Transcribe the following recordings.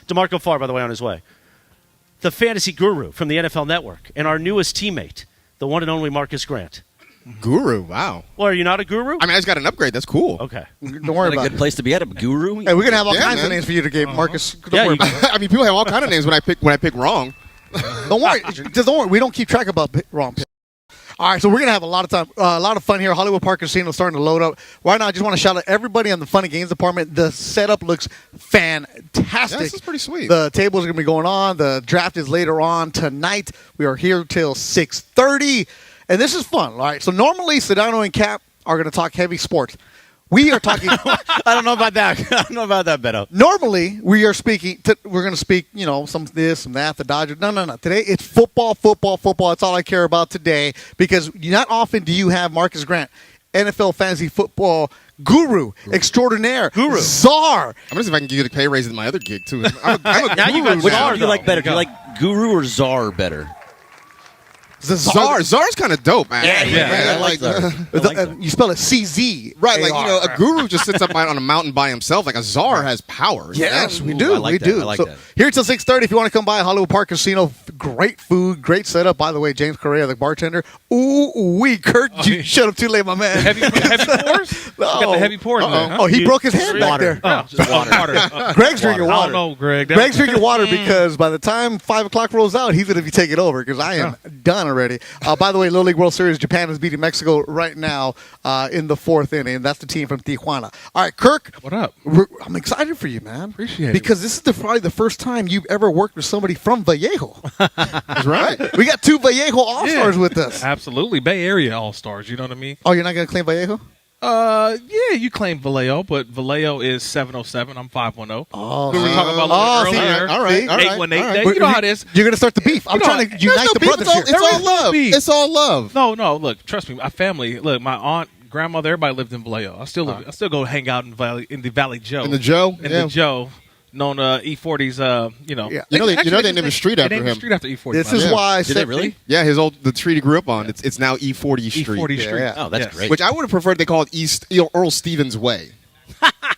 DeMarco Farr, by the way, on his way. The fantasy guru from the NFL Network, and our newest teammate, the one and only Marcus Grant. Guru, wow. Well, are you not a guru? I mean, I just got an upgrade. That's cool. Okay. Don't worry about it. A good place to be at, a guru. Hey, we're going to have all kinds man. of names for you to give, Marcus. Don't worry about it. I mean, people have all kind of names when I pick wrong. Don't worry. Just don't worry. We don't keep track about wrong picks. All right, so we're going to have a lot of fun here. Hollywood Park Casino starting to load up. Right now, I just want to shout out everybody on the Fun and Games department. The setup looks fantastic. Yeah, this is pretty sweet. The tables are going to be going on. The draft is later on tonight. We are here till 6:30, and this is fun. All right, so normally Sedano and Kap are going to talk heavy sports. We are talking. I don't know about that. I don't know about that, Beto. Normally, we are speaking. We're going to speak, some this, some that, the Dodgers. No. Today, it's football. That's all I care about today because not often do you have Marcus Grant, NFL fantasy football guru extraordinaire, czar. I'm going to see if I can get a pay raise at my other gig, too. I'm a Now guru you got Which czar, one do you like though. better? Do you like guru or czar better? Czar's kind of dope, man. Yeah, I like that. You spell it CZ. Right, a guru just sits up on a mountain by himself. Like a czar has power. Yes, you know? we do. I like we that. do. I like so that. Here till 6:30. If you want to come by Hollywood Park Casino, great food, great setup. By the way, James Correa, the bartender. Kirk, you shut up too late, my man. Heavy pours? No. Got the heavy pours there. Oh, he broke his hand back Water. there. Just water. Greg's drinking I water. don't know, Greg. Greg's drinking water because by the time 5 o'clock rolls out, he's going to be taking over because I am done already. By the way, Little League World Series, Japan is beating Mexico right now in the 4th inning. That's the team from Tijuana. All right, Kirk. What up? I'm excited for you, man. Appreciate it. Because this is probably the first time you've ever worked with somebody from Vallejo. That's right. We got 2 Vallejo All-Stars with us. Absolutely. Bay Area All-Stars, you know what I mean? Oh, you're not going to claim Vallejo? Yeah, you claim Vallejo, but Vallejo is 707. I'm 510. Oh, We were talking about a little see, earlier. all right, all right, 818. all right. You know how it is. You're going to start the beef. I'm trying to unite the brothers here. It's all is love. beef. It's all love. No, look, trust me, my family, look, my aunt, grandmother, everybody lived in Vallejo. I still go hang out in the Valley Joe. In the Joe? In Yeah. the Joe. Known E40's, Yeah. You know they named a street after him. Street after E40. This is why I Did said it really? Yeah, the street he grew up on. It's now E40 Street. E40 Street. Yeah. Oh, that's Yes. great. Which I would have preferred they called Earl Stevens Way.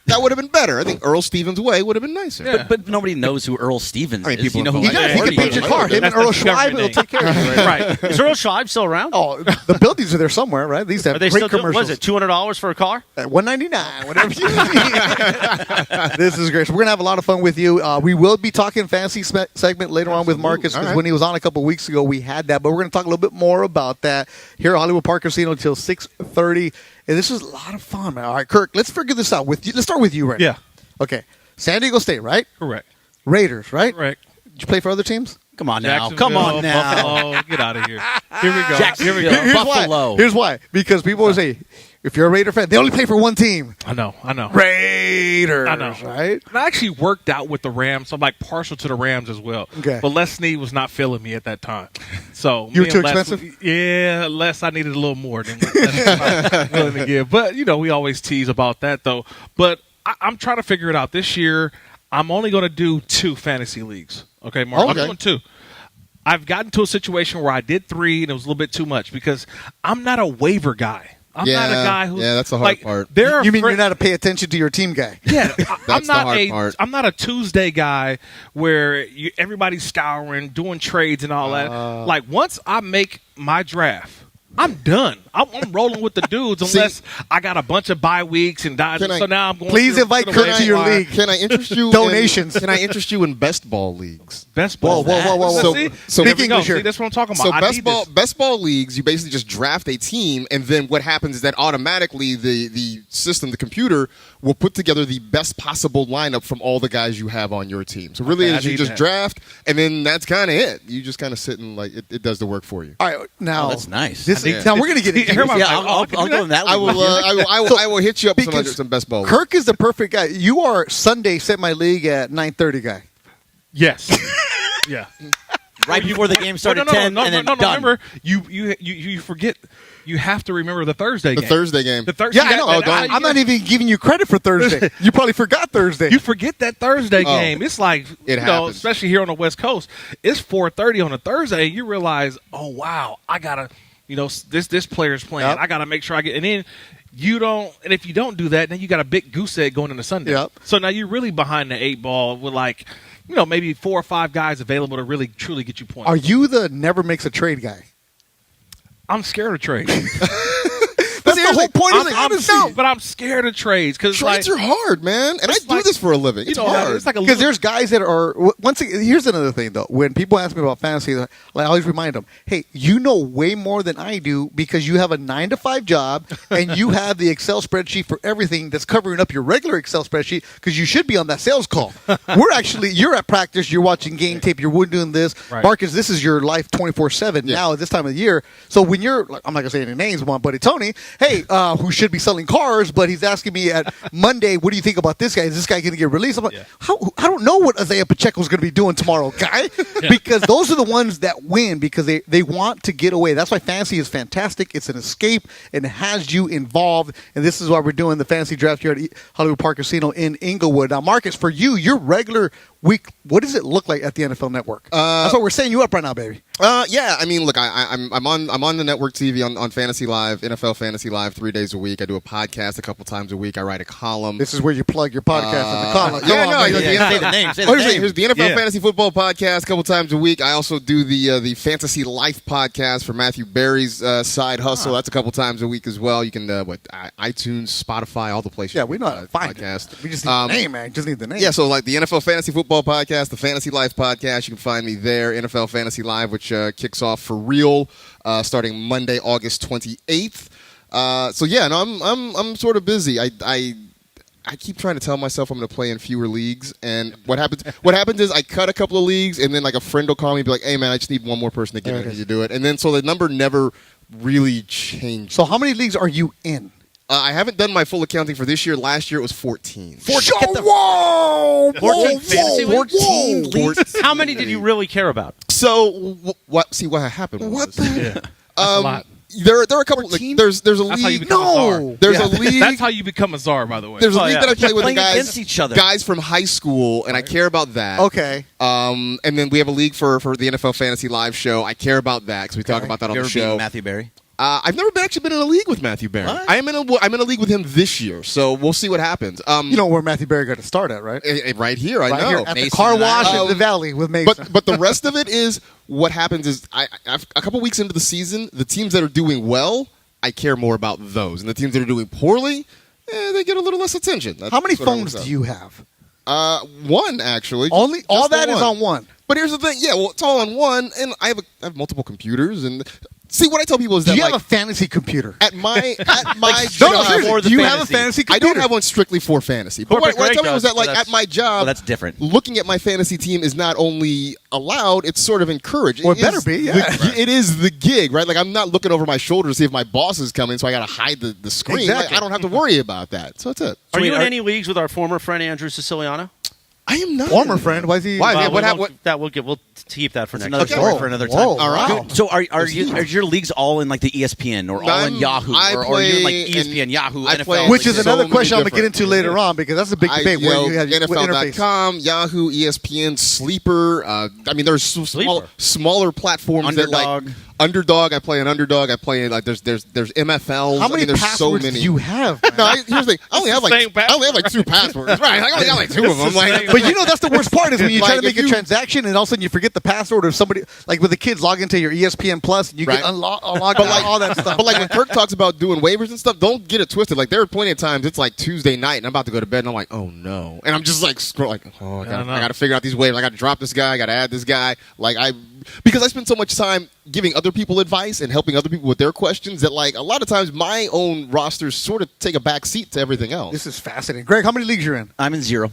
That would have been better. I think Earl Stevens Way would have been nicer. Yeah. But nobody knows who Earl Stevens I mean, is. people You know in who You guys, he Vallejo. can paint your car. Him and That's Earl the Schweib government will take care of you. Right. Is Earl Scheib still around? Oh, the buildings are there somewhere, right? These have Are they great still doing, commercials. was it $200 for a car? At $199, whatever you need. This is great. So we're going to have a lot of fun with you. We will be talking fantasy segment later on with Marcus because when he was on a couple weeks ago, we had that. But we're going to talk a little bit more about that here at Hollywood Park Casino until 6:30. And this is a lot of fun, man. All right, Kirk, let's figure this out. Let's start with you right Yeah. now. Okay. San Diego State, right? Correct. Raiders, right? Correct. Did you play for other teams? Come on now. Jacksonville, Come on now. Buffalo, get out of here. Here we go. Jacksonville. Here we go. Here's Buffalo. why. Here's why. Because people always say, if you're a Raider fan, they only play for one team. I know. Raiders. I know. Right? And I actually worked out with the Rams, so I'm like partial to the Rams as well. Okay. But Les Snead was not feeling me at that time. So You were me too and Les- expensive? Yeah, Les, I needed a little more than what Les was willing to give. But, we always tease about that, though. But I'm trying to figure it out. This year, I'm only going to do 2 fantasy leagues. Okay, Mark? Okay. I'm doing 2. I've gotten to a situation where I did 3, and it was a little bit too much because I'm not a waiver guy. I'm not a guy who. Yeah, that's the hard part. There are You mean you're not a pay attention to your team guy? Yeah, That's the hard part. I'm not a Tuesday guy where everybody's scouring, doing trades, and all that. Like once I make my draft, I'm done. I'm rolling with the dudes unless I got a bunch of bye weeks and so now I'm going. Please invite Kirk to your league. Can I interest you? Donations. Can I interest you in best ball leagues? Best ball. whoa. See, So there speak we go. English here. See, that's what I'm talking about. So I need this. best ball leagues, you basically just draft a team, and then what happens is that automatically the system, the computer, will put together the best possible lineup from all the guys you have on your team. So really, Okay, I is you need just that. draft, and then that's kind of it. You just kind of sit and it does the work for you. All right, now Oh, that's nice. Now we're going to get into Everybody- this. Yeah, I'll go in that. I league will. with you. I will hit you up with Because some best ball. leagues. Kirk is the perfect guy. You are Sunday set my league at 9:30 guy. Yes. Yeah. right before the game started no, 10 and then done. Remember, you forget. You have to remember the Thursday The game. Thursday game. The Thursday. Yeah, I know. I'm not even giving you credit for Thursday. You probably forgot Thursday. You forget that Thursday Oh, game. It's like it happens. especially here on the West Coast. It's 4:30 on a Thursday. You realize, oh wow, I gotta, this player's playing. Yep. I gotta make sure I get. And then you don't. And if you don't do that, then you got a big goose egg going into Sunday. Yep. So now you're really behind the 8 ball with maybe 4 or 5 guys available to really truly get you points. Are you the never makes a trade guy? I'm scared of trades. That's the whole point of the No, but I'm scared of trades because Trades are hard, man, and I do this for a living. It's hard. It's like because there's guys that are. Once again, here's another thing though. When people ask me about fantasy, like, I always remind them, "Hey, you know way more than I do because you have a 9-to-5 job and you have the Excel spreadsheet for everything that's covering up your regular Excel spreadsheet because you should be on that sales call. You're at practice, you're watching game tape, you're doing this. Right. Marcus, this is your life 24/7 now at this time of the year. So when you're, like, I'm not gonna say any names, my buddy Tony, hey, who should be selling cars, but he's asking me at Monday, what do you think about this guy? Is this guy going to get released? I'm like, I don't know what Isaiah Pacheco's going to be doing tomorrow, guy. Because those are the ones that win because they want to get away. That's why fantasy is fantastic. It's an escape and it has you involved. And this is why we're doing the fantasy draft here at Hollywood Park Casino in Inglewood. Now, Marcus, for you, your regular week, what does it look like at the NFL Network? That's what we're setting you up right now, baby. Yeah, I mean, look, I'm on the network TV on Fantasy Live, NFL Fantasy Live 3 days a week. I do a podcast a couple times a week. I write a column. This is where you plug your podcast at the column. Say the name. Here's the NFL Fantasy Football podcast a couple times a week. I also do the Fantasy Life podcast for Matthew Berry's side hustle. That's a couple times a week as well. You can iTunes, Spotify, all the places. Yeah, we know how to find podcast. it. We just need the name, man. Just need the name. Yeah, so like the NFL Fantasy Football podcast, the Fantasy Life podcast, you can find me there. NFL Fantasy Live, which kicks off for real starting Monday, August 28th. So yeah, no, I'm sort of busy. I keep trying to tell myself I'm going to play in fewer leagues, and what happens is I cut a couple of leagues, and then like a friend will call me and be like, "Hey man, I just need one more person to get ready to do it," and then so the number never really changed. So how many leagues are you in? I haven't done my full accounting for this year. Last year it was 14. 14 fantasy leagues? 14 leagues. How many did you really care about? So what? See what happened? What Was, the? a lot. There are a couple. Like, there's a That's how you league. become a czar. There's a league. That's how you become a czar, by the way. There's a league that I play with the Playing against each other. guys from high school, and I care about that. Okay. And then we have a league for the NFL Fantasy Live show. I care about that because we talk about that on You the ever show. beaten Matthew Berry? I've never actually been in a league with Matthew Berry. What? I'm in a league with him this year, so we'll see what happens. You know where Matthew Berry got to start at, right? Right here, I Right know. here at the Mason car and I- wash in the valley with Mason. But the rest of it is what happens is I've, a couple weeks into the season, the teams that are doing well, I care more about those, and the teams that are doing poorly, they get a little less attention. How many phones do you have? One actually. Only Just all the that is on one. But here's the thing. Yeah, well, it's all on one, and I have multiple computers. And see, what I tell people is that Do you have a fantasy computer? at my No, job, seriously, do you have a fantasy I computer? don't have one strictly for fantasy. But Corporate what I Greg tell people is does, that, like, but at my job, well, that's different. looking at my fantasy team is not only allowed; it's sort of encouraged. Well, it better be, yeah. It is the gig, right? Like, I'm not looking over my shoulder to see if my boss is coming, so I got to hide the screen. Exactly. Like, I don't have to worry about that. So that's it. Are you in Are- any leagues with our former friend Andrew Siciliano? I am not Former friend. Why is he? Why? Well, what we hap- won't- that we'll keep that for That's next another time. story Oh, for another time. whoa, All right. wow. So are your leagues all in like the ESPN or all in Yahoo I or are you in like play ESPN, in- Yahoo, I NFL? play- Which is so another many question I'm going to get different- into later on because that's a big debate where you have your interface. NFL.com, Yahoo, ESPN, Sleeper. I mean, there's smaller platforms Underdog. that like Underdog. I play an Underdog. I play like there's MFL. How many I mean, there's passwords so many. do you have? man? No, here's the thing. I only have like 2 passwords. Right, I only got like 2 of them. Like, But you know that's the worst part is when you try Like, to make if a you- transaction and all of a sudden you forget the password or somebody like with the kids log into your ESPN Plus and you Right. get unlock like, all that stuff. But like when Kirk talks about doing waivers and stuff, don't get it twisted. Like there are plenty of times it's like Tuesday night and I'm about to go to bed and I'm like, oh no, and I'm just like scrolling. Like, oh, I got to figure out these waivers. I got to drop this guy. I got to add this guy. Like because I spend so much time giving other people advice and helping other people with their questions that like a lot of times my own rosters sort of take a back seat to everything else. This is fascinating. Greg, how many leagues you're in? I'm in 0.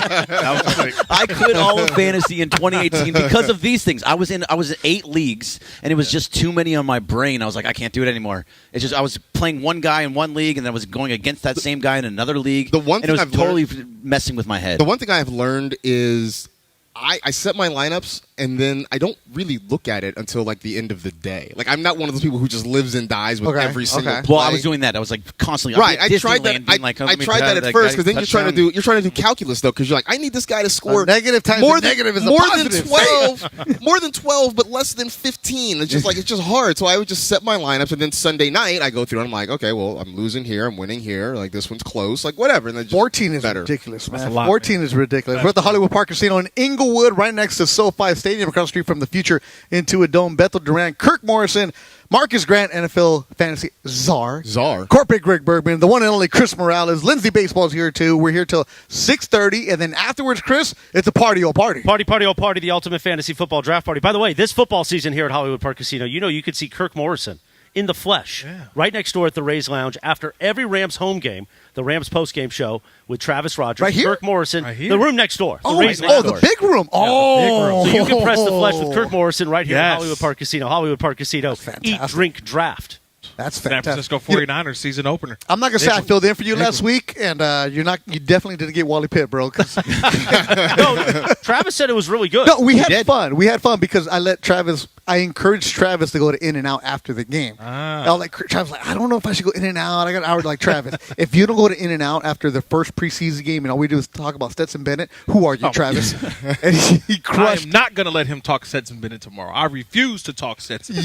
I quit all of fantasy in 2018 because of these things. I was in 8 leagues, and it was just too many on my brain. I was like, I can't do it anymore. It's just I was playing one guy in one league, and then I was going against that same guy in another league. The one and it thing was I've totally messing with my head. The one thing I have learned is I set my lineups and then I don't really look at it until like the end of the day. Like I'm not one of those people who just lives and dies with every single play. Well, I was doing that. I was like constantly right. I tried that. Being like, I tried that at first because then you're trying to do calculus though because you're like I need this guy to score negative times more negative is a more positive. than 12, more than 12, but less than 15. It's just hard. So I would just set my lineups, and then Sunday night I go through and I'm like, okay, well I'm losing here, I'm winning here, like this one's close, like whatever. And then 14 is better. ridiculous, man. That's a lot, 14 is ridiculous. We're at the Hollywood Park Casino in Inglewood, right next to SoFi Stadium, across the street from the future into a dome. Bethel Durant, Kirk Morrison, Marcus Grant, NFL Fantasy Czar. Corporate Greg Bergman, the one and only Chris Morales. Lindsay Baseball's here too. We're here till 6:30, and then afterwards, Chris, it's a party old party. Party old party, the ultimate fantasy football draft party. By the way, this football season here at Hollywood Park Casino, you could see Kirk Morrison in the flesh right next door at the Rays Lounge after every Rams home game, the Rams post-game show with Travis Rogers, right here? Kirk Morrison, right here? the room next door. Oh, Rays next door. the big room. Oh. So you can press the flesh with Kirk Morrison right here at Yes. Hollywood Park Casino. Hollywood Park Casino. Eat, drink, draft. That's San fantastic. Francisco 49ers season opener. I'm not gonna say I filled in for you last week, and you definitely didn't get Wally Pitt, bro. 'Cause No, Travis said it was really good. no, we had fun. We had fun because I encouraged Travis to go to In-N-Out after the game. I was like, Travis, I don't know if I should go In-N-Out. I got an hour. Like, Travis, if you don't go to In-N-Out after the first preseason game and all we do is talk about Stetson Bennett, who are you, Travis? And he I crushed. am not going to let him talk Stetson Bennett tomorrow. I refuse to talk Stetson.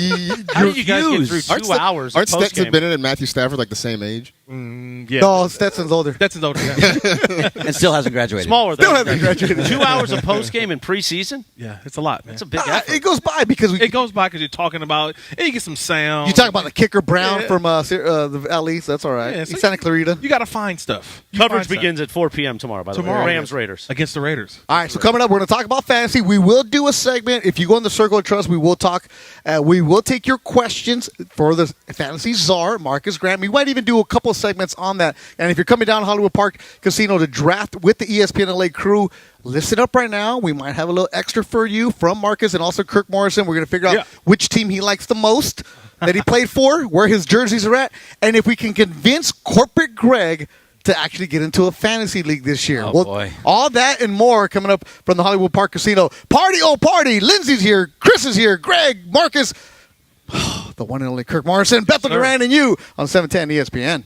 How did you guys get through 2 hours? Aren't post-game? Stetson Bennett and Matthew Stafford like the same age? Yeah. No, Stetson's older. Stetson's older. Yeah. and still hasn't graduated. Smaller Still than haven't graduated. 2 hours of post game in preseason. Yeah, it's a lot, man. It's a big effort. It goes by because It goes by because you're talking about, and you get some sound. you talk about the kicker Brown Yeah. from the Valley, so that's all right. Yeah, He's so Santa Clarita. You got to find stuff. You Coverage find stuff. begins at 4 p.m. tomorrow, by the way. Tomorrow. Rams Raiders. Against the Raiders. All right, so coming up, we're going to talk about fantasy. We will do a segment. If you go in the Circle of Trust, we will talk. We will take your questions for the fantasy czar, Marcus Grant. We might even do a couple of segments on that. And if you're coming down Hollywood Park Casino to draft with the ESPN LA crew, listen up right now. We might have a little extra for you from Marcus and also Kirk Morrison. We're going to figure out which team he likes the most that he played for, where his jerseys are at, and if we can convince Corporate Greg to actually get into a fantasy league this year. Oh, boy. All that and more coming up from the Hollywood Park Casino. Party, oh party. Lindsay's here. Chris is here. Greg, Marcus, the one and only Kirk Morrison, Bethel Durant, and you on 710 ESPN.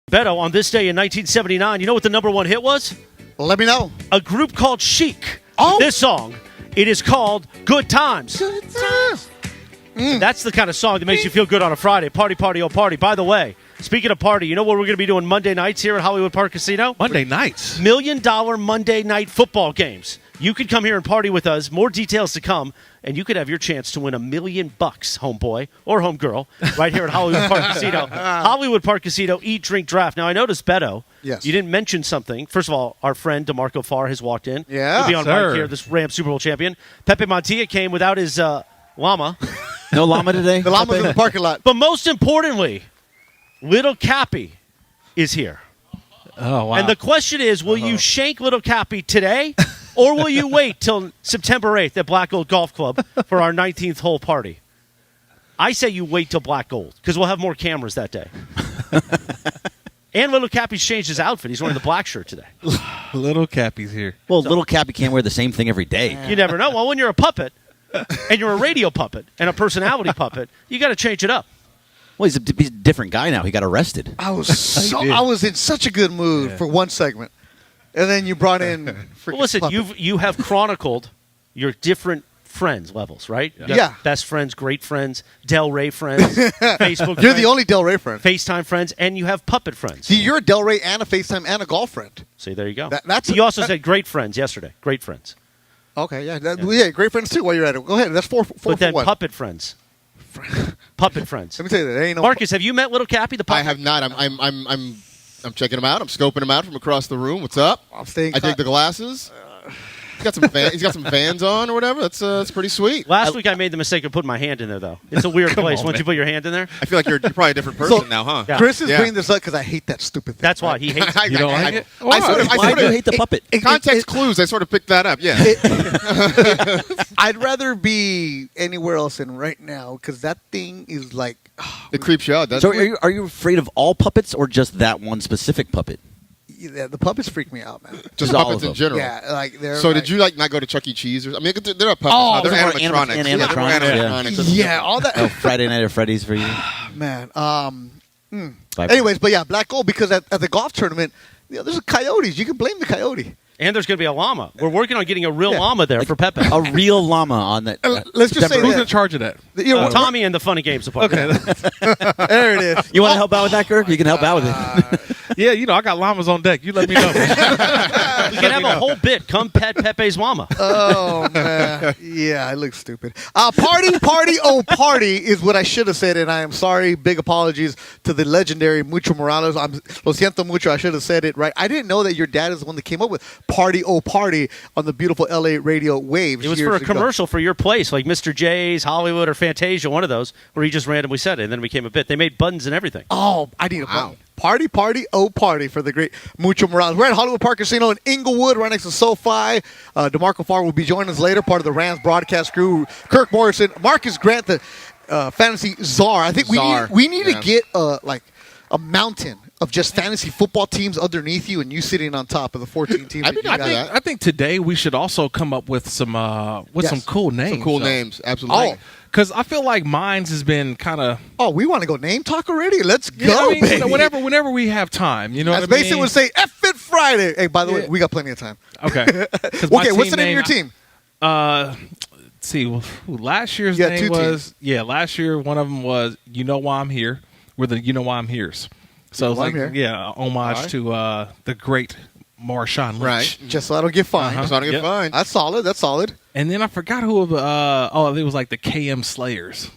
Beto, on this day in 1979, you know what the number one hit was? Let me know. A group called Chic. Oh. This song, it is called Good Times. Good times. That's the kind of song that makes you feel good on a Friday. Party, party, oh party. By the way, speaking of party, you know what we're going to be doing Monday nights here at Hollywood Park Casino? Monday nights. $1 million Monday night football games. You could come here and party with us. More details to come, and you could have your chance to win $1 million, homeboy or homegirl, right here at Hollywood Park Casino. Hollywood Park Casino, eat, drink, draft. Now, I noticed, Beto, Yes. you didn't mention something. First of all, our friend DeMarco Farr has walked in. Yeah, He'll be on sir. mic here, this Rams Super Bowl champion. Pepe Montilla came without his llama. No llama today? The llama's in the parking lot. But most importantly, Little Cappy is here. Oh, wow. And the question is, will you shank Little Cappy today, or will you wait till September 8th at Black Gold Golf Club for our 19th hole party? I say you wait till Black Gold, because we'll have more cameras that day. And Little Cappy's changed his outfit. He's wearing the black shirt today. Little Cappy's here. Well, little Cappy can't wear the same thing every day. You never know. Well, when you're a puppet, and you're a radio puppet, and a personality puppet, you got to change it up. Well, he's a different guy now. He got arrested. I was in such a good mood for one segment, and then you brought in. Well, listen, you have chronicled your different friends levels, right? You got Yeah. Best friends, great friends, Del Rey friends, Facebook You're friends, the only Del Rey friend. FaceTime friends, and you have puppet friends. See, you're a Del Rey and a FaceTime and a golf friend. See, there you go. That's you also said great friends yesterday. Great friends. Okay, yeah, great friends too. While you're at it, go ahead. That's four But for then one. puppet friends. Puppet friends. Let me tell you that. Ain't no Marcus, have you met Little Cappy, the puppet? I have not. I'm checking him out. I'm scoping him out from across the room. What's up? I'm staying. I dig the glasses. He's got some Vans on or whatever. That's pretty sweet. Last week I made the mistake of putting my hand in there, though. It's a weird place once you put your hand in there. I feel like you're probably a different person now, huh? Yeah. Chris is Yeah. bringing this up because I hate that stupid thing. That's why he hates it. You don't like it? I sort of, Why do you hate the puppet? context clues. I sort of picked that up. Yeah. I'd rather be anywhere else than right now because that thing is like. It creeps you out, doesn't So it? are you afraid of all puppets or just that one specific puppet? Yeah, the puppets freak me out, man. Just all puppets of in them. general. Yeah, like they're. So like, did you not go to Chuck E. Cheese? Or, I mean, they're a puppets. Oh, they're they're animatronics. animatronics, Yeah, they're yeah. animatronics. Yeah, all that. Oh, Friday Night at Freddy's for you? Man. Bye. Anyways, but yeah, Black Gold because at the golf tournament, there's coyotes. You can blame the coyote. And there's going to be a llama. We're working on getting a real llama there for Pepe. A real llama on that. Let's just say Who's that. in charge of that? You know, Tommy and the Funny Games department. Okay. there it is. You want to help out with that, Kirk? You can help out with it. Yeah, I got llamas on deck. You let me know. We can have a whole bit. Come pet Pepe's llama. Oh man, yeah, I look stupid. Party is what I should have said, and I am sorry. Big apologies to the legendary Mucho Morales. Lo siento mucho. I should have said it right. I didn't know that your dad is the one that came up with Party on the beautiful LA radio waves. It was for a commercial for your place, like Mr. J's, Hollywood, or Fantasia, one of those, where he just randomly said it, and then it became a bit. They made buttons and everything. Oh, I need a button. Party for the great Mucho Morales. We're at Hollywood Park Casino in Inglewood, right next to SoFi. DeMarco Farr will be joining us later, part of the Rams broadcast crew. Kirk Morrison, Marcus Grant, the fantasy czar. I think we need to get a mountain of just fantasy football teams underneath you and you sitting on top of the 14 teams. I think today we should also come up with some cool names. Some cool names, absolutely. Oh. Because I feel like mine's has been kind of. Oh, we want to go name talk already? Let's go, Yeah, I mean, baby. Whenever we have time, you know As what I mean? Mason would say, F it Friday. Hey, by the way, we got plenty of time. Okay. Okay, what's the name of your team? Let's see. Last year's Yeah, name two was last year one of them was You Know Why I'm Here. We're the You Know Why I'm Here's. So it's Why I'm Here. homage to the great Marshawn Lynch. Right. Just so I don't get fined. It's not a good Yep. find. That's solid. And then I forgot who. It was like the KM Slayers.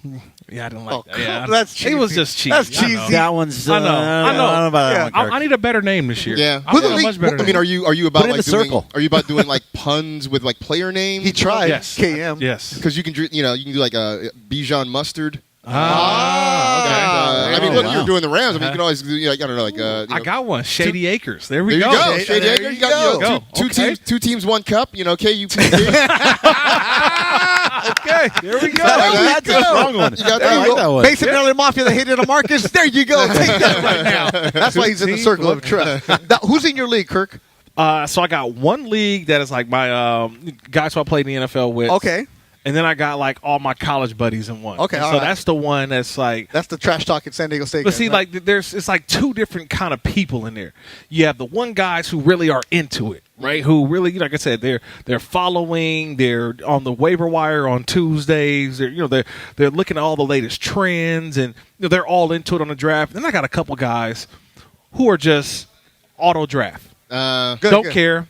Yeah, I didn't like that. Yeah, that's cheesy. It was just cheesy. That's I know. cheesy. That one's. I know. I don't know about Yeah. that one, Kirk. I need a better name this year. Yeah. I want a Who the much better I mean, name. are you about Put it in like the doing? circle. Are you about doing like puns with like player names? He tried. Yes. KM. Yes. Because you can do like a Bijan mustard. Okay. I mean, look, wow. you're doing the Rams. I mean, you can always do I don't know, I got one. Shady Acres. There we There you go. go. Shady there Acres. you You got go. two Okay. two teams, one cup. KUPD. Okay. There we go. That's a strong one. You got I like that one. Mason Maryland Mafia, they hated on Marcus. There you go. Take that right now. That's why he's in the circle of trust. Now, who's in your league, Kirk? So I got one league that is like my guys who I played in the NFL with. Okay. and then I got like all my college buddies in one. Okay, And all so right. that's the one that's like. That's the trash talk at San Diego State. But guys, see, right? like it's like two different kind of people in there. You have the one guys who really are into it, right? Who really, like I said, they're following. They're on the waiver wire on Tuesdays. They're looking at all the latest trends, and they're all into it on the draft. Then I got a couple guys who are just auto draft, don't care.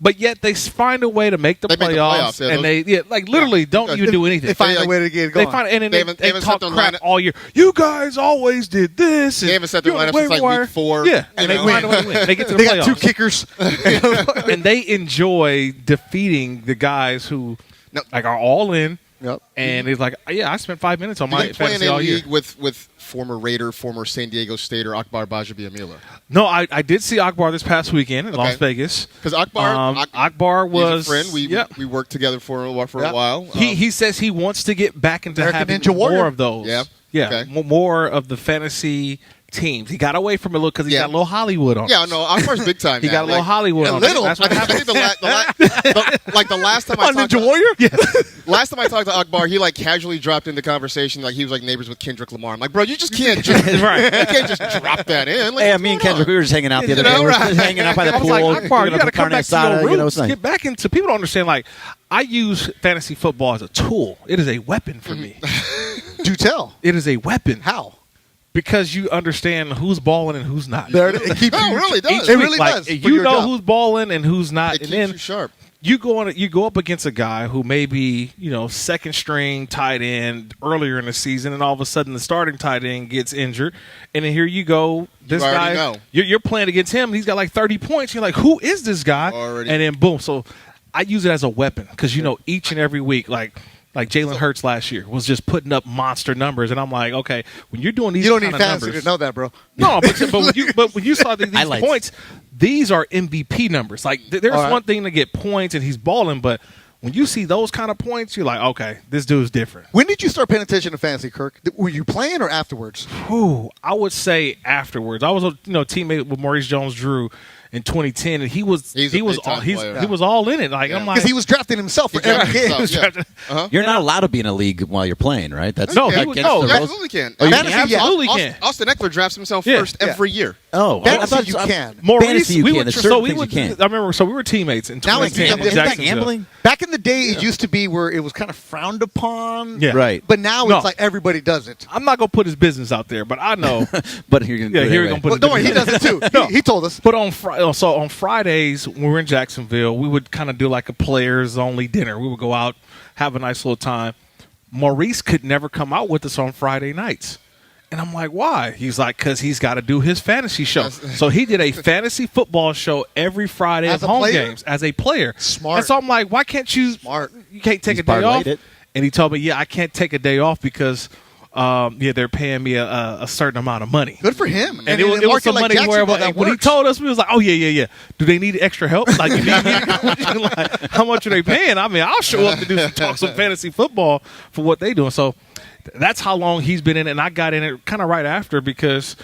But yet they find a way to make the playoffs, yeah, and they literally don't even do anything. They find a way to get it going. They find and They they haven't talk set their crap lineup. all year. You guys always did this. They haven't set their lineup since like week 4. Yeah, and You they know? find a way to win. They get to the They playoffs. got 2 kickers. And they enjoy defeating the guys who are all in. Yep. And it's like, yeah, I spent 5 minutes on Do my they play in fantasy a all year. league with former Raider, former San Diego Stater Akbar Bajabiamila? No, I did see Akbar this past weekend in Las Vegas. Because Akbar, Akbar was he's a friend. We worked together for a while. He says he wants to get back into American having Ninja Warrior. more of those. Yeah. Okay. More of the fantascy teams. He got away from it a little because he got a little Hollywood on. Yeah, no, Akbar's big time. He now. got a little Hollywood a on. little. That's what I happened. think the last time I talked Ninja Warrior? last time I talked to Akbar, he like casually dropped into conversation like he was like neighbors with Kendrick Lamar. I'm like, bro, you just can't just Right. you can't just drop that in. Like, Hey, what's me and going Kendrick, on? we were just hanging out the other You know, day. We were right. just hanging out by the I was pool. like, Akbar, you picking got up to a come carne back to your asada, roots. you know, it's nice. Get back into. People don't understand. Like, I use fantasy football as a tool. It is a weapon for me. Do tell. It is a weapon. How? Because you understand who's balling and who's not. There, it keeps No, it you- really does. It really Like, does. for you your know job. who's balling and who's not, It and keeps then you sharp. you go up against a guy who may be, second string tight end earlier in the season, and all of a sudden the starting tight end gets injured, and then here you go, this You guy, already know. you're playing against him, and he's got like 30 points. You're like, who is this guy? Already. And then boom. So I use it as a weapon because each and every week, like Jalen Hurts last year was just putting up monster numbers, and I'm like, okay, when you're doing these, You don't kind need of fantasy numbers, to know that, bro. no, but when you saw these Highlights. points, these are MVP numbers. Like there's All right. one thing to get points and he's balling, but when you see those kind of points, you're like, okay, this dude's different. When did you start paying attention to fantasy, Kirk? Were you playing or afterwards? Ooh, I would say afterwards. I was a teammate with Maurice Jones-Drew in 2010, and he was He's a he was big-time all player. he was all in it. Like I'm like, Because he was drafting himself for He drafted every game. himself, yeah. You're not allowed to be in a league while you're playing, right? That's No, he against would- the no, You rules. absolutely can. Oh, you Fantasy, can? yeah. absolutely Austin, can. Austin Eckler drafts himself Yeah. first every year. Oh, Fantasy, I thought you can. Maurice, Fantasy you we can. would, There's so certain we things would. you can't. I remember. So we were teammates in Now it's 2010 in gambling. Isn't that Jacksonville. gambling? Back in the day, it used to be where it was kind of frowned upon. Yeah. Right. But now No. it's like everybody does it. I'm not gonna put his business out there, but I know. But here you Yeah, here we're gonna put Well, don't worry, he does it too. No. He told us. But on Fridays when we were in Jacksonville, we would kind of do like a players only dinner. We would go out, have a nice little time. Maurice could never come out with us on Friday nights. And I'm like, why? He's like, because he's got to do his fantasy show. So he did a fantasy football show every Friday As at a home player? games as a player. Smart. And so I'm like, why can't you? Smart. You can't take He's a day off. parlayed it. And he told me, yeah, I can't take a day off because, they're paying me a certain amount of money. Good for him. And in it a was some market money where Jacksonville, that when he works. told us, we was like, oh, yeah. Do they need extra help? Like, you need like, how much are they paying? I mean, I'll show up to talk some fantasy football for what they doing. So that's how long he's been in it. And I got in it kind of right after because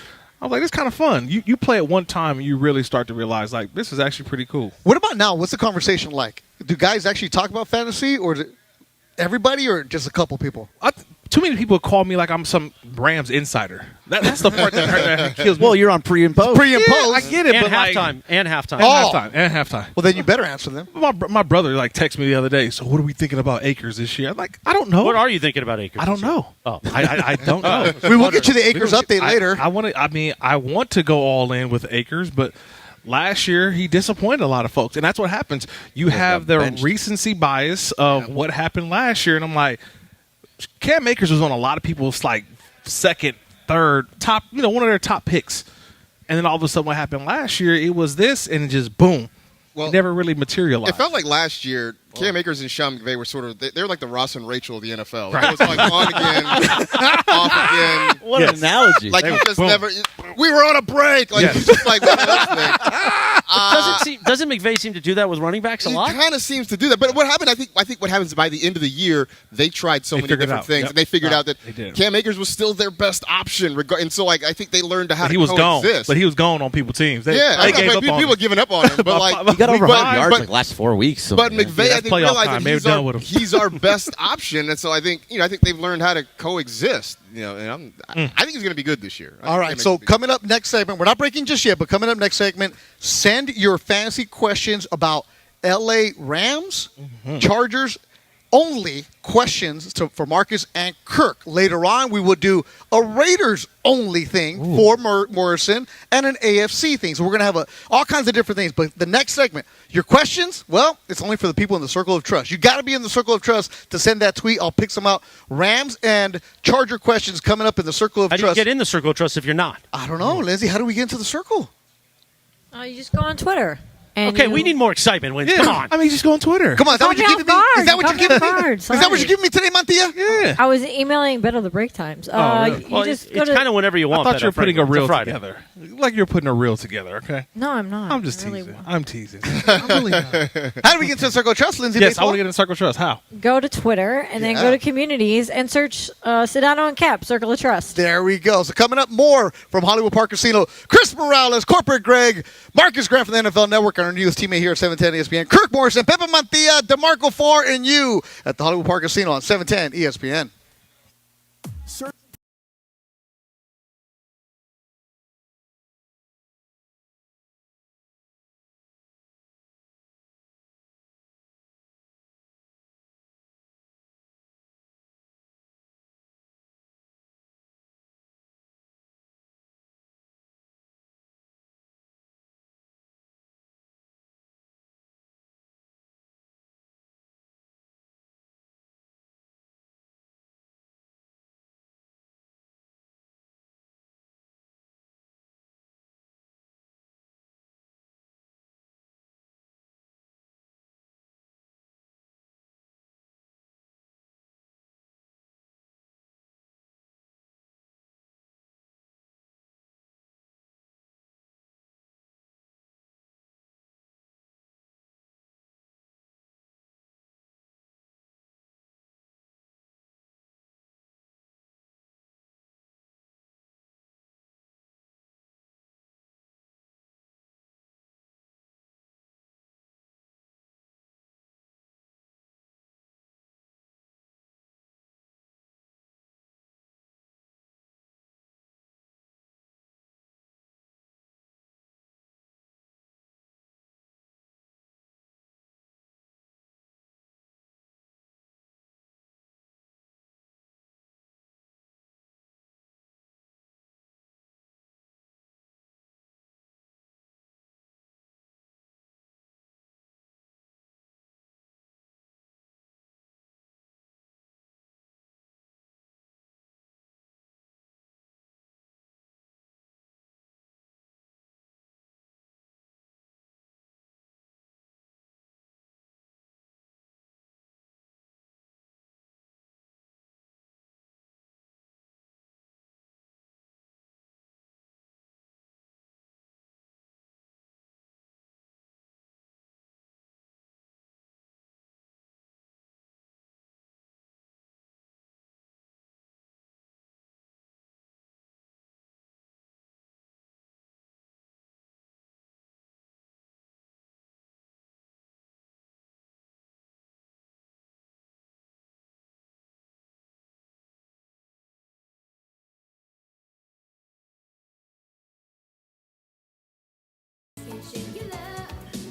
I was like, it's kind of fun. You play it one time and you really start to realize, like, this is actually pretty cool. What about now? What's the conversation like? Do guys actually talk about fantasy, or is it everybody, or just a couple people? Too many people call me like I'm some Rams insider. That's the part that kills me. Well, you're on pre and post. Pre and Yeah, post. I get it, And but like, halftime. And halftime. Oh. and halftime. Well, then you better answer them. My brother like texted me the other day. So what are we thinking about Akers this year? I'm like, I don't know. What are you thinking about Akers? I don't know. Oh. I don't know. We will get you the Acres update later. I want to go all in with Akers, but last year he disappointed a lot of folks, and that's what happens. You have the benched. recency bias of what happened last year, and I'm like, Cam Akers was on a lot of people's like second, third, top, one of their top picks, and then all of a sudden, what happened last year? It was this, and it just boom. Well, It never really materialized. It felt like last year, Cam Akers and Sean McVay were sort of, they were like the Ross and Rachel of the NFL. It was like on again, off again. What Yes. an analogy. Like you just boom. never, we were on a break. Like Yes. you just like, what else thing? Doesn't McVay seem to do that with running backs a He lot? kind of seems to do that. But what happened, I think what happens by the end of the year, they tried so many figured it different out. things, Yep. and they figured out that They did. Cam Akers was still their best option. And so, like, I think they learned how But to he was gone. coexist. But he was gone on people's teams. They yeah, gave up on people him. have given up on him. But like, he got over 100 yards but- like last 4 weeks. So but yeah. McVay, I they playoff realize time. that They're done with him. he's our best option, and so I think they've learned how to coexist. And I think he's going to be good this year. All right, so coming up next segment, we're not breaking just yet, but coming up next segment, send your fantasy questions about L.A. Rams, Chargers, only questions for Marcus and Kirk. Later on, we will do a Raiders only thing for Morrison and an AFC thing. So we're going to have all kinds of different things. But the next segment, your questions, well, it's only for the people in the circle of trust. You got to be in the circle of trust to send that tweet. I'll pick some out. Rams and Charger questions coming up in the circle of trust. How do you get in the circle of trust if you're not? I don't know, Lindsay. How do we get into the circle? You just go on Twitter. Okay, we need more excitement. Come on. I mean, just go on Twitter. Come on, is that what you're giving me? Is that what you're giving me? Is that what you're giving me today, Mantilla? Yeah. I was emailing Beto the break times. Really? Well, it's kind of whenever you want. I thought you were putting a reel Friday. together. Like you're putting a reel together, okay? No, I'm not. I'm just Really teasing. won't. I'm teasing. I'm really not. How do we get into the circle of trust, Lindsay? Yes, I want to get in the circle of trust. How? Go to Twitter and then go to communities and search Sedano and Kap, Circle of Trust. There we go. So coming up, more from Hollywood Park Casino. Chris Morales, Corporate Greg, Marcus Grant from the NFL Network, and our newest teammate here at 710 ESPN, Kirk Morrison, Pepe Mantilla, DeMarco Farr, and you at the Hollywood Park Casino on 710 ESPN.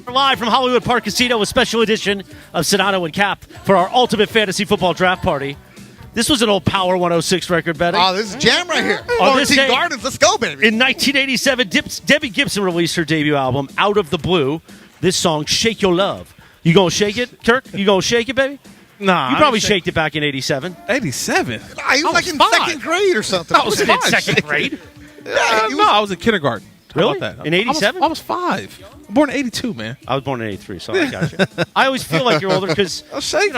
We're live from Hollywood Park Casino, a special edition of Sedano and Kap for our ultimate fantasy football draft party. This was an old Power 106 record, Betty. Oh, this is jam right here. On this day, Gardens, let's go, baby. in 1987, Debbie Gibson released her debut album, Out of the Blue. This song, Shake Your Love. You gonna shake it, Kirk? You gonna shake it, baby? Nah. You probably shaked it back in 87. 87? Nah, he was like in second grade or something. I was in second grade. Yeah, No, I was in kindergarten. How Really? about that? In 87? I was 5. I'm born in 82, man. I was born in 83, so I got you. I always feel like you're older because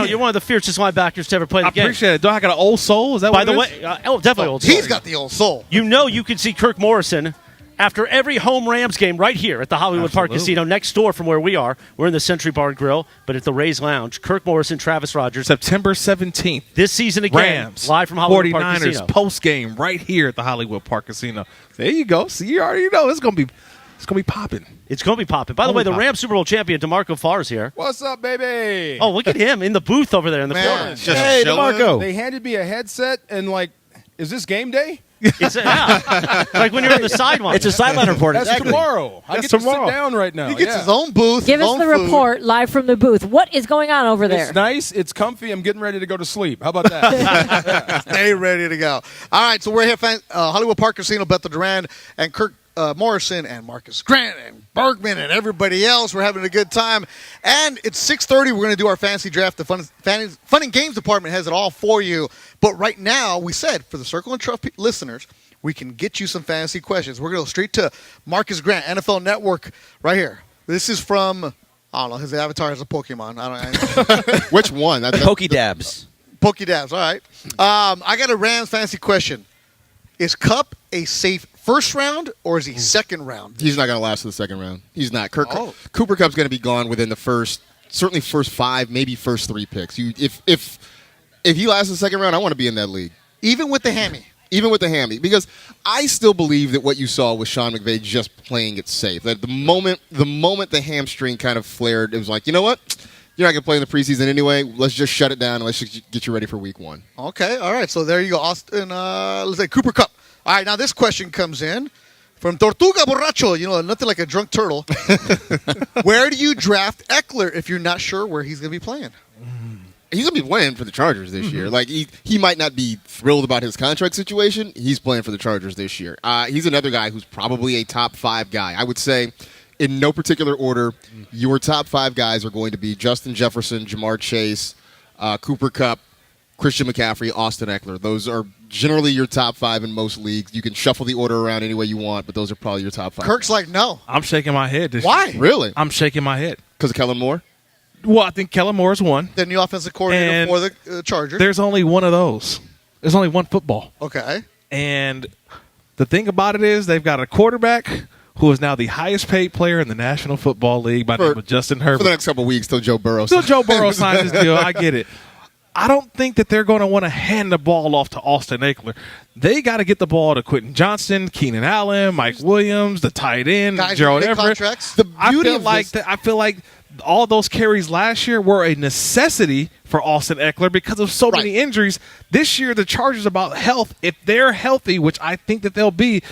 you're one of the fiercest linebackers to ever play the I game. appreciate it. Don't I got an old soul? Is that By what the it is? way, definitely old. He's soul. got the old soul. You can see Kirk Morrison after every home Rams game right here at the Hollywood Park Absolutely. Casino next door from where we are. We're in the Century Bar and Grill, but at the Rays Lounge. Kirk Morrison, Travis Rogers. September 17th. This season again, Rams. live from Hollywood 49ers Park Casino. post game right here at the Hollywood Park Casino. There you go. See, you already know it's going to be It's going to be popping. It's going to be popping. By the way, the Rams Super Bowl champion, DeMarco Farr's here. What's up, baby? Oh, look at him in the booth over there in the corner. Hey, DeMarco. They handed me a headset and is this game day? It's like when you're on the sideline. It's a sideline report. That's Exactly. tomorrow. I get to sit down right now. He gets his own booth. Give his us own the food. report live from the booth. What is going on over there? It's nice. It's comfy. I'm getting ready to go to sleep. How about that? Stay ready to go. All right, so we're here, Hollywood Park Casino, Bethel Durand, and Kirk Morrison, and Marcus Grant, and Bergman, and everybody else. We're having a good time. And it's 6:30. We're going to do our fantasy draft. The fun and games department has it all for you. But right now, we said, for the Circle and Truff listeners, we can get you some fantasy questions. We're going to go straight to Marcus Grant, NFL Network, right here. This is from, I don't know, his avatar is a Pokemon. I don't Which one? Pokedabs. Pokedabs, all right. I got a Rams fantasy question. Is Kupp a safe first round, or is he second round? He's not going to last to the second round. He's not. Cooper Kupp's going to be gone within the first 5, maybe first 3 picks. If he lasts the second round, I want to be in that league. Even with the hammy? Even with the hammy, because I still believe that what you saw was Sean McVay just playing it safe. That the moment the hamstring kind of flared, it was like, you know what? You're not going to play in the preseason anyway. Let's just shut it down and let's just get you ready for week 1. Okay, all right. So there you go, Austin. Let's say Cooper Kupp. All right, now this question comes in from Tortuga Borracho. You know, nothing like a drunk turtle. Where do you draft Eckler if you're not sure where he's going to be playing? He's going to be playing for the Chargers this year. Like he might not be thrilled about his contract situation. He's playing for the Chargers this year. He's another guy who's probably a top 5 guy. I would say, in no particular order, your top 5 guys are going to be Justin Jefferson, Jamar Chase, Cooper Kupp, Christian McCaffrey, Austin Eckler. Those are generally your top 5 in most leagues. You can shuffle the order around any way you want, but those are probably your top 5. Kirk's like, no. I'm shaking my head. Why? Really? I'm shaking my head. Because of Kellen Moore? Well, I think Kellen Moore is one. The new offensive coordinator And for the Chargers. There's only one of those. There's only one football. Okay. And the thing about it is they've got a quarterback who is now the highest paid player in the National Football League by the name of Justin Herbert. For the next couple of weeks till Joe Burrow. Still Joe Burrow signs his deal. I get it. I don't think that they're going to want to hand the ball off to Austin Eckler. They got to get the ball to Quentin Johnson, Keenan Allen, Mike Williams, the tight end, Guys Gerald with big Everett. contracts. I feel like all those carries last year were a necessity for Austin Eckler because of so many injuries. This year, the Chargers about health. If they're healthy, which I think that they'll be,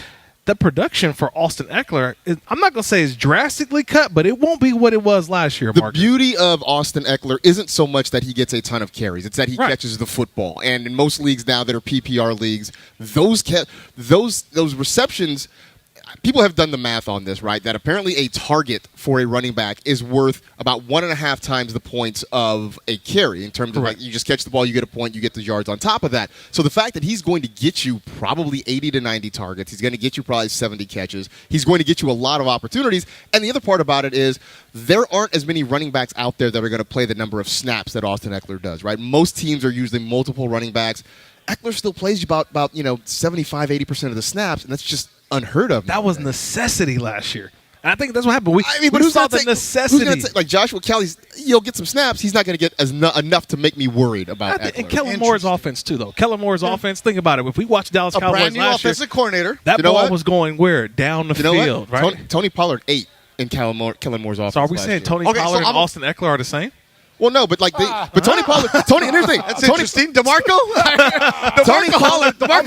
the production for Austin Eckler, I'm not going to say is drastically cut, but it won't be what it was last year, Marcus. The beauty of Austin Eckler isn't so much that he gets a ton of carries. It's that he catches the football. And in most leagues now that are PPR leagues, those receptions, people have done the math on this, right? That apparently a target for a running back is worth about 1.5 times the points of a carry in terms of like you just catch the ball, you get a point, you get the yards on top of that. So the fact that he's going to get you probably 80 to 90 targets, he's going to get you probably 70 catches, he's going to get you a lot of opportunities. And the other part about it is there aren't as many running backs out there that are going to play the number of snaps that Austin Eckler does, right? Most teams are using multiple running backs. Eckler still plays about 75, 80% of the snaps, and that's just unheard of. That was necessity last year. And I think that's what happened. But we saw the necessity. Like Joshua Kelly's, he'll get some snaps. He's not going to get enough to make me worried about Eckler. And Kellen Moore's offense, too, though. Kellen Moore's offense, think about it. If we watch Dallas Cowboys brand new last year, offensive coordinator. that ball was going where? Down the field, right? Tony Pollard 8 in Kellen Moore's offense. So are we saying Tony Pollard and Austin Eckler are the same? Well, no, but Tony Pollard. Here's the thing. That's interesting. DeMarco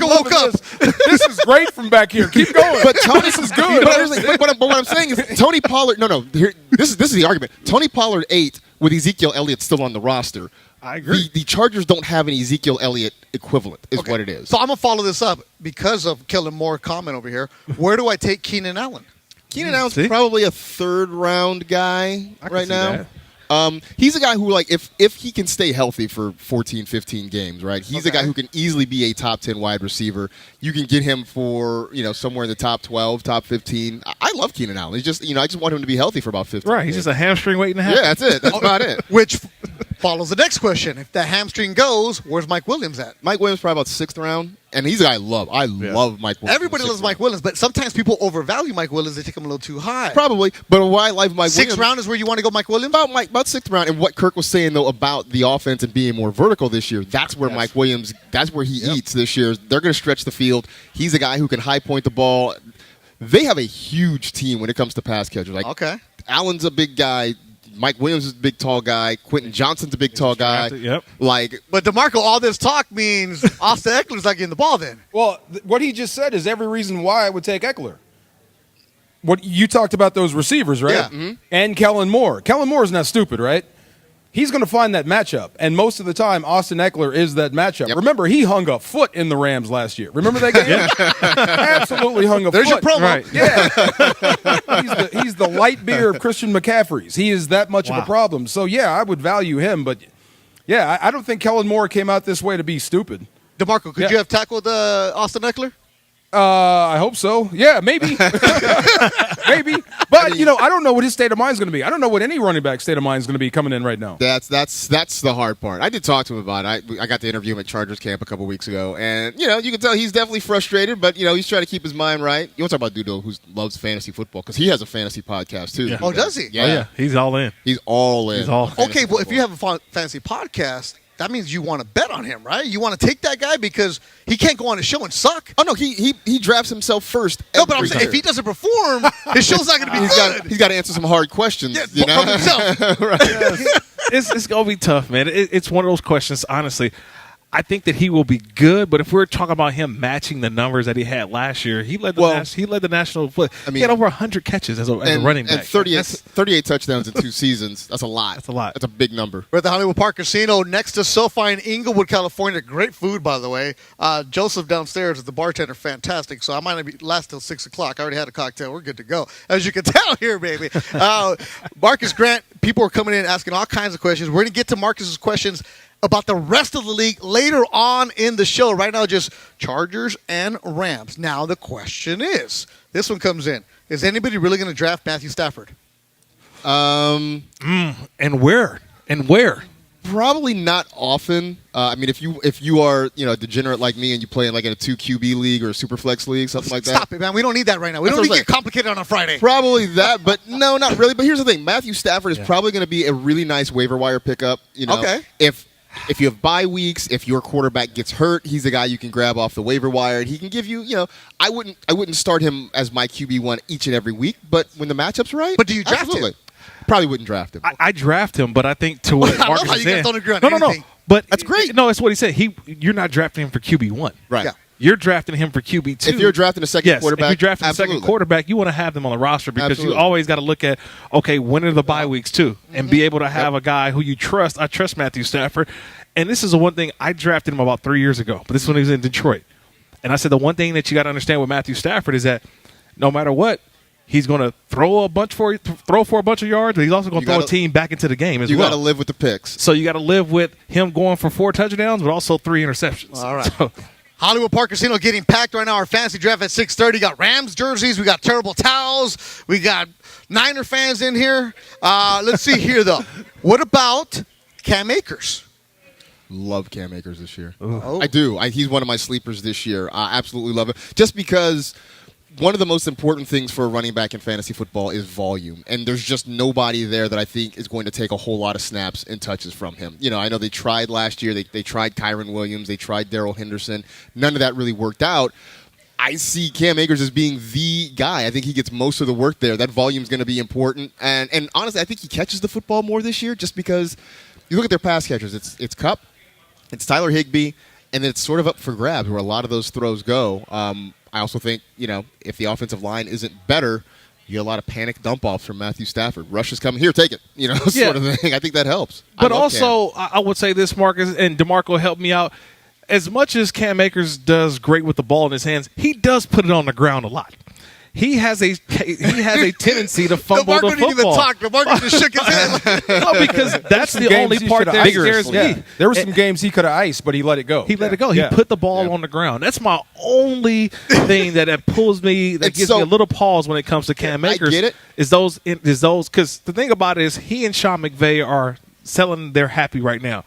woke up. This is great from back here. Keep going. But this is good. But what I'm saying is Tony Pollard. No. This is the argument. Tony Pollard 8 with Ezekiel Elliott still on the roster. I agree. The Chargers don't have an Ezekiel Elliott equivalent, is what it is. So I'm going to follow this up because of Kellen Moore comment over here. Where do I take Keenan Allen? Keenan Allen's probably a third-round guy right now. He's a guy who, like, if he can stay healthy for 14, 15 games, right? He's a guy who can easily be a top 10 wide receiver. You can get him for, somewhere in the top 12, top 15. I love Keenan Allen. He's just, I just want him to be healthy for about 15 Right, he's just a hamstring waiting to happen. Yeah, that's it. That's about it. Which follows the next question. If the hamstring goes, where's Mike Williams at? Mike Williams probably about 6th round. And he's a guy I love. I love Mike Williams. Everybody loves Mike Williams, but sometimes people overvalue Mike Williams. They take him a little too high. Probably. But why I like Mike Williams. 6th round is where you want to go Mike Williams? About 6th round. And what Kirk was saying, though, about the offense and being more vertical this year, that's where Mike Williams, that's where he eats this year. They're going to stretch the field. He's a guy who can high point the ball. they have a huge team when it comes to pass catchers. Like, Okay. Allen's a big guy. Mike Williams is a big, tall guy. Quentin Johnson's a big, tall guy. Yep. Like, But DeMarco, all this talk means Austin Eckler's not getting the ball then. Well, what he just said is every reason why I would take Eckler. What you talked about those receivers, right? Yeah. Mm-hmm. And Kellen Moore. Kellen Moore is not stupid, right? He's going to find that matchup, and most of the time, Austin Eckler is that matchup. Yep. Remember, he hung a foot in the Rams last year. Remember that game? Absolutely hung a There's foot. your promo. Right. Yeah. he's the light beer of Christian McCaffrey's. He is that much of a problem. So, yeah, I would value him, but, yeah, I don't think Kellen Moore came out this way to be stupid. DeMarco, could Yeah. you have tackled Austin Eckler? I hope so. Yeah, maybe. Maybe. But, I don't know what his state of mind is going to be. I don't know what any running back state of mind is going to be coming in right now. that's the hard part. I did talk to him about it. I got to interview him at Chargers camp a couple weeks ago, and you can tell he's definitely frustrated, but he's trying to keep his mind right. You want to talk about Dudo, who loves fantasy football, because he has a fantasy podcast too. Oh, does he? Yeah. Oh, yeah. He's all in. He's all in. He's all- on fantasy Okay, well, if football. you have a fantasy podcast, that means you want to bet on him, right? You want to take that guy because he can't go on a show and suck. Oh no, he drafts himself first. No, but I'm every saying time. if he doesn't perform, his show's not going to be good. he's got to answer some hard questions. Yeah, from himself. It's going to be tough, man. It's one of those questions, honestly. I think that he will be good, but if we're talking about him matching the numbers that he had last year, he led the national foot. He had over 100 catches as a running back. And 38 touchdowns in 2 seasons. That's a lot. That's a lot. That's a big number. We're at the Hollywood Park Casino next to SoFi in Inglewood, California. Great food, by the way. Joseph downstairs is the bartender. Fantastic. So I might not be last till 6 o'clock. I already had a cocktail. We're good to go. As you can tell here, baby. Marcus Grant, people are coming in asking all kinds of questions. We're going to get to Marcus's questions about the rest of the league later on in the show. Right now, just Chargers and Rams. Now, the question is, this one comes in. Is anybody really going to draft Matthew Stafford? And where? Probably not often. I mean, if you are a degenerate like me and you play in like in a 2 QB league or a super flex league, something like that. Stop it, man. We don't need that right now. We don't need to get complicated on a Friday. Probably that, but no, not really. But here's the thing: Matthew Stafford is probably going to be a really nice waiver wire pickup. Okay. If you have bye weeks, if your quarterback gets hurt, he's the guy you can grab off the waiver wire, and he can give you. I wouldn't start him as my QB1 each and every week, but when the matchup's right. But do you draft absolutely. him? Probably wouldn't draft him. I draft him, but I think to what I love Marcus how is you guys saying. don't agree on No. anything. But That's great. No, that's what he said. You're not drafting him for QB1. Right. Yeah. You're drafting him for QB2. If you're drafting a second quarterback, if you're drafting a absolutely. second quarterback, you want to have them on the roster because Absolutely. you always got to look at, okay, when are the bye weeks too? And be able to have a guy who you trust. I trust Matthew Stafford. And this is the one thing, I drafted him about 3 years ago, but this is when he was in Detroit. And I said the one thing that you got to understand with Matthew Stafford is that no matter what, he's going to throw for a bunch of yards, but he's also going to throw a team back into the game as well. You got to live with the picks. So you got to live with him going for 4 touchdowns, but also 3 interceptions. All right. So, Hollywood Park Casino getting packed right now. Our fantasy draft at 6:30. Got Rams jerseys. We got terrible towels. We got Niner fans in here. Let's see here, though. What about Cam Akers? Love Cam Akers this year. Oh. I do. He's one of my sleepers this year. I absolutely love it. Just because one of the most important things for a running back in fantasy football is volume. And there's just nobody there that I think is going to take a whole lot of snaps and touches from him. I know they tried last year. They tried Kyron Williams. They tried Darrell Henderson. None of that really worked out. I see Cam Akers as being the guy. I think he gets most of the work there. That volume is going to be important. And honestly, I think he catches the football more this year just because you look at their pass catchers. It's Kupp. It's Tyler Higbee, and it's sort of up for grabs where a lot of those throws go. I also think, if the offensive line isn't better, you get a lot of panic dump-offs from Matthew Stafford. Rush is coming. Here, take it. Sort of thing. I think that helps. But also, I would say this, Marcus, and DeMarco helped me out. As much as Cam Akers does great with the ball in his hands, he does put it on the ground a lot. He has a tendency to fumble the football. didn't even talk. DeMarco just shook his head. No, because that's the only part that scares me. There were some games he could have iced, but he let it go. He let it go. He put the ball on the ground. That's my only thing that pulls me, that gives me a little pause when it comes to Cam Akers. I get it. Is those because the thing about it is he and Sean McVay are selling their happy right now.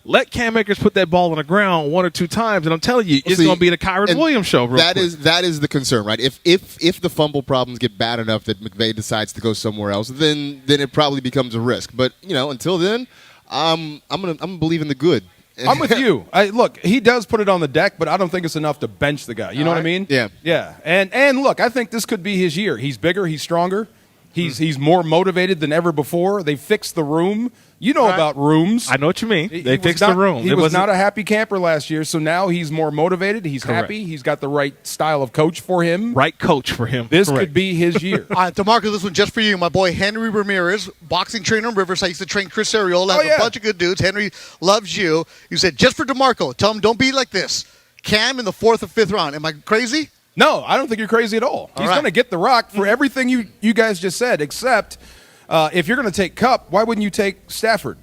Let Cam Akers put that ball on the ground 1 or 2 times, and I'm telling you, it's going to be the Kyron Williams show. That is the concern, right? If the fumble problems get bad enough that McVay decides to go somewhere else, then it probably becomes a risk. But until then, I'm gonna believe in the good I'm with you. Look, he does put it on the deck, but I don't think it's enough to bench the guy. You know what I mean? Yeah. Yeah. And look, I think this could be his year. He's bigger. He's stronger. He's more motivated than ever before. They fixed the room. You know about rooms. I know what you mean. They fixed the room. He was not a happy camper last year, so now he's more motivated. He's happy. He's got the right style of coach for him. Right coach for him. This could be his year. All right, DeMarco, this one just for you. My boy Henry Ramirez, boxing trainer in Rivers. I used to train Chris Ariola. A bunch of good dudes. Henry loves you. You said, just for DeMarco, tell him don't be like this. Cam in the 4th or 5th round. Am I crazy? No, I don't think you're crazy at all. He's going to get the rock for everything you guys just said, except if you're going to take Cup, why wouldn't you take Stafford?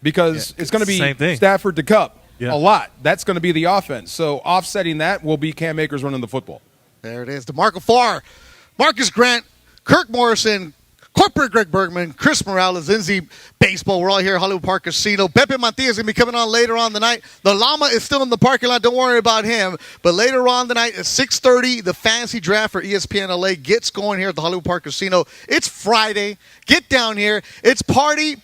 Because it's going to be Stafford to Cup a lot. That's going to be the offense. So offsetting that will be Cam Akers running the football. There it is. DeMarco Farr, Marcus Grant, Kirk Morrison, Corporate Greg Bergman, Chris Morales, Zinzi Baseball. We're all here at Hollywood Park Casino. Pepe Mantilla is going to be coming on later on the night. The Llama is still in the parking lot. Don't worry about him. But later on the night at 6:30, the fantasy draft for ESPN LA gets going here at the Hollywood Park Casino. It's Friday. Get down here. It's party,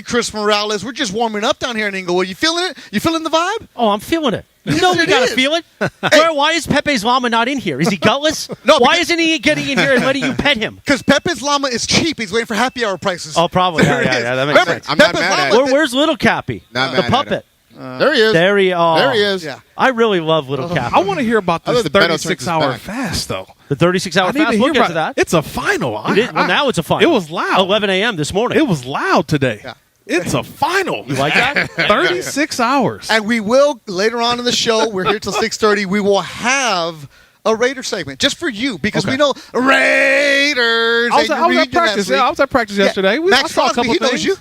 Chris Morales. We're just warming up down here in Inglewood. You feeling it? You feeling the vibe? Oh, I'm feeling it. You know we got to feel it. Why is Pepe's llama not in here? Is he gutless? No. Why isn't he getting in here and letting you pet him? Because Pepe's llama is cheap. He's waiting for happy hour prices. Oh, probably. Yeah, that makes sense. I'm not mad at it. Where's Little Cappy? Not The mad at puppet. There he is. There he is. Yeah. I really love Little Cappy. I want to hear about I this thought the Beto turned his 36-hour back. fast, though. The 36-hour I need fast. to We'll hear get about to that. It's a final. Well, now it's a final. It was loud. 11 a.m. this morning. It was loud today. Yeah. It's a final. You like that? 36 hours. And we will, later on in the show, we're here till 6:30, we will have a Raider segment just for you because we know Raiders. I was at practice. Yeah, I was at practice yesterday. I Max saw a Crosby, couple he knows things. you.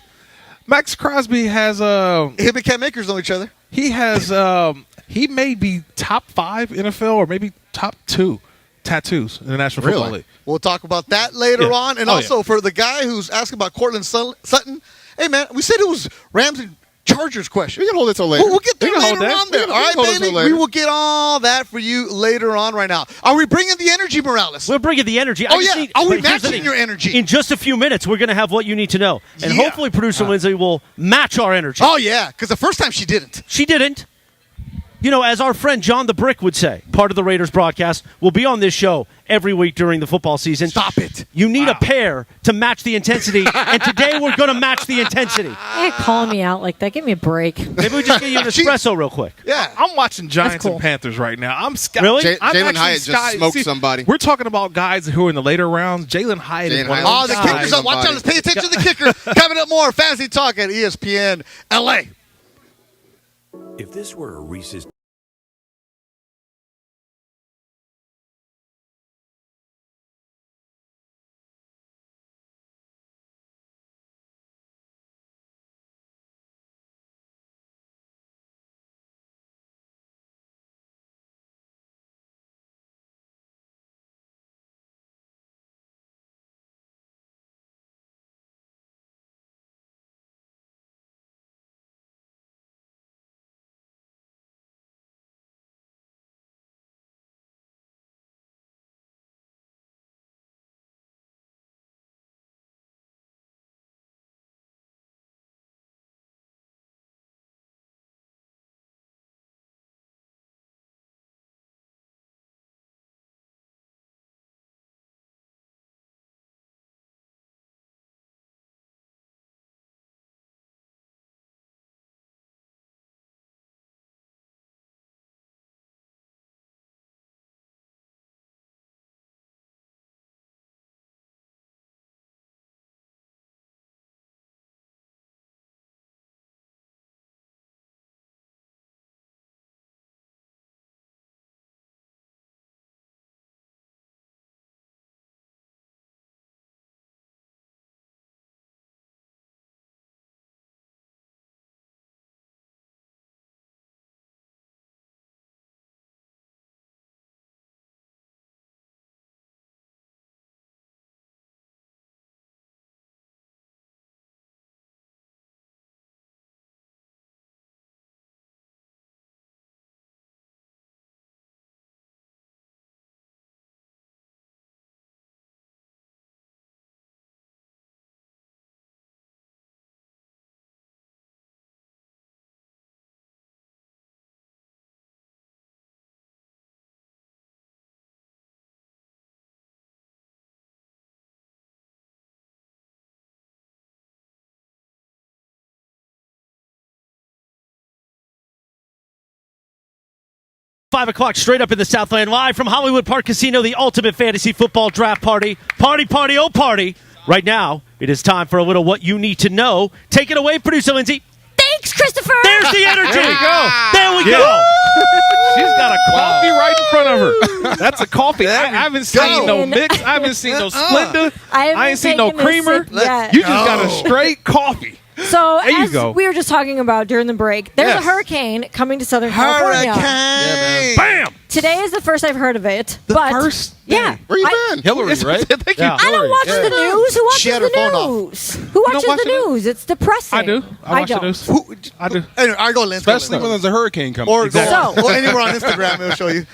Max Crosby has Him and Cam Akers know each other. he has he may be top 5 NFL or maybe top 2 tattoos in the National Football League. We'll talk about that later on. And also for the guy who's asking about Cortland Sutton, hey, man, we said it was Rams and Chargers question. We can hold it till later. We'll get there We can hold later that. on there. We All right, can hold it till baby? later. We will get all that for you later on right now. Are we bringing the energy, Morales? We're bringing the energy. Oh, yeah. Are we but here's the matching thing. your energy? In just a few minutes, we're going to have what you need to know. And Yeah. hopefully producer Lindsay will match our energy. Oh, yeah, because the first time she didn't. She didn't. You know, as our friend John the Brick would say, part of the Raiders broadcast, will be on this show every week during the football season. Stop it. You need a pair to match the intensity, and today we're going to match the intensity. You ain't calling me out like that. Give me a break. Maybe we just get you an espresso real quick. Yeah. I'm watching Giants cool. and Panthers right now. I'm Really? I'm Jalen actually Hyatt just smoked somebody. We're talking about guys who are in the later rounds. Jalen Hyatt is Jalen one of Hyatt. those Oh, the guys. kicker's up. Watch out. Let's pay attention to the kicker. Coming up more Fantasy Talk at ESPN LA. If this were a Reese's 5 o'clock straight up in the Southland, live from Hollywood Park Casino, the ultimate fantasy football draft party. Party, party, oh party. Right now, it is time for a little what you need to know. Take it away, producer Lindsay. Thanks, Christopher. There's the energy. There we go. There we go. She's got a coffee right in front of her. That's a coffee. I haven't seen no mix. I haven't seen no Splenda. I ain't seen no creamer. You just got a straight coffee. So, as go. we were just talking about during the break, there's a hurricane coming to Southern California. Hurricane! Bam! Today is the first I've heard of it. The but first? Yeah. Where you been? Hillary, right? Thank you. Yeah. I don't watch the news. Who watches She had her the phone off. news? Who watches watch the the news? It's depressing. I do. I watch the don't. news. I do. Anyway, I go Lance. Especially when there's a hurricane coming. Or Exactly. go anywhere on Instagram, it'll show you.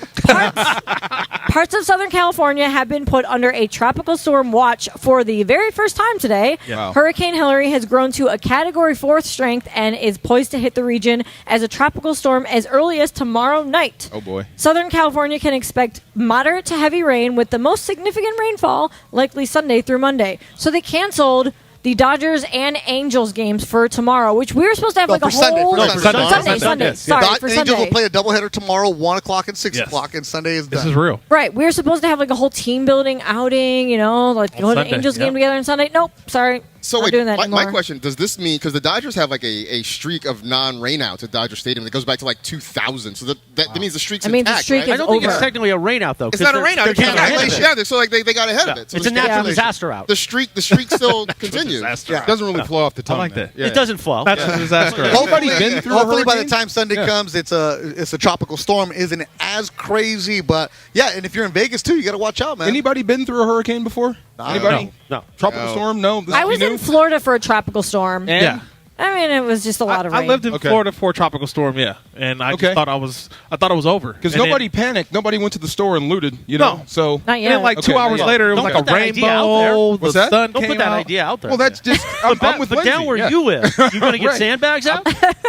Parts of Southern California have been put under a tropical storm watch for the very first time today. Wow. Hurricane Hillary has grown to a Category 4 strength and is poised to hit the region as a tropical storm as early as tomorrow night. Oh, boy. Southern California can expect moderate to heavy rain with the most significant rainfall likely Sunday through Monday. So they canceled the Dodgers and Angels games for tomorrow, which we were supposed to have No, like a for Sunday, whole for Sunday. Sunday. The Sorry, for Angels Sunday. will play a doubleheader tomorrow, 1 o'clock and 6 Yes. o'clock, and Sunday is done. This is real. Right, we were supposed to have like a whole team building outing, like go to the Sunday, Angels yeah. game together on Sunday. Nope, sorry. So Not wait, doing that my anymore. question, does this mean, because the Dodgers have like a streak of non-rainouts at Dodger Stadium that goes back to like 2000, so that means the streak's I mean, the intact, streak right? is I don't think it's over. technically a rainout, though. It's not a rainout. They're It's a cancellation. cancellation. Yeah, so like they got ahead of it. So It's a there's natural cancellation. disaster out. The streak still continues. It doesn't really flow off the tongue. I like that. Yeah. It doesn't flow. That's a disaster. Nobody been through a Hopefully, by the hurricane? time Sunday comes, it's a tropical storm. Isn't as crazy, but yeah. And if you're in Vegas too, you got to watch out, man. Anybody been through a hurricane before? Anybody? No. Tropical storm? No. This I is was new? in Florida for a tropical storm. Yeah. I mean, it was just a lot of rain. I lived in Okay. Florida for a tropical storm, and I Okay. just thought it was over. Because And then- nobody panicked. Nobody went to the store and looted, you know? No. So, Not And yet. then, like Okay, 2 hours yeah. later, it was Don't like put a that idea out there. rainbow. What's The that? sun Don't came put that out. idea out there. well, that's just, I'm with but down Lindsay, where yeah. you live, you going to get Right. sandbags out?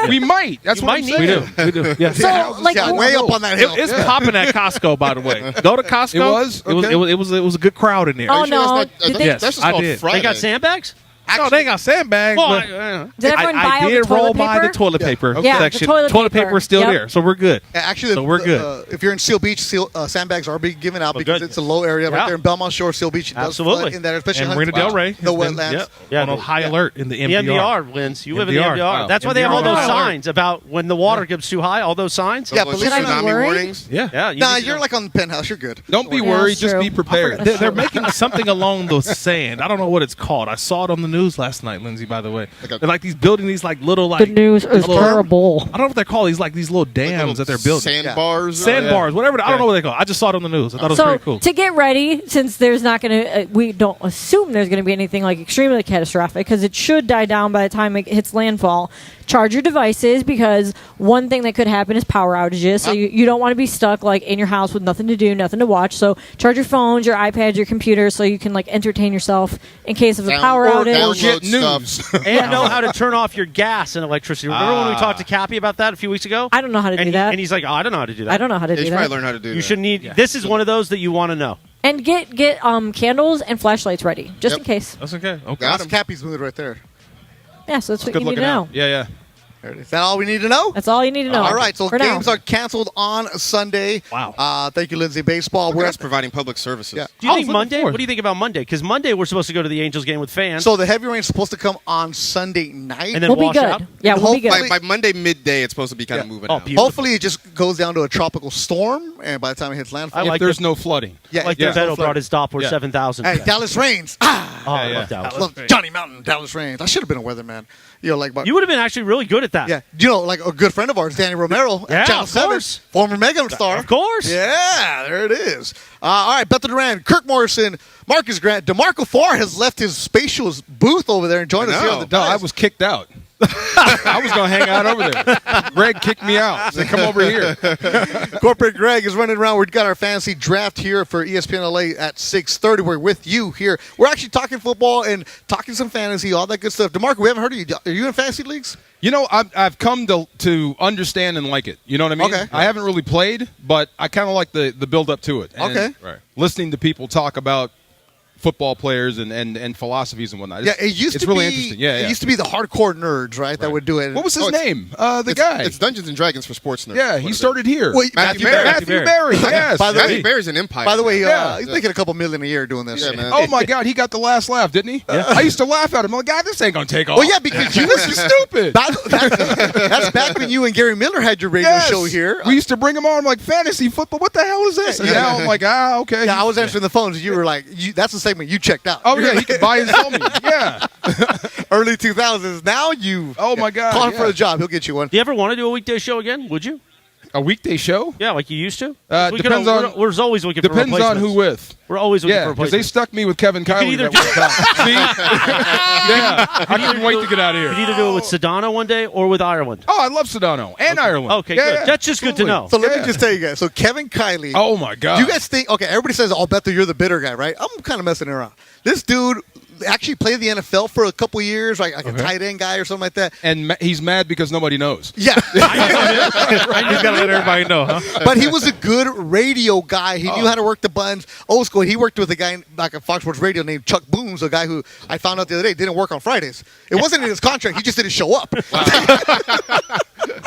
We might. That's You what might I'm need saying. to. We do. Yeah. So, like, yeah, way up on that hill. It's popping at Costco, by the way. Go to Costco. It was? Okay. It was a good crowd in there. Oh, Are you sure no. that's not- Did that's- they- that's just I called did. Friday. They got sandbags? No, they ain't got sandbags. Well, but Did everyone buy I all the did roll toilet by paper? the toilet paper Yeah, the section. toilet paper. paper is still Yep. there, so we're good. Actually, So we're good. If you're in Seal Beach, sandbags are being given out Well, because good. it's a low area right Yeah. there in Belmont Shore, Seal Beach. It does Absolutely. flood in there, especially And Huntington Marina Del Rey Beach, has the been- wetlands. Yeah, on a high alert in the The MDR. MDR wins. You live in the MDR. MDR. Wow. That's why they have all MDR. those signs about when the water gets too high, all those signs. Yeah, Those believe it or not, tsunami worried? warnings. Yeah. Yeah, you Nah, need to you're know. like on the penthouse. You're good. Don't be Yeah, worried. that's Just true. be prepared. They're making something along the sand. I don't know what it's called. I saw it on the news last night, Lindsay, by the way. Like a- They're like these building these like little like The news is little- terrible. I don't know what they're called. These little dams that they're building. Sandbars. Sandbars, whatever. I don't know what they call. I just saw it on the news. I thought it was So pretty cool. to get ready, since there's not going to, we don't assume there's going to be anything like extremely catastrophic because it should die down by the time it hits landfall. Charge your devices because one thing that could happen is power outages. So you don't want to be stuck like in your house with nothing to do, nothing to watch. So charge your phones, your iPads, your computers, so you can like entertain yourself in case of a power outage. Download Get news. stuff. And know how to turn off your gas and electricity. Remember when we talked to Cappy about that a few weeks ago? I don't know how to do and that. And he's like, oh, I don't know how to do that. I don't know how to Yeah, do you should that. probably learn how to do that. You should need. This is one of those that you want to know. And get candles and flashlights ready just Yep. in case. That's okay. Okay. Got That's him. Cappy's mood right there. Yeah, so that's what Good you need to looking know. out. Yeah. There it is. Is that all we need to know? That's all you need to know. All right, so for games now. are canceled on Sunday. Wow. Thank you, Lindsay. Baseball. We're We're just providing public services. Yeah. Do you I think was looking Monday? forward. What do you think about Monday? Because Monday we're supposed to go to the Angels game with fans. So the heavy rain is supposed to come on Sunday night. And then We'll be wash good. out? Yeah, we'll be good. Hopefully- By Monday midday, it's supposed to be kind of moving Oh, out. beautiful. Hopefully, it just goes down to a tropical storm, and by the time it hits landfall, I If like there's that. no flooding. yeah, Like there's the no Beto flood. brought his Doppler Yeah. 7000. Hey, Dallas rains. Ah, Oh, I Yeah, love Dallas. I love Johnny Mountain. Dallas rains. I should have been a weatherman. You know, like You would have been actually really good at that. yeah. You know, like a good friend of ours, Danny Romero, Yeah, Channel of 7, course. former Mega star. Of course. Yeah, there it is. All right, Bethel Duran, Kirk Morrison, Marcus Grant, DeMarco Farr has left his spatial booth over there and joined us here on the No, dais. I was kicked out. I was going to hang out over there. Greg kicked me out. Said, come over here. Corporate Greg is running around. We've got our fantasy draft here for ESPN LA at 6:30. We're with you here. We're actually talking football and talking some fantasy, all that good stuff. DeMarco, we haven't heard of you. Are you in fantasy leagues? You know, I've come to understand and like it. You know what I mean? Okay. I haven't really played, but I kind of like the build up to it. And Okay. listening to people talk about football players and philosophies and whatnot. Yeah, it used it's to really be, interesting. Yeah, it used to be the hardcore nerds, right, that would do it. What was his name? The It's- guy. It's Dungeons and Dragons for sports nerds. Yeah, he started here. Wait, Matthew Matthew Berry. Yes. By the Matthew way, Berry's an empire. by the way, Yeah. he's making a couple million a year doing this. Yeah, man. Oh my God, he got the last laugh, didn't he? I used to laugh at him. I'm like, God, this ain't gonna take off. Well, yeah, because you This is stupid. that's back when you and Gary Miller had your radio Yes. show here. We used to bring him on like fantasy football. What the hell is this? And now I'm like, okay. Yeah, I was answering the phones. And you were like, that's the segment you checked out. Oh yeah, he could buy and sell me. Yeah. Early 2000s. Now you. Oh my God. Call him yeah. for a job. He'll get you one. Do you ever want to do a weekday show again? Would you? A weekday show? Yeah, like you used to. Depends on. We're always looking for Depends replacements. on who with. We're always looking Yeah, for because they replacements. stuck me with Kevin Kiley. either that one time. See? Yeah, I couldn't wait to get out of here. You can either do it with Sedano one day or with Ireland. Oh, I love Sedano and Ireland. Okay, Yeah, good. yeah, That's just good to know. So let me just tell you guys. So Kevin Kiley. Oh my God. Do you guys think? Okay, everybody says, "Oh, Bethel, you're the bitter guy, right?" I'm kind of messing around. This dude actually played the NFL for a couple years, like a tight end guy or something like that. And he's mad because nobody knows. Yeah, He's got to let everybody know, huh? but he was a good radio guy. He knew how to work the buttons. Old school. He worked with a guy back at Fox Sports Radio named Chuck Booms, a guy who I found out the other day didn't work on Fridays. It wasn't in his contract. He just didn't show up.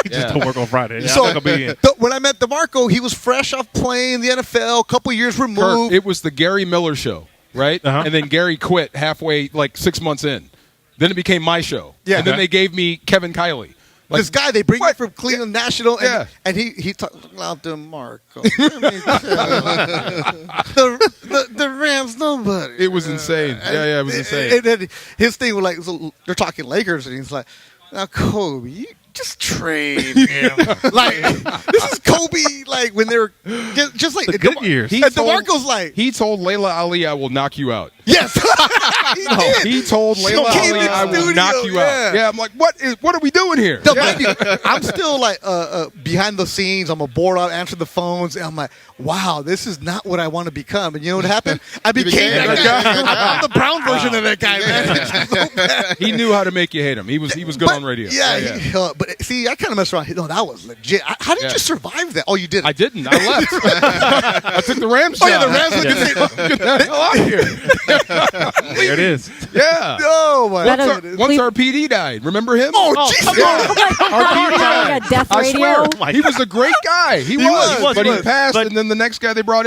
He just don't work on Friday. So I'm not gonna be in. when I met DeMarco, he was fresh off playing the NFL, a couple years Kirk, removed. it was the Gary Miller show, right? Uh-huh. And then Gary quit halfway, like 6 months in. Then it became my show. Yeah. And then they gave me Kevin Kiley. Like, This guy, they bring what? him from Cleveland National, and, Yeah. and he talked about DeMarco. the Rams, nobody. It was insane. Yeah, it was insane. And then his thing was like, so they're talking Lakers, and he's like, now Kobe, you just trade him. Like, this is Kobe, like, when they were just like The good years. And DeMarco's like, He told Layla Ali, I will knock you out. yes. He did. He told Layla came Ali, in I will studio, knock you yeah. out. Yeah, I'm like, what are we doing here? No, mind you, I'm still like behind the scenes. I'm a bored out, answering the phones, and I'm like, wow, this is not what I want to become. And you know what happened? I became that guy. I'm the brown version of that guy, man. It's so bad. He knew how to make you hate him. He was good But, on radio. Yeah, but see, I kind of messed around. No, that was legit. How did you survive that? Oh, you did. I didn't. I left. I took the Rams job. Oh, yeah, the Rams would just say, Get the hell out of here. There it is. Yeah. oh, my That God. is- Once our PD died, remember him? Oh, Jesus. Our PD died. got death I radio. swear, he was a great guy. He was, but he was. passed. But- and then the next guy they brought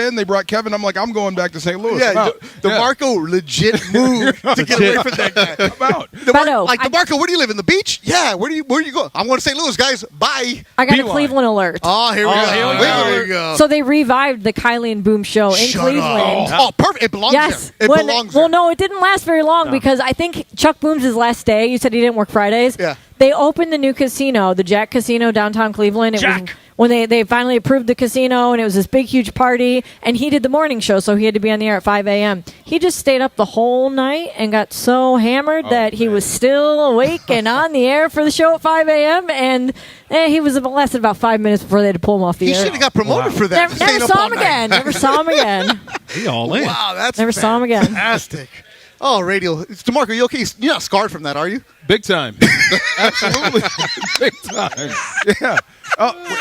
Kevin. I'm like, I'm going back to St. Louis. Yeah, I'm out. DeMarco legit moved to get away from that guy. I'm out. Beto, Like, DeMarco, where do you live? In the beach? Yeah. Where do you go? I'm going to St. Louis, guys. Bye. I got a Beeline. Cleveland alert. Oh, here we go. here we go. There we go. So they revived the Kylie and Boom show in Shut Cleveland. up. Oh, perfect. It belongs Yes. there. It When- belongs well, there. no, it didn't last very long because I think Chuck Booms' last day, you said he didn't work Fridays. Yeah. They opened the new casino, the Jack Casino downtown Cleveland. It was Jack. when they finally approved the casino, and it was this big, huge party. And he did the morning show, so he had to be on the air at 5 a.m. He just stayed up the whole night and got so hammered that he was still awake and on the air for the show at 5 a.m. And he was lasted about 5 minutes before they had to pull him off the He air. should have got promoted for that. Never Staying up saw all him night. again. Never saw him again. He all in. Wow, that's Never saw him again. fantastic. Oh, radio. It's DeMarco, you okay? You're not scarred from that, are you? Big time. Absolutely. Big time. Yeah.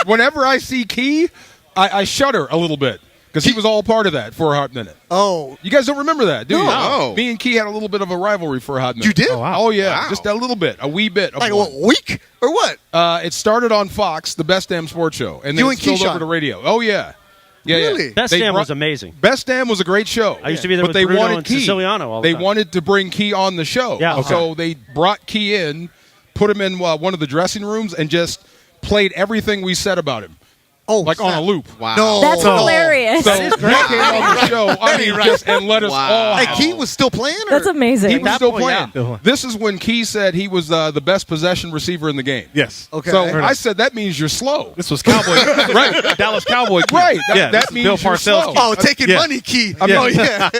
Whenever I see Key, I shudder a little bit because he was all part of that for a hot minute. Oh. You guys don't remember that, do you? No. Me and Key had a little bit of a rivalry for a hot minute. You did? Oh, wow. Oh, yeah. Wow. Just a little bit. A wee bit. Of Like, one. what, week? Or what? It started on Fox, the Best Damn Sports Show, and then You it and spilled Keyshawn. over to radio. Oh, yeah. Yeah, Really? yeah. Best They Damn brought- was amazing. Best Damn was a great show. I used to be there but with they Bruno wanted and Key. Siciliano all the They time. wanted to bring Key on the show. Yeah, okay. So they brought Key in, put him in one of the dressing rooms, and just played everything we said about him, Oh, like on a loop. Wow. No. That's Oh. hilarious. So he came on the show. I mean, just and let us all. Hey, have Key it. was still playing? Or? That's amazing. He was that still point, playing. yeah. This is when Key said he was the best possession receiver in the game. Yes. Okay. So Fair I said that means you're slow. This was Cowboy. Right. Dallas Cowboy. Right. Yeah, That this is means Bill you're Parcells. slow. Oh, taking Yeah. money, Key. I mean, Oh, yeah.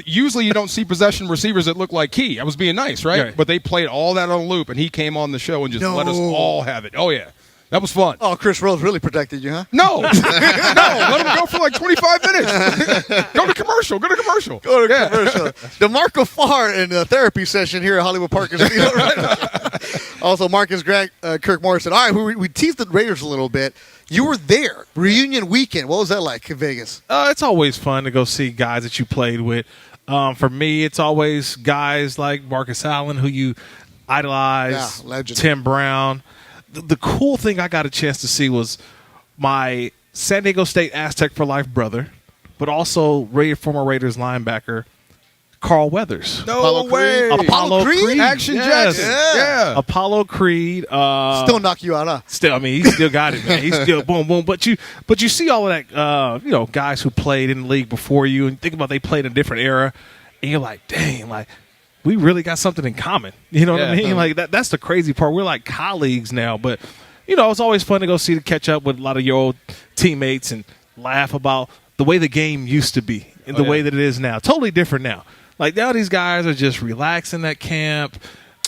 usually you don't see possession receivers that look like Key. I was being nice, right? Yeah. But they played all that on a loop, and he came on the show and just No. let us all have it. Oh, yeah. That was fun. Oh, Chris Rose really protected you, huh? No. No. Let him go for like 25 minutes. Go to commercial. Go to commercial. Go to commercial. DeMarco Farr in a therapy session here at Hollywood Park Casino. Right? Also, Marcus Grant, Kirk Morrison. All right, we teased the Raiders a little bit. You were there. Reunion weekend. What was that like in Vegas? It's always fun to go see guys that you played with. For me, it's always guys like Marcus Allen, who you idolize, legend. Tim Brown. The cool thing I got a chance to see was my San Diego State Aztec for life brother, but also former Raiders linebacker Carl Weathers. No way. Apollo Creed? Action Yes. Jackson. Yeah. Apollo Creed. Still knock you out, huh? Still, I mean, he still got it, man. He's still boom, boom. But you see all of that, guys who played in the league before you, and think about they played in a different era, and you're like, dang, like we really got something in common. You know what I mean? Like that's the crazy part. We're like colleagues now, but it's always fun to go catch up with a lot of your old teammates and laugh about the way the game used to be and the way that it is now. Totally different now. Like now, these guys are just relaxing at camp.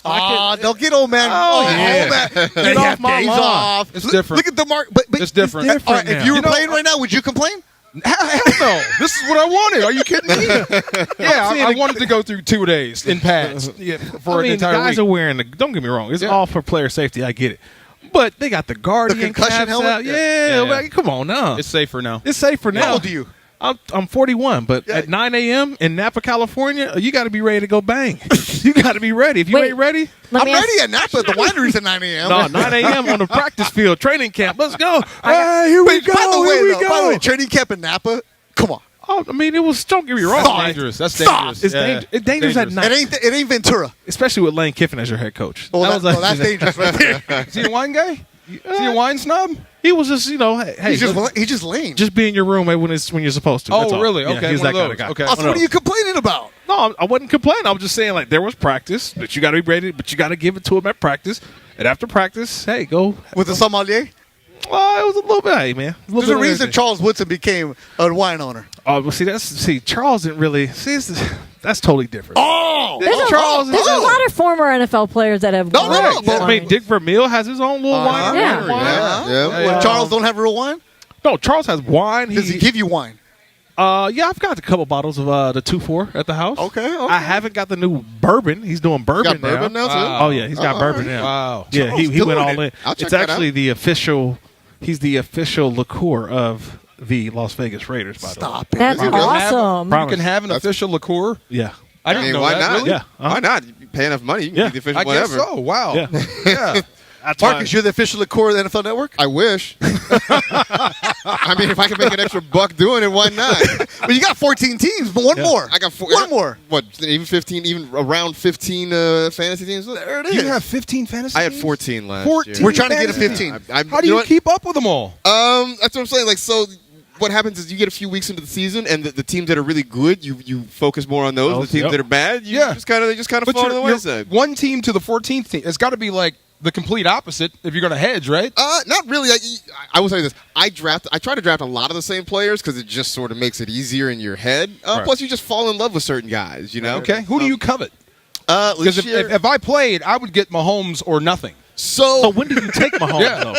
Don't get old man. Oh, yeah. Old man. Get off my days lawn. off. It's different. Look at the mark. But It's different. All right, if you were playing right now, would you complain? Hell no. This is what I wanted. Are you kidding me? Yeah, I wanted to go through 2 days in pads for an entire guys week. are wearing don't get me wrong. It's all for player safety. I get it. But they got the Guardian concussion caps helmet? out. Yeah. Like, come on now. It's safer now. It's safer now. How old are you? I'm 41, but at 9 a.m. in Napa, California, you got to be ready to go bang. You got to be ready. If you ain't ready, I'm ready at Napa. The winery's at 9 a.m. No, 9 a.m. on the practice field, training camp. Let's go. Here we go. By Here we go. By the way, training camp in Napa. Come on. Oh, I mean, it was. Don't get me wrong. That's dangerous. That's dangerous. It's dangerous at night, It ain't Ventura. especially with Lane Kiffin as your head coach. Well, that's dangerous right there. Is he a wine guy? Is he a wine snob? He was just, hey, He's just lame. just be in your roommate when you're supposed to. That's all. Really? Yeah, Okay, he's one that of kind of those. guy. Okay. Also, what are you complaining about? No, I wasn't complaining. I was just saying, like, there was practice, but you got to be ready, but you got to give it to him at practice. And after practice, hey, go. With the sommelier? Well, it was a little bit, hey, man. There's a reason Charles Woodson became a wine owner. Oh, well, Charles didn't really. That's totally different. Oh! There's a lot of former NFL players that have. No. I mean, Dick Vermeil has his own little wine. Yeah. Yeah. Charles don't have real wine? No, Charles has wine. Does he give you wine? Yeah, I've got a couple bottles of the 2-4 at the house. Okay. I haven't got the new bourbon. He's doing bourbon now. bourbon now, too? Oh yeah, he's got bourbon now. Wow. Yeah, he Charles went all doing in. I'll check It's that actually out. the official. He's the official liqueur of the Las Vegas Raiders. By the way. Stop it. That's awesome. You can have an official liqueur. Yeah. I didn't know why that. not? Really? Yeah. Why not? You pay enough money. You can Yeah. be the official I guess whatever. so. Wow. Yeah. Yeah. That's Marcus, you're the official liqueur of the NFL Network? I wish. I mean, if I can make an extra buck doing it, why not? But you got 14 teams, but one more. I got one more. What? Even 15? Even around 15 fantasy teams? There it is. You have 15 fantasy I had teams? 14 last 14? year. We're trying to get a 15. How do you keep up with them all? That's what I'm saying. Like, so what happens is you get a few weeks into the season, and the teams that are really good, you focus more on those. The teams that are bad, they just kind of fall to the wayside. One team to the 14th team. It's got to be like the complete opposite if you're going to hedge, right? Not really. I will tell you this. I try to draft a lot of the same players because it just sort of makes it easier in your head. Plus, you just fall in love with certain guys, you know? Okay. Who do you covet? Because If I played, I would get Mahomes or nothing. So when did you take Mahomes, though?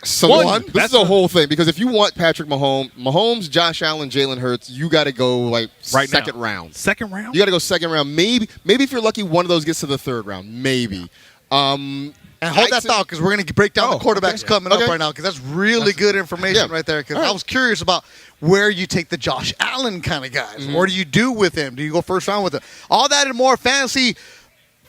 This is a whole thing because if you want Patrick Mahomes, Josh Allen, Jalen Hurts, you got to go like second round. Second round? You got to go second round. Maybe if you're lucky, one of those gets to the third round. Maybe. And hold that thought because we're going to break down the quarterbacks coming up right now because that's really good information right there. Because I was curious about where you take the Josh Allen kind of guys. What do you do with him? Do you go first round with him? All that and more fantasy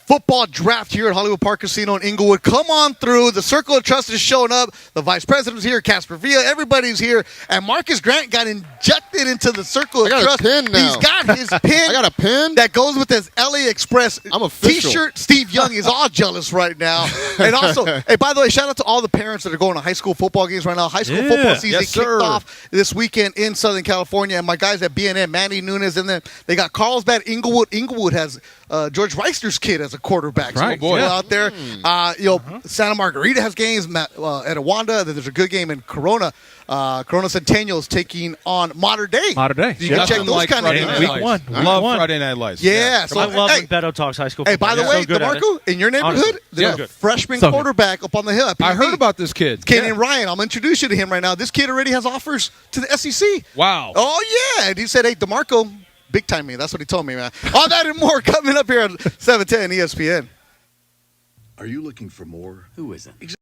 football draft here at Hollywood Park Casino in Inglewood. Come on through. The Circle of Trust is showing up. The Vice President's here. Casper Villa. Everybody's here. And Marcus Grant got injected into the Circle of Trust. I got a pin now. He's got his pin. I got a pin that goes with his LA Express I'm official. T-shirt. Steve Young is all jealous right now. And also, hey, by the way, shout out to all the parents that are going to high school football games right now. High school football season kicked off this weekend in Southern California. And my guys at BNN, Manny Nunes, and then they got Carlsbad, Inglewood. Inglewood has George Reister's kid as a quarterback. Right. So out there. Santa Margarita has games. At Awanda, there's a good game in Corona. Corona Centennial is taking on Modern Day. Modern Day. You can check those kind of games. Week one. Love Friday Night Lights. Yeah. So, I love when Beto talks high school Hey, football. by the He's way, so good at it. DeMarco, in your neighborhood, Honestly. there's a freshman quarterback up on the hill. I heard about this kid. Kenyon Ryan. I'm going to introduce you to him right now. This kid already has offers to the SEC. Wow. Oh, yeah. And he said, hey, DeMarco, big time me. That's what he told me, man. All that and more coming up here on 710 ESPN. Are you looking for more? Who isn't?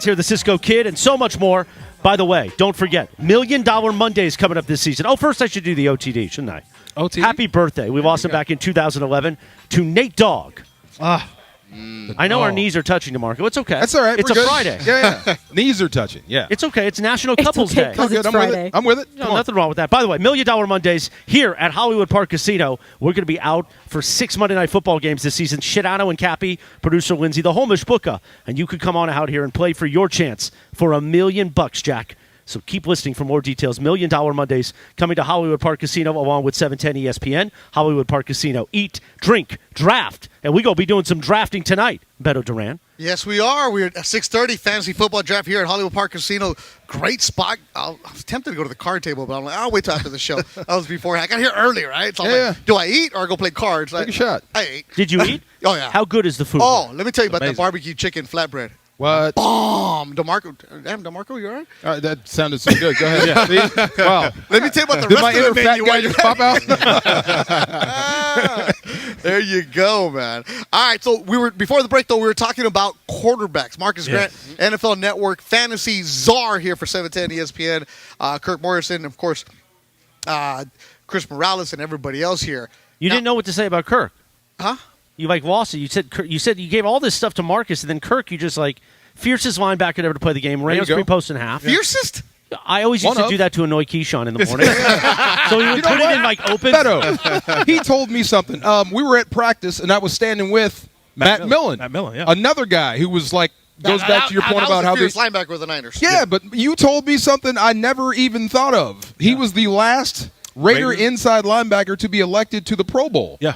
Here, the Cisco Kid, and so much more. By the way, don't forget, $1 Million Mondays coming up this season. Oh, first I should do the OTD, shouldn't I? OTD? Happy birthday. We lost him back in 2011 to Nate Dogg. I know our knees are touching, DeMarco. It's okay. That's all right. It's We're a good. Friday. Yeah. Knees are touching. Yeah. It's okay. It's National Couples okay, Day. 'cause it's I'm Friday. with it. I'm with it. No, Come on. nothing wrong with that. By the way, $1 Million Mondays here at Hollywood Park Casino. We're going to be out for 6 Monday Night Football games this season. Sedano and Cappy, producer Lindsay, the Homish Booker. And you could come on out here and play for your chance for $1 million, Jack. So keep listening for more details. $1 Million Mondays coming to Hollywood Park Casino along with 710 ESPN. Hollywood Park Casino. Eat, drink, draft. And we're going to be doing some drafting tonight, Beto Duran. Yes, we are. We're at 6:30 fantasy football draft here at Hollywood Park Casino. Great spot. I was tempted to go to the card table, but I'm like, I'll wait till after the show. That was beforehand. I got here early, right? So I'm like, do I eat or go play cards? Take a shot. I ate. Did you eat? Oh, yeah. How good is the food? Oh, let me tell you about Amazing. the barbecue chicken flatbread. What? Bomb. DeMarco, you all right? All right, that sounded so good. Go ahead. Yeah. See? Wow. Let me tell you about the Did my rest inner of the fat menu. guy while just you're- pop out? There you go, man. All right, so before the break, though, we were talking about quarterbacks. Marcus Grant, NFL Network fantasy czar here for 710 ESPN. Kirk Morrison, of course, Chris Morales, and everybody else here. You didn't know what to say about Kirk. Huh? You lost it. You said you gave all this stuff to Marcus, and then Kirk, you just fiercest linebacker ever to play the game. Rams go. 3 posts in half. Fiercest? I always used One to of. do that to annoy Keyshawn in the morning. So he would put it in open. Beto, he told me something. We were at practice, and I was standing with Matt Millen. Matt Millen, yeah. Another guy who was goes back to your point about how the fierce linebacker with the Niners. Yeah, but you told me something I never even thought of. He was the last Raider inside linebacker to be elected to the Pro Bowl. Yeah.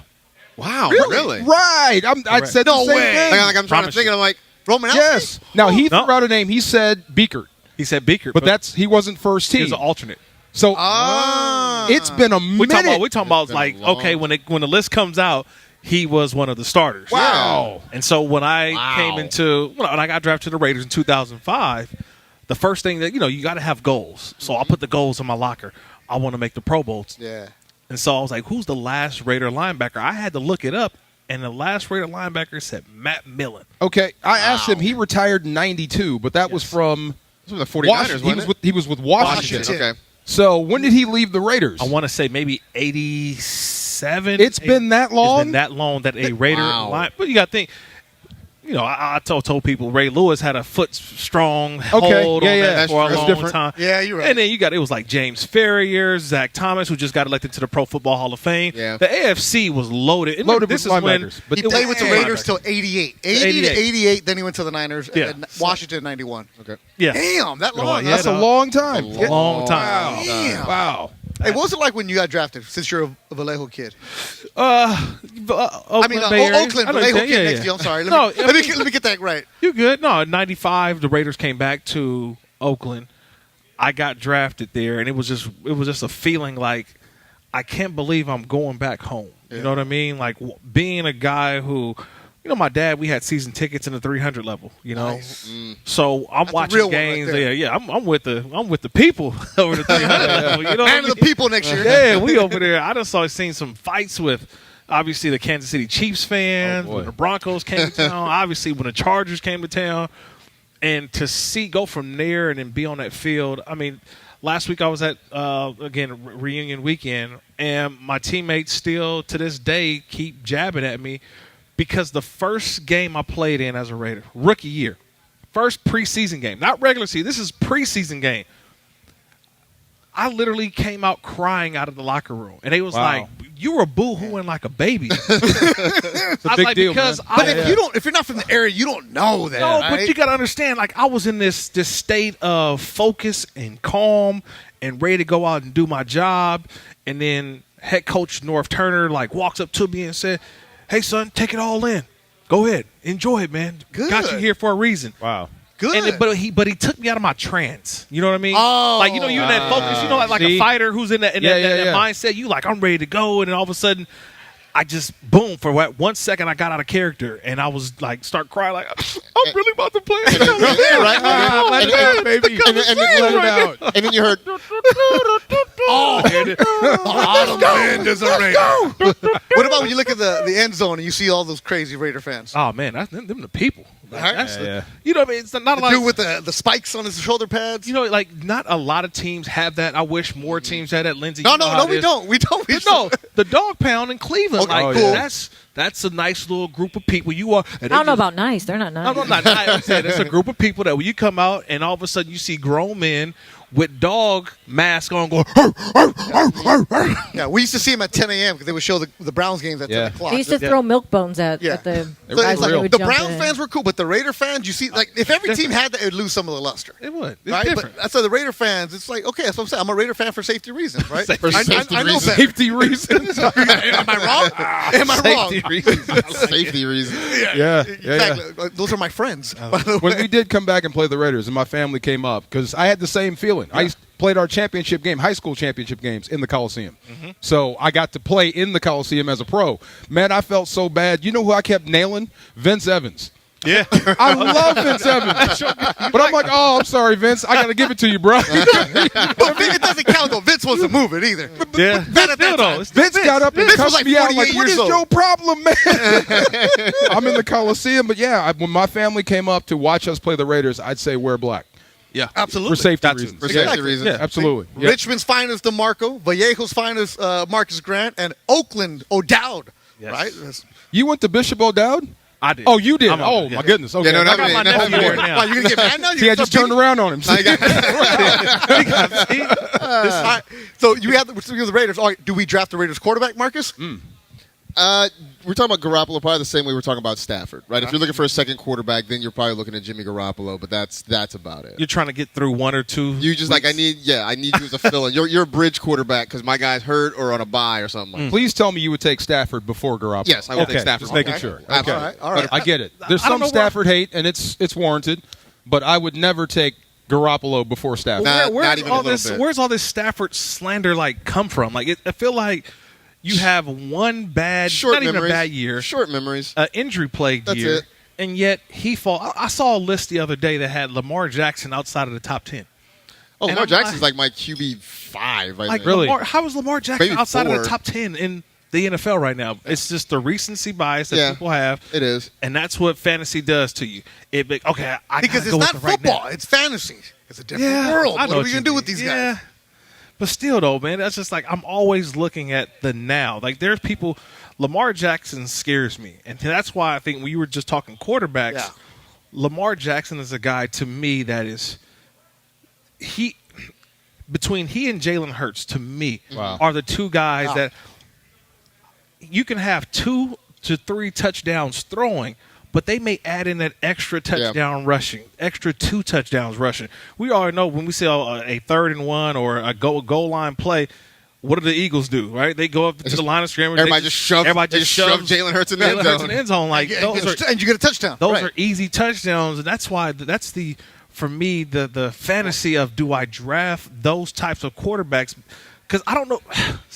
Wow, Really? Right. I said No the same way. thing. I'm trying to Promise think, and I'm like, Roman Elsie? Yes. Now, he No. threw out a name. He said Beekert, He said Beaker, but he wasn't first he team. was an alternate. So it's been a We minute. talking about okay, when the list comes out, he was one of the starters. Wow. And so when I came when I got drafted to the Raiders in 2005, the first thing that you got to have goals. So I'll put the goals in my locker. I want to make the Pro Bowls. Yeah. And so I was like, who's the last Raider linebacker? I had to look it up, and the last Raider linebacker said Matt Millen. Okay, I asked him. He retired in '92, but that was from This was the 49ers, Washington. He was with Washington. Okay. So when did he leave the Raiders? I want to say maybe 87. It's been that long? It's been that long that a Raider Wow. line. But you got to think. I told people Ray Lewis had a foot strong hold on that for a That's long different. time. Yeah, you're right. And then it was like James Ferrier, Zach Thomas, who just got elected to the Pro Football Hall of Fame. Yeah. The AFC was loaded. Loaded this with is when linebackers. But He played with the Yeah. Raiders till 88. 80 to 88, then he went to the Niners, Yeah. and then Washington in 91. Okay. yeah, Damn, that long. yeah, That's a dog. long time. long time. Wow. Damn. Wow. Hey, what was it like when you got drafted, since you're a Vallejo kid? Oakland, Bay Area. Oakland, I know Vallejo what kid you're saying. next to you. I'm sorry. No, Let me get that right. You're good. No, in 95, the Raiders came back to Oakland. I got drafted there, and it was just a feeling like I can't believe I'm going back home. You know what I mean? Like being a guy who, my dad, we had season tickets in the 300 level. Nice. So I'm That's a watching real one games. right there. Yeah, I'm with the people over the 300 level. You know Man what of the people next year. Yeah, we over there. I just seen some fights with. Obviously, the Kansas City Chiefs fans, when the Broncos came to town, obviously when the Chargers came to town, and to go from there and then be on that field. I mean, last week I was at, again, reunion weekend, and my teammates still to this day keep jabbing at me because the first game I played in as a Raider, rookie year, first preseason game, not regular season, this is preseason game. I literally came out crying out of the locker room, and they was like, "You were boo-hooing like a baby." It's a big deal, man. But if you're not from the area, you don't know that. No, right? but you got to understand, like, I was in this state of focus and calm and ready to go out and do my job. And then head coach North Turner, walks up to me and said, "Hey, son, take it all in. Go ahead. Enjoy it, man. Good. Got you here for a reason." Wow. Good. And but he took me out of my trance. You know what I mean? Oh. You're in that focus. Like See? a fighter who's in that mindset. You I'm ready to go, and then all of a sudden, I just boom for 1 second I got out of character, and I was start crying I'm really about to play. And then you heard, What about when you look at the end zone and you see all those crazy Raider fans? Oh man, that's them the people. Right? You know what I mean? It's not a lot. Dude with the spikes on his shoulder pads. You know, like not a lot of teams have that. I wish more teams had that. Lindsay, No, you know how we it is. don't. We don't. No, the dog pound in Cleveland. Okay, Like cool. that's a nice little group of people. You are. I don't know about nice. They're not nice. No, not nice. I'm saying it's a group of people that when you come out and all of a sudden you see grown men with dog mask on going. Yeah, we used to see him at 10 a.m. because they would show the Browns games at 10 o'clock. They used to throw milk bones at the So guys it's when they like, would the jump Browns in. fans were cool, but the Raider fans, you see, like if every team had that, it would lose some of the luster. It would. It's Right? different. But so the Raider fans, it's like, okay, that's what I'm saying. I'm a Raider fan for safety reasons, right? For safety I know reasons. that. Safety reasons. Am I wrong? Am I wrong? Safety reasons. Safety reasons. Yeah. Exactly. Those are my friends. By the When way. we did come back and play the Raiders, and my family came up because I had the same feeling. I played our championship game, high school championship games in the Coliseum. So I got to play in the Coliseum as a pro. Man, I felt so bad. You know who I kept nailing? Vince Evans. Yeah. I love Vince Evans. But I'm like, oh, I'm sorry, Vince. I got to give it to you, bro. But it doesn't count though. Vince wasn't moving either. Yeah. Not at that time. Vince got up and Vince was cussed like me out 48 like, what years is old. your problem, man? I'm in the Coliseum. But, yeah, when my family came up to watch us play the Raiders, I'd say wear black. Yeah. Absolutely. For safety That's- reasons. For safety Exactly. reasons. Yeah, absolutely. Yeah. Richmond's finest DeMarco, Vallejo's finest Marcus Grant, and Oakland O'Dowd. Yes. Right? That's- You went to Bishop O'Dowd? I did. Oh, you did? I'm on Oh, it, my yeah. goodness. Okay. Yeah, no, I got my nephew there now. Why, you gonna get mad now? See, I just turned around on him. See? All right, so you have the Raiders. All right, do we draft the Raiders quarterback, Marcus? We're talking about Garoppolo probably the same way we're talking about Stafford, right? If you're looking for a second quarterback, then you're probably looking at Jimmy Garoppolo, but that's about it. You're trying to get through one or two. You just like I need you as a fill-in. You're a bridge quarterback because my guy's hurt or on a bye or something. Like Please tell me you would take Stafford before Garoppolo. Yes, I would okay, take Stafford. Just making Okay. sure. Okay. Absolutely. All right. I get it. There's I don't some know Stafford hate, and it's warranted, but I would never take Garoppolo before Stafford. Nah. Where's not even a all little this? bit. Where's all this Stafford slander like come from? Like I feel like you have one bad, Short not even memories. a bad year, Short memories. injury plagued That's year, it. and yet he fall. I saw a list the other day that had Lamar Jackson outside of the top 10. Oh, and Lamar I'm Jackson's like my QB 5. I Like think. Really? how is Lamar Jackson Maybe outside of 4. the top 10 in the NFL right now? It's just the recency bias that Yeah. people have. It is. And that's what fantasy does to you. Okay, I Because gotta it's go not with it right football; now. it's fantasy. It's a different Yeah, world. I What know are we you gonna do mean. with these Yeah. guys? But still, though, man, that's just like I'm always looking at the now. Like there's people. Lamar Jackson scares me, and that's why I think when you were just talking quarterbacks, Yeah. Lamar Jackson is a guy to me that is between he and Jalen Hurts to me are the two guys that you can have 2 to 3 touchdowns throwing, but they may add in that extra touchdown rushing, extra 2 touchdowns rushing. We already know when we see a 3rd and 1 or a goal line play, what do the Eagles do? Right? They go up to the line of scrimmage. Everybody just shoves Jalen Hurts in the end zone. end zone. Like And you get a touchdown. those Right. are easy touchdowns, and that's why that's for me the fantasy of do I draft those types of quarterbacks. Because I don't know.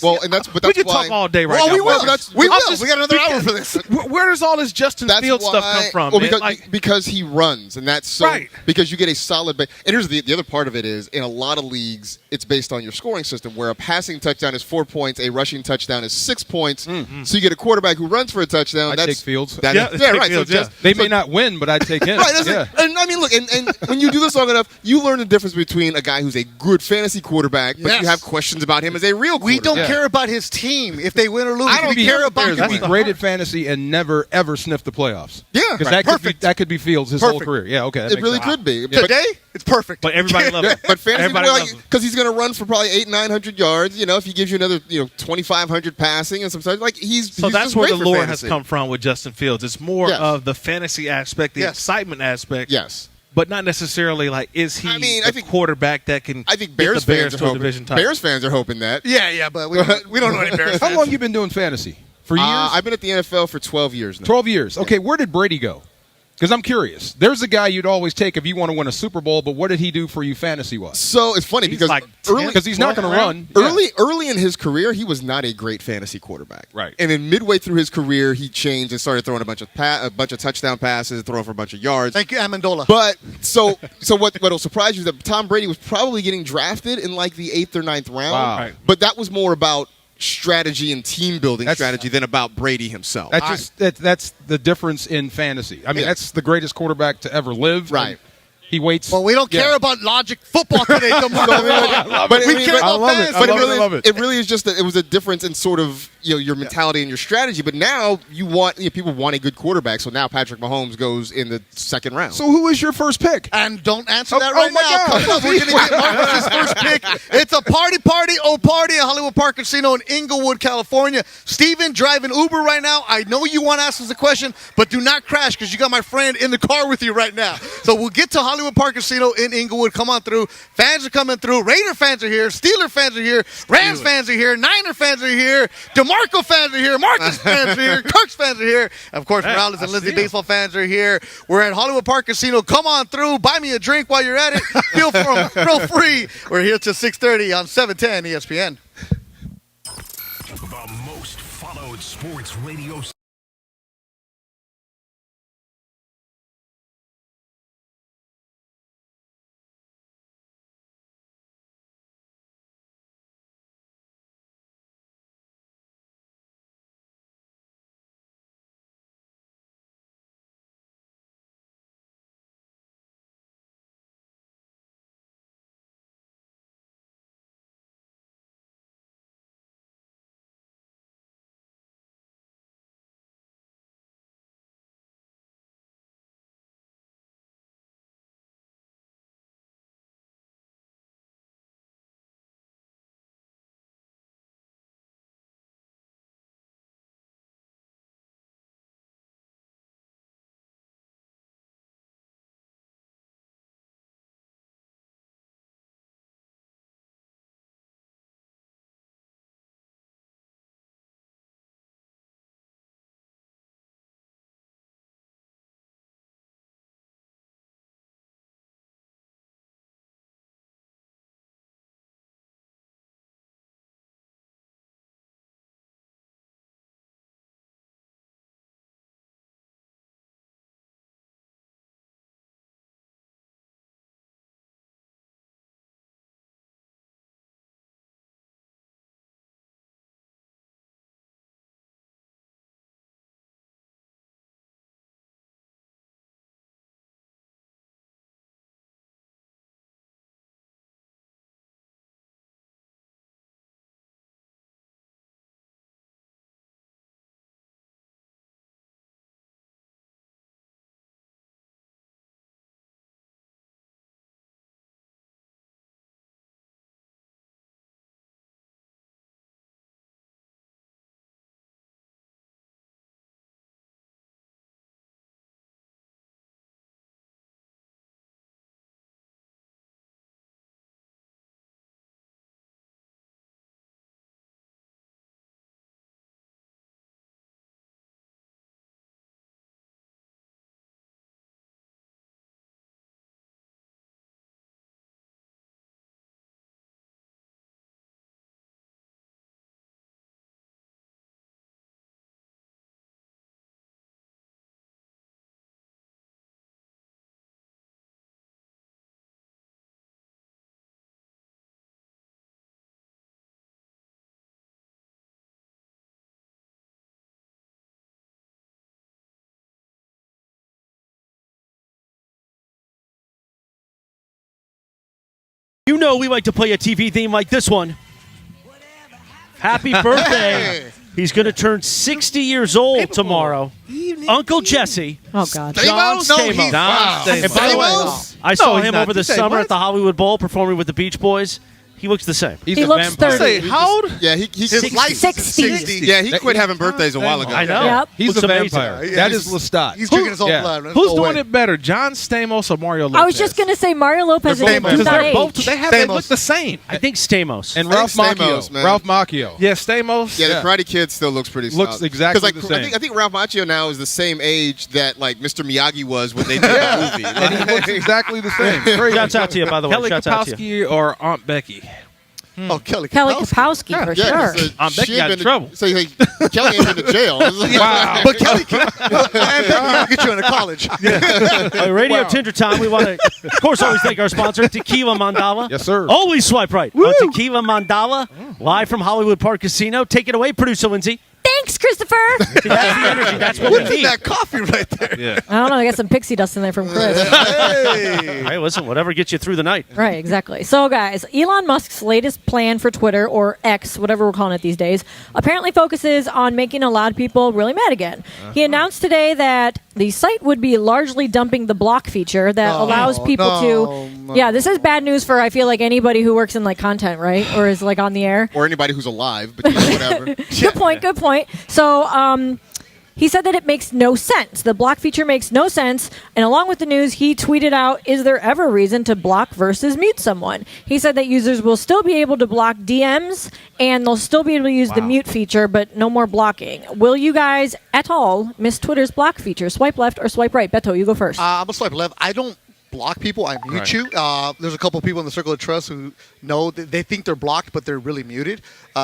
Well, and that's we could why, talk all day right Well, now. we will. that's- We I'm will. just- We got another hour for this. Where does all this Justin That's Fields why, stuff come from? Well, man? because he runs, and that's so Right. because you get a solid base. And here's the other part of it is in a lot of leagues, it's based on your scoring system, where a passing touchdown is 4 points, a rushing touchdown is 6 points. So you get a quarterback who runs for a touchdown. I'd That's take Fields. That, Yeah, yeah, take right. Fields, so just, They so- may not win, but I'd take him. Right, that's yeah. it. And I mean, look, and when you do this long enough, you learn the difference between a guy who's a good fantasy quarterback, but Yes. you have questions about him as a real quarterback. We don't Yeah. care about his team if they win or lose. I don't we care care if about there's him. He'd be great at fantasy and never ever sniff the playoffs. Yeah, because right. that could be Fields his whole Perfect. career. Yeah, okay, that It makes really sense. could be. Today, it's perfect. But everybody loves it. But fantasy, Everybody loves him. because he's going to run for probably 800-900 yards. You know, if he gives you another 2,500 passing and sometimes like he's So he's that's just where great the for lore fantasy. has come from with Justin Fields. It's more Yes. of the fantasy aspect, the Yes. excitement aspect. Yes. But not necessarily like is he I mean, the I think- quarterback that can I think get Bears the Bears fans to are a hoping. division title. Bears fans are hoping that. Yeah, but we don't know any Bears How fans. long you been doing fantasy? For years? I've been at the NFL for 12 years now. 12 years. Okay, where did Brady go? Because I'm curious. There's a guy you'd always take if you want to win a Super Bowl, but what did he do for you fantasy-wise? So it's funny He's because like early, Because he's not going to run. early in his career, he was not a great fantasy quarterback. Right. And then midway through his career, he changed and started throwing a bunch of touchdown passes, throwing for a bunch of yards. Thank you, Amendola. But so what'll surprise you is that Tom Brady was probably getting drafted in like the 8th or 9th round. Wow. Right. But that was more about strategy and team building strategy than about Brady himself. That's the difference in fantasy. I mean, that's the greatest quarterback to ever live. Right. He waits. Well, we don't care about logic football today. But we care about fantasy. But it really is just that it was a difference in sort of your mentality and your strategy. But now people want a good quarterback. So now Patrick Mahomes goes in the second round. So who is your first pick? And don't answer that right now. Come on, we're going to get Marcus's first pick. It's a party at Hollywood Park Casino in Inglewood, California. Steven, driving Uber right now. I know you want to ask us a question, but do not crash because you got my friend in the car with you right now. So we'll get to Hollywood Park Casino in Inglewood. Come on through. Fans are coming through. Raider fans are here. Steeler fans are here. Rams fans are here. Niner fans are here. DeMarco fans are here. Marcus fans are here. Kirk's fans are here. Of course, Morales and Lindsay baseball fans are here. We're at Hollywood Park Casino. Come on through. Buy me a drink while you're at it. Feel free. We're here till 6:30 on 710 ESPN. The most followed sports radio. You know we like to play a TV theme like this one. Happy birthday. He's going to turn 60 years old tomorrow. Uncle Jesse. Oh, God. John Stamos. And by the way, I saw him over the summer at the Hollywood Bowl performing with the Beach Boys. He looks the same. He looks 30. How old? Yeah, he's 60. Yeah, he quit having birthdays a while ago. I know. Yep. He's Looks a amazing. vampire. That is Lestat. He's drinking his own blood. Who's doing it better, John Stamos or Mario Lopez? I was just going to say Mario Lopez They're and both- do because not they're both. age. They look the same. I think Stamos. And I Ralph think Stamos, Macchio. man. Ralph Macchio. Yeah, Stamos. Yeah, the Karate Kid still looks pretty Looks solid. exactly 'Cause, the same. I think Ralph Macchio now is the same age that Mr. Miyagi was when they did the movie. And he looks exactly the same. Crazy. Shouts out to you, by the way. Kelly Shouts out to you. Kapowski or Aunt Becky. Oh, Kelly Kapowski, for sure. I'm bet you got in trouble. So Kelly ain't been to jail. Wow. But Kelly can get you into college. Radio Tinder time. We want to, of course, always thank our sponsor, Tequila Mandala. Yes, sir. Always swipe right on Tequila Mandala, live from Hollywood Park Casino. Take it away, producer Lindsay. Thanks, Christopher. See, that's the energy. That's what What's we in need. that coffee right there? Yeah. I don't know. I got some pixie dust in there from Chris. Hey, listen, whatever gets you through the night. Right, exactly. So, guys, Elon Musk's latest plan for Twitter, or X, whatever we're calling it these days, apparently focuses on making a lot of people really mad again. He announced today that the site would be largely dumping the block feature that allows people to... Yeah, this is bad news for, I feel like, anybody who works in, like, content, right? Or is, like, on the air. Or anybody who's alive, but whatever. Good point. So, he said that it makes no sense. The block feature makes no sense. And along with the news, he tweeted out, is there ever reason to block versus mute someone? He said that users will still be able to block DMs, and they'll still be able to use the mute feature, but no more blocking. Will you guys at all miss Twitter's block feature? Swipe left or swipe right? Beto, you go first. I'm going to swipe left. I don't block people. I mute you. There's a couple people in the circle of trust who know that they think they're blocked, but they're really muted.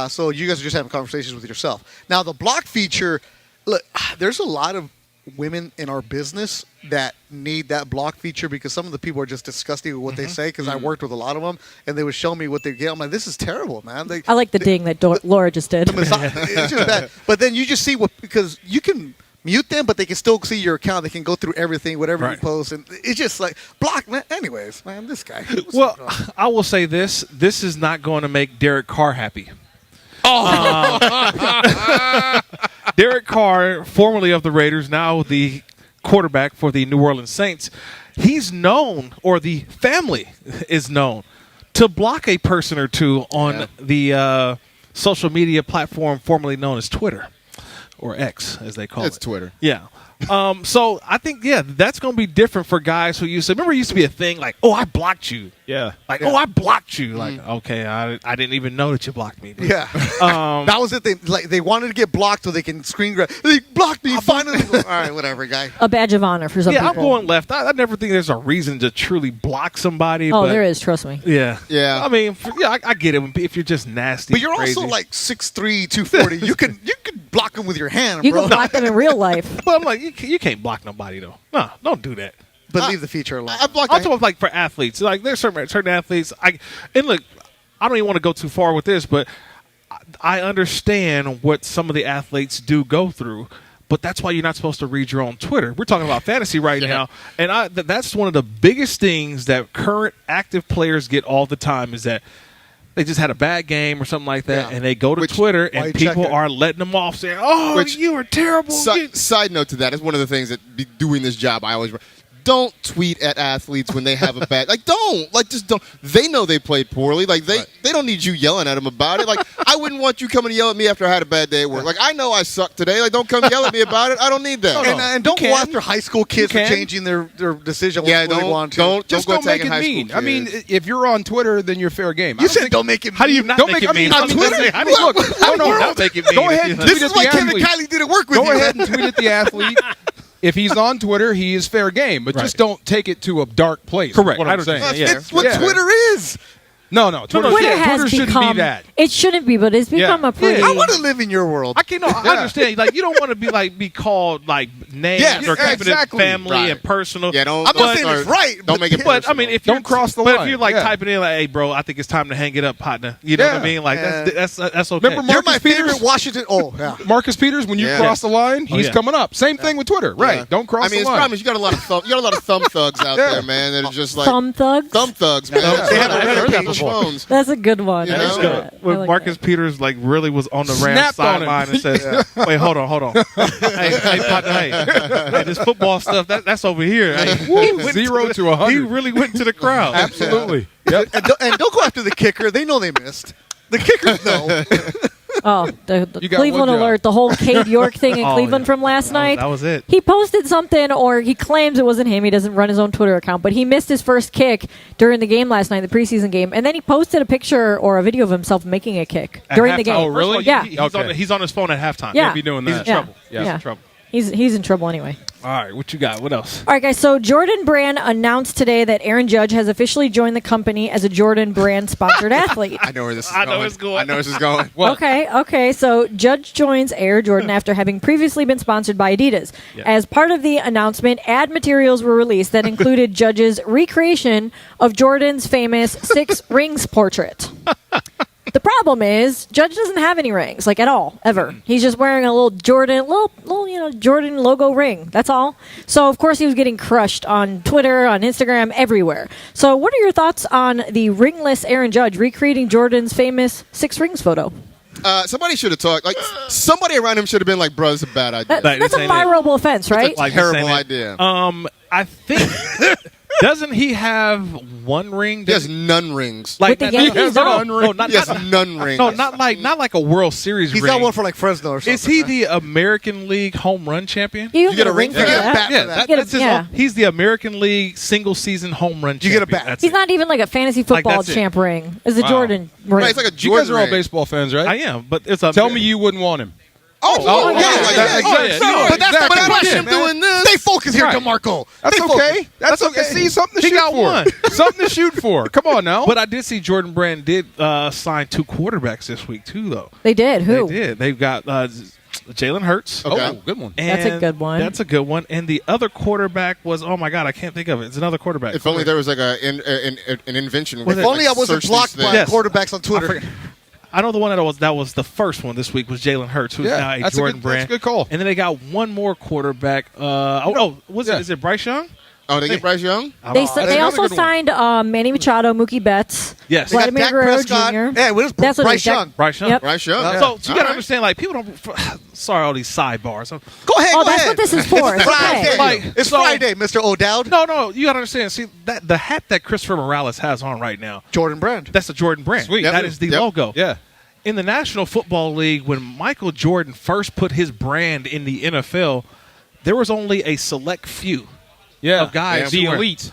So you guys are just having conversations with yourself. Now, the block feature... Look, there's a lot of women in our business that need that block feature because some of the people are just disgusting with what they say because I worked with a lot of them and they would show me what they get. I'm like, this is terrible, man. I like the ding that Laura just did. It's just bad. But then you just see because you can mute them, but they can still see your account. They can go through everything, whatever you post. And it's just like, block, man. Anyways, man, this guy. Well, I will say this. This is not going to make Derek Carr happy. Derek Carr, formerly of the Raiders, now the quarterback for the New Orleans Saints, he's known, or the family is known, to block a person or two on the social media platform formerly known as Twitter, or X, as they call it. It's Twitter. Yeah. So I think, that's going to be different for guys who remember it used to be a thing like, oh, I blocked you. Yeah. Like, oh, I blocked you. Like, okay, I didn't even know that you blocked me. But, yeah. That was it. They wanted to get blocked so they can screen grab. They blocked me finally. All right, whatever, guy. A badge of honor for some people. Yeah, I'm going left. I never think there's a reason to truly block somebody. Oh, but there is. Trust me. Yeah. Yeah. I mean, I get it if you're just nasty. But you're crazy. also like 6'3", 240. You can block them with your hand, You bro. can block them in real life. But I'm like, you can't block nobody, though. No, don't do that. But leave the feature alone. I blocked. I'm talking like for athletes. Like there's certain athletes. And look, I don't even want to go too far with this, but I understand what some of the athletes do go through. But that's why you're not supposed to read your own Twitter. We're talking about fantasy right now, and that's one of the biggest things that current active players get all the time is that they just had a bad game or something like that, and they go to Twitter, and people are letting them off saying, "Oh, you are terrible." Side note to that is one of the things that doing this job I always. Don't tweet at athletes when they have a bad. Just don't. They know they played poorly. Like they don't need you yelling at them about it. Like I wouldn't want you coming to yell at me after I had a bad day at work. Like I know I suck today. Like don't come yell at me about it. I don't need that. And don't go after high school kids for changing their decision. Yeah, don't make it mean. I mean, if you're on Twitter, then you're fair game. You said don't make it mean. How do you not make it mean? On Twitter? How do you not make it mean? Go ahead. This is why Kevin Kiley didn't work with you. Go ahead and tweet at the athlete. If he's on Twitter, he is fair game, but just don't take it to a dark place. Correct. What I'm saying. It's what Twitter is. No. Twitter shouldn't be that. It shouldn't be, but it's become a pretty. I want to live in your world. I understand. Like you don't want to be called like names or keeping it family and personal. Yeah, don't. I'm not saying it's right. Don't make it. But I mean, if don't cross the line. But if you're like typing in like, "Hey, bro, I think it's time to hang it up, partner." You know what I mean? Like that's okay. Remember You're my Marcus favorite Peters? Washington. Oh, yeah. Marcus Peters, when you cross the line, he's coming up. Same thing with Twitter, right? Don't cross the line. I mean, his problem is you got a lot of thumb thugs out there, man. That are just like thumb thugs. Thumb thugs, man. They have a Reddit page. phones. That's a good one. You know? When Marcus Peters like really was on the Rams sideline and says, "Wait, hold on, hey, partner, hey, this football stuff that's over here." Hey, 0 to 100. He really went to the crowd. Absolutely. Yep. And don't go after the kicker. They know they missed. The kickers know. Oh, the got Cleveland one job. alert, the whole Cade York thing in Cleveland from last night. That was it. He posted something, or he claims it wasn't him. He doesn't run his own Twitter account, but he missed his first kick during the game last night, the preseason game, and then he posted a picture or a video of himself making a kick during the game. Oh, really? Yeah. He's on his phone at halftime. Yeah. He'll be doing that. He's in trouble. Yeah, he's in trouble. He's in trouble anyway. All right, what you got? What else? All right, guys. So Jordan Brand announced today that Aaron Judge has officially joined the company as a Jordan Brand sponsored athlete. I know where this is I going. know it's going. I know this is going. What? Okay. So Judge joins Air Jordan after having previously been sponsored by Adidas. Yeah. As part of the announcement, ad materials were released that included Judge's recreation of Jordan's famous 6 rings portrait. The problem is, Judge doesn't have any rings, like at all, ever. He's just wearing a little Jordan logo ring. That's all. So of course he was getting crushed on Twitter, on Instagram, everywhere. So what are your thoughts on the ringless Aaron Judge recreating Jordan's famous 6 rings photo? Somebody should have talked. Like somebody around him should have been like, "Bro, it's a bad idea." That's a viral offense, right? Like terrible idea. I think doesn't he have one ring? He has none rings. Like With the Yankees, He has none rings. No, not like a World Series He's ring. got one for like Fresno or something. Is he right? the American League home run champion? You get a ring for You get a that. bat Yeah, for that. get a- that's his yeah. He's the American League single season home run champion. You get a bat. That's He's it. not even like a fantasy football that's it. champ ring. It's a Wow. Jordan ring. Right, it's like a You Jordan guys are all ring. baseball fans, right? I am, but it's a Tell me you wouldn't want him. Oh, yeah. Yeah. But that's Exactly. the question. Man. Doing this. Stay focused here, Right. DeMarco. That's Stay okay. focused. That's okay. See, something to He shoot got for. one. Something to shoot for. Come on now. But I did see Jordan Brand did sign 2 quarterbacks this week too, though. They did. Who? They did. They've got Jalen Hurts. Okay. Oh, good one. That's a And good one. That's a good one. And the other quarterback was, oh my God, I can't think of it. It's another quarterback. If only there was like an invention. If only I wasn't blocked by Yes. quarterbacks on Twitter. I know the one that was the first one this week was Jalen Hurts, who's now a that's Jordan a Brand. good call. And then they got one more quarterback. Is it Bryce Young? Oh, they get Bryce Young? They That's they another also good one. signed Manny Machado, Mookie Betts, Yes. They got Vladimir Dak Guerrero Prescott. Jr. Yeah, what is That's what it Bryce is, Dak- Young? Bryce Young. Yep. Bryce Young? Yeah. So you All got to right. understand, like, people don't. Sorry, all these sidebars. Go ahead. Oh, go that's ahead. what this is for. It's Friday. okay. Like, It's so- Friday, Mr. O'Dowd. No, you got to understand. See, that the hat that Christopher Morales has on right now, Jordan Brand. that's the Jordan Brand. Sweet. That Yep. is the Yep. logo. Yeah. In the National Football League, when Michael Jordan first put his brand in the NFL, there was only a select few Yeah. of guys. The who were- elite.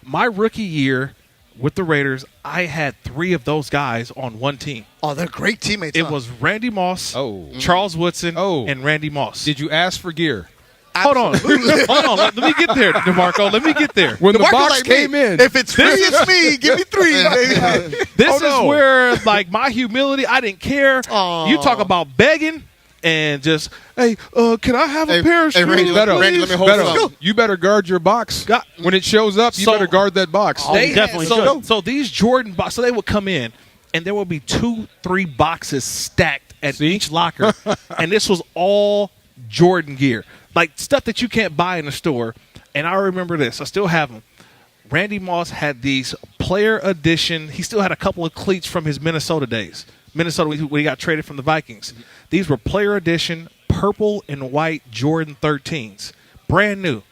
My rookie year with the Raiders, I had 3 of those guys on one team. Oh, they're great teammates. It huh? was Randy Moss, Oh. Charles Woodson, Oh. and Randy Moss. Did you ask for gear? Hold on. Hold on. Let me get there, DeMarco. Let me get there. When the DeMarco box like me. came in. If it's free, it's me. Give me 3, baby. This Oh, no. is where, like, my humility, I didn't care. Aw. You talk about begging and just, hey, can I have a pair of shoes? Randy, Beto, Randy, let me hold Beto, some. you better guard your box. Got- When it shows up, you So- better guard that box. They definitely so these Jordan boxes, so they would come in, and there would be 2-3 boxes stacked at each locker, and this was all Jordan gear, like stuff that you can't buy in the store. And I remember this; I still have them. Randy Moss had these player edition. He still had a couple of cleats from his Minnesota days. Minnesota, when he got traded from the Vikings. These were player edition, purple and white Jordan 13s, brand new.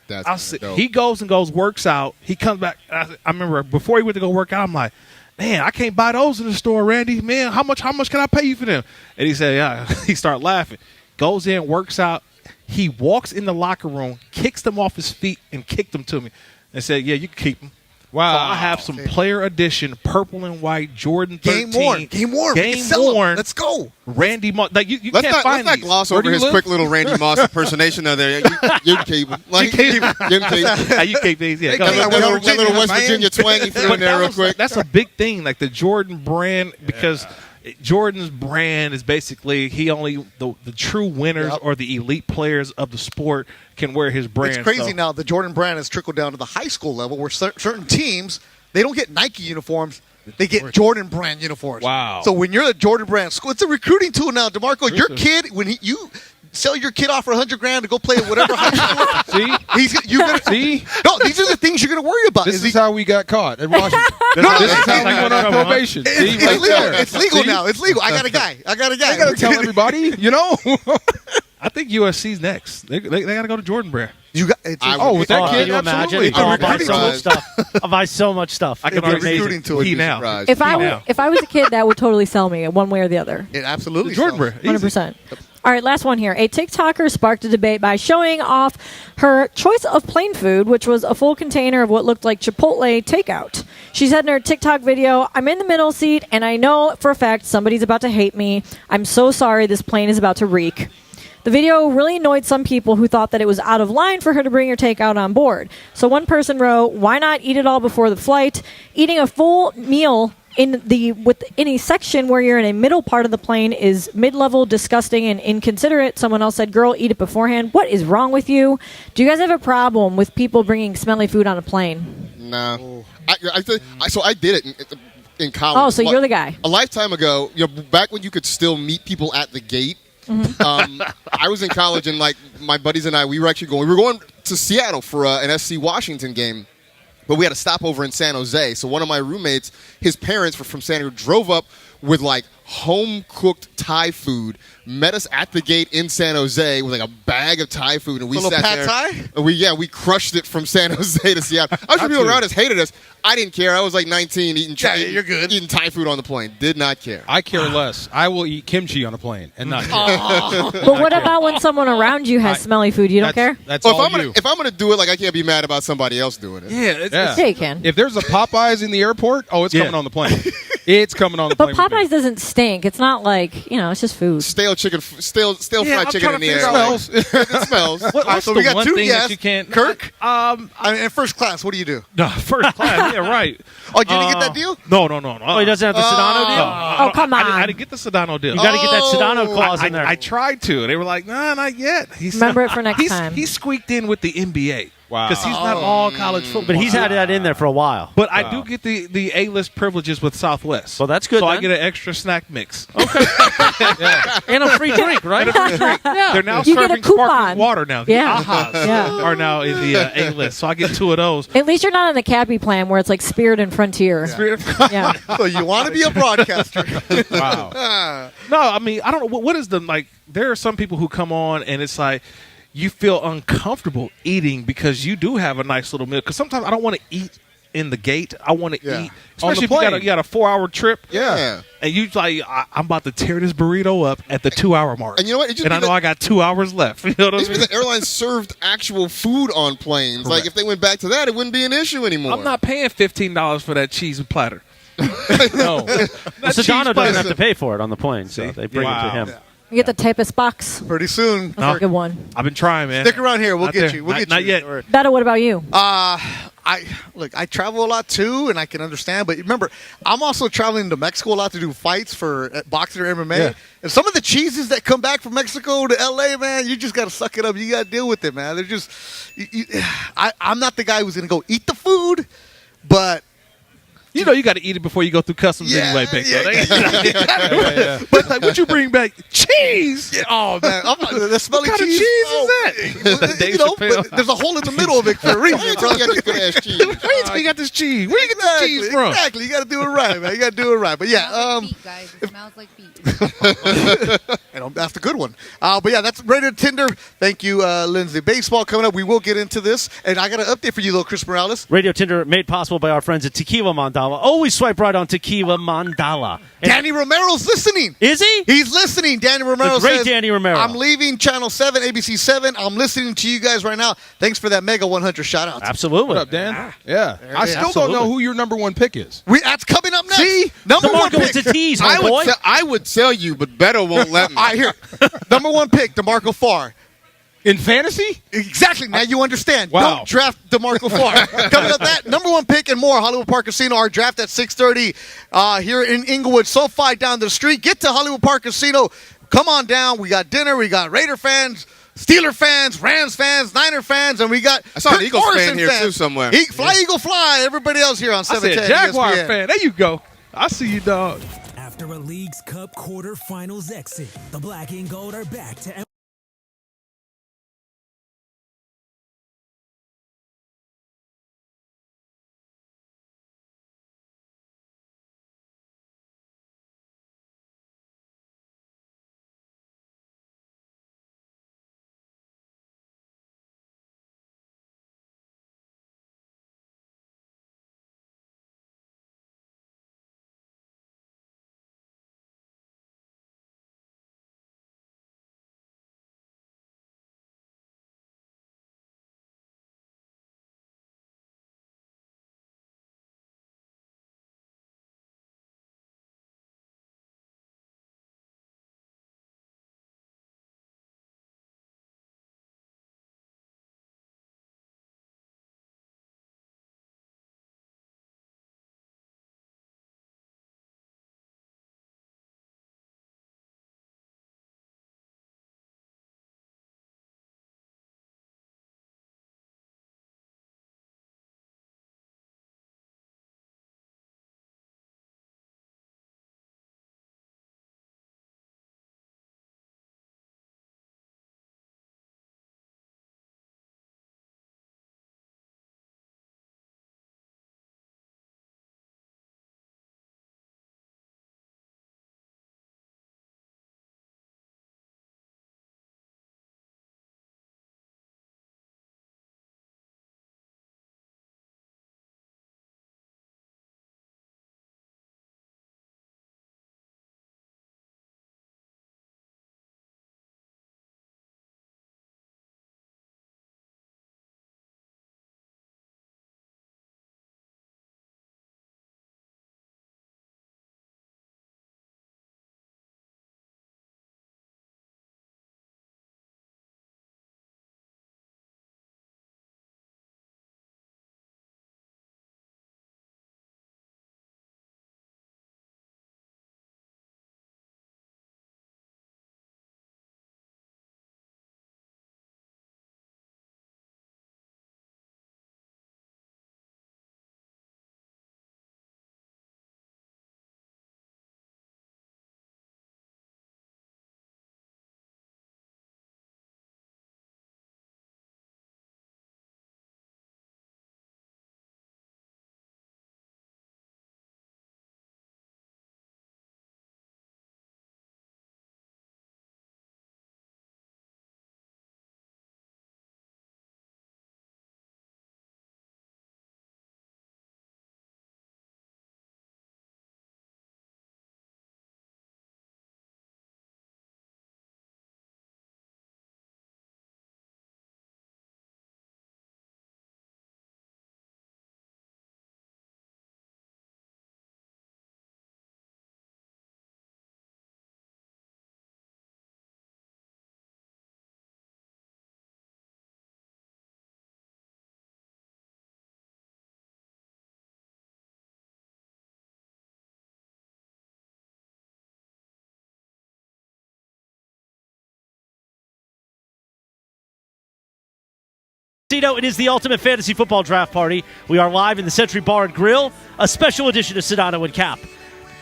That's dope. He goes, works out. He comes back. I remember before he went to go work out, I'm like, man, I can't buy those in the store, Randy. Man, how much can I pay you for them? And he said, yeah. He started laughing. Goes in, works out. He walks in the locker room, kicks them off his feet, and kicked them to me, and said, yeah, you can keep them. Wow. So I have some player edition, purple and white Jordan 13. Game worn. Game worn. We can Game sell 'em. worn. Let's go. Randy Moss. Like you Let's can't not find these. gloss Where over do you his live? quick little Randy Moss impersonation of there. You can keep him. Like, You you can can keep him. You keep these. Yeah, They go. can't- That little West man. Virginia twang he threw But in there real quick. that's a big thing, like the Jordan brand, because Jordan's brand is basically the true winners Yep. or the elite players of the sport can wear his brand. It's crazy So- now. The Jordan Brand has trickled down to the high school level where certain teams, they don't get Nike uniforms. They get Jordan Brand uniforms. Wow. So when you're a Jordan Brand school, it's a recruiting tool now, DeMarco. Your kid, you sell your kid off for $100,000 to go play at whatever high school. See? You gonna See? No, these are the things you're going to worry about. This is how we got caught at Washington. This is how we went on probation. See, it's right legal. there. It's legal See? now. It's legal. I got a guy. I got to tell everybody, you know? I think USC's next. They got to go to Jordan brand. You got. It's with that Can kid, you imagine? absolutely. It's a I'll buy recruiting so much tool. stuff. I'll buy so much stuff. I can It'd be a already recruiting tool. he You'd be now. surprised. If now. I was a kid, that would totally sell me one way or the other. It absolutely. The Jordan sells. brand. Easy. 100%. All right, last one here. A TikToker sparked a debate by showing off her choice of plain food, which was a full container of what looked like Chipotle takeout. She said in her TikTok video, "I'm in the middle seat, and I know for a fact somebody's about to hate me. I'm so sorry. This plane is about to reek." The video really annoyed some people who thought that it was out of line for her to bring her takeout on board. So one person wrote, "Why not eat it all before the flight? Eating a full meal in a section where you're in a middle part of the plane is mid-level, disgusting, and inconsiderate." Someone else said, "Girl, eat it beforehand. What is wrong with you? Do you guys have a problem with people bringing smelly food on a plane?" No. So I did it in college. Oh, so you're the guy. A lifetime ago, back when you could still meet people at the gate. I was in college, and like my buddies and I, we were going to Seattle for an SC Washington game. But we had a stopover in San Jose. So one of my roommates, his parents were from San Diego, drove up with like home-cooked Thai food, met us at the gate in San Jose with like a bag of Thai food, and we sat there. Thai? And we crushed it from San Jose to Seattle. I'm sure people around us hated us. I didn't care. I was like 19 eating Thai food on the plane. Did not care. I care less. I will eat kimchi on a plane and not care. But what about when someone around you has smelly food? You don't care? That's all if I'm gonna do it, like I can't be mad about somebody else doing it. Yeah, you can. If there's a Popeyes in the airport, it's coming on the plane. It's coming on the plane. But Popeyes doesn't stink. It's not like, it's just food. Stale chicken, stale fried chicken in the air. It smells. What's so the we got one two thing yes. that you can't? Kirk? In first class, what do you do? No, first class. Yeah, right. Oh, you didn't get that deal? No. Oh, he doesn't have the Sedano deal? Oh, come on. I didn't get the Sedano deal. You got to get that Sedano clause in there. I tried to. They were like, nah, not yet. Remember it for next time. He squeaked in with the NBA. Wow. Because he's not all college football. But he's had that in there for a while. But I do get the A-list privileges with Southwest. Well, that's good. So then. I get an extra snack mix. Okay. And a free drink, right? Yeah. They're now You get a serving coupon. sparkling water now. The Yeah. Ahas are now in the A-list. So I get 2 of those. At least you're not on the Cappy plan where it's like Spirit and Frontier. Yeah. So you want to be a broadcaster. Wow. No, I mean, I don't know. What is the, like, there are some people who come on and it's like, you feel uncomfortable eating because you do have a nice little meal. Because sometimes I don't want to eat in the gate. I want to eat, especially if you got a 4-hour trip. Yeah. And you like, I'm about to tear this burrito up at the 2-hour mark. And you know what? And I know I got 2 hours left. You know what I mean? The airlines served actual food on planes. Correct. Like if they went back to that, it wouldn't be an issue anymore. I'm not paying $15 for that cheese platter. No. Sedano doesn't have to pay for it on the plane, so they bring it to him. You get the typist box. Pretty soon. That's a good one. I've been trying, man. Stick around here. We'll Not get there. you. We'll Not- get not you. yet. Don't worry. Beto, what about you? I travel a lot too, and I can understand. But remember, I'm also traveling to Mexico a lot to do fights for boxing or MMA. Yeah. And some of the cheeses that come back from Mexico to LA, man, you just got to suck it up. You got to deal with it, man. They're just. I'm not the guy who's going to go eat the food, but. You know you got to eat it before you go through customs anyway, Big Yeah. But like, what you bring back? Cheese! Yeah, oh, man. The smelly What kind of cheese. cheese is that? Dave Chappelle. But there's a hole in the middle of it for a reason, bro. You got this good-ass cheese. Where you think you got this cheese? Where you get this cheese from? Exactly. You got to do it right, man. You got to do it right. But yeah, feet, guys. It smells like feet. and that's the good one. But yeah, that's Radio Tinder. Thank you, Lindsay. Baseball coming up. We will get into this. And I got an update for you, though, Chris Morales. Radio Tinder made possible by our friends at Tequila Mandala. Always swipe right on Tequila Mandala. And Danny Romero's listening. is he? He's listening. Danny Romero The great says, Danny Romero. I'm leaving Channel 7, ABC 7. I'm listening to you guys right now. Thanks for that Mega 100 shout-out. Absolutely. What up, Dan? Yeah. I still Absolutely. don't know who your number 1 pick is. That's coming up next. See? Number one DeMarco, pick. it's a tease, my boy. I would tell you, but Beto won't let me. All right, here. Number 1 pick, DeMarco Farr. In fantasy? Exactly. Now you understand. Wow. Don't draft DeMarco Farr. Coming up, that number 1 pick and more. Hollywood Park Casino. Our draft at 6:30 here in Inglewood. SoFi down the street. Get to Hollywood Park Casino. Come on down. We got dinner. We got Raider fans, Steeler fans, Rams fans, Niner fans, and we got I saw an Kirk Eagles fan Morrison here, fans. too, somewhere. Fly, Eagle, fly. Everybody else here on I 710 said Jaguar ESPN. fan. There you go. I see you, dog. After a League's Cup quarterfinals exit, the Black and Gold are back to It is the ultimate fantasy football draft party. We are live in the Century Bar and Grill, a special edition of Sedano and Kap.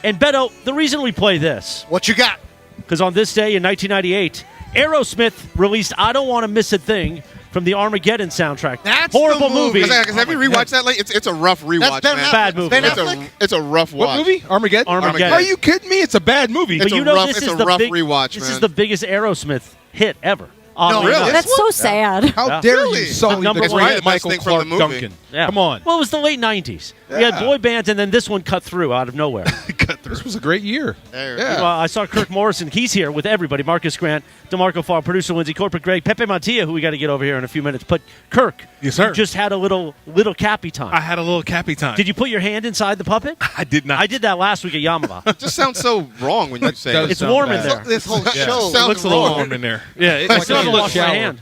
And Beto, the reason we play this, what you got? Because on this day in 1998, Aerosmith released "I Don't Want to Miss a Thing" from the Armageddon soundtrack. That's horrible the movie. movie. Have you rewatched that? Like, it's a rough rewatch, That's man. Bad movie. It's a rough watch. What movie? Armageddon? Armageddon. Are you kidding me? It's a bad movie. But It's you a know rough- this it's is a the rough big, rewatch, This man. is the biggest Aerosmith hit ever. No, really? That's so sad. How dare Really? you sully Number the one. great It's Michael the best thing from the Clark movie. Duncan? Yeah. Come on. Well, it was the late 90s. We had boy bands, and then this one cut through out of nowhere. This was a great year. Yeah. Well, I saw Kirk Morrison. He's here with everybody. Marcus Grant, DeMarco Farr, producer Lindsay, corporate Greg, Pepe Montilla, who we got to get over here in a few minutes. But Kirk, Yes, sir. you just had a little Cappy time. I had a little Cappy time. Did you put your hand inside the puppet? I did not. I did that last week at Yamava. It just sounds so wrong when you say does it. It's sound warm bad. in there. This whole show. Sounds It looks a little wrong. warm in there. Yeah, it's I like still haven't a little washed my shower. hand.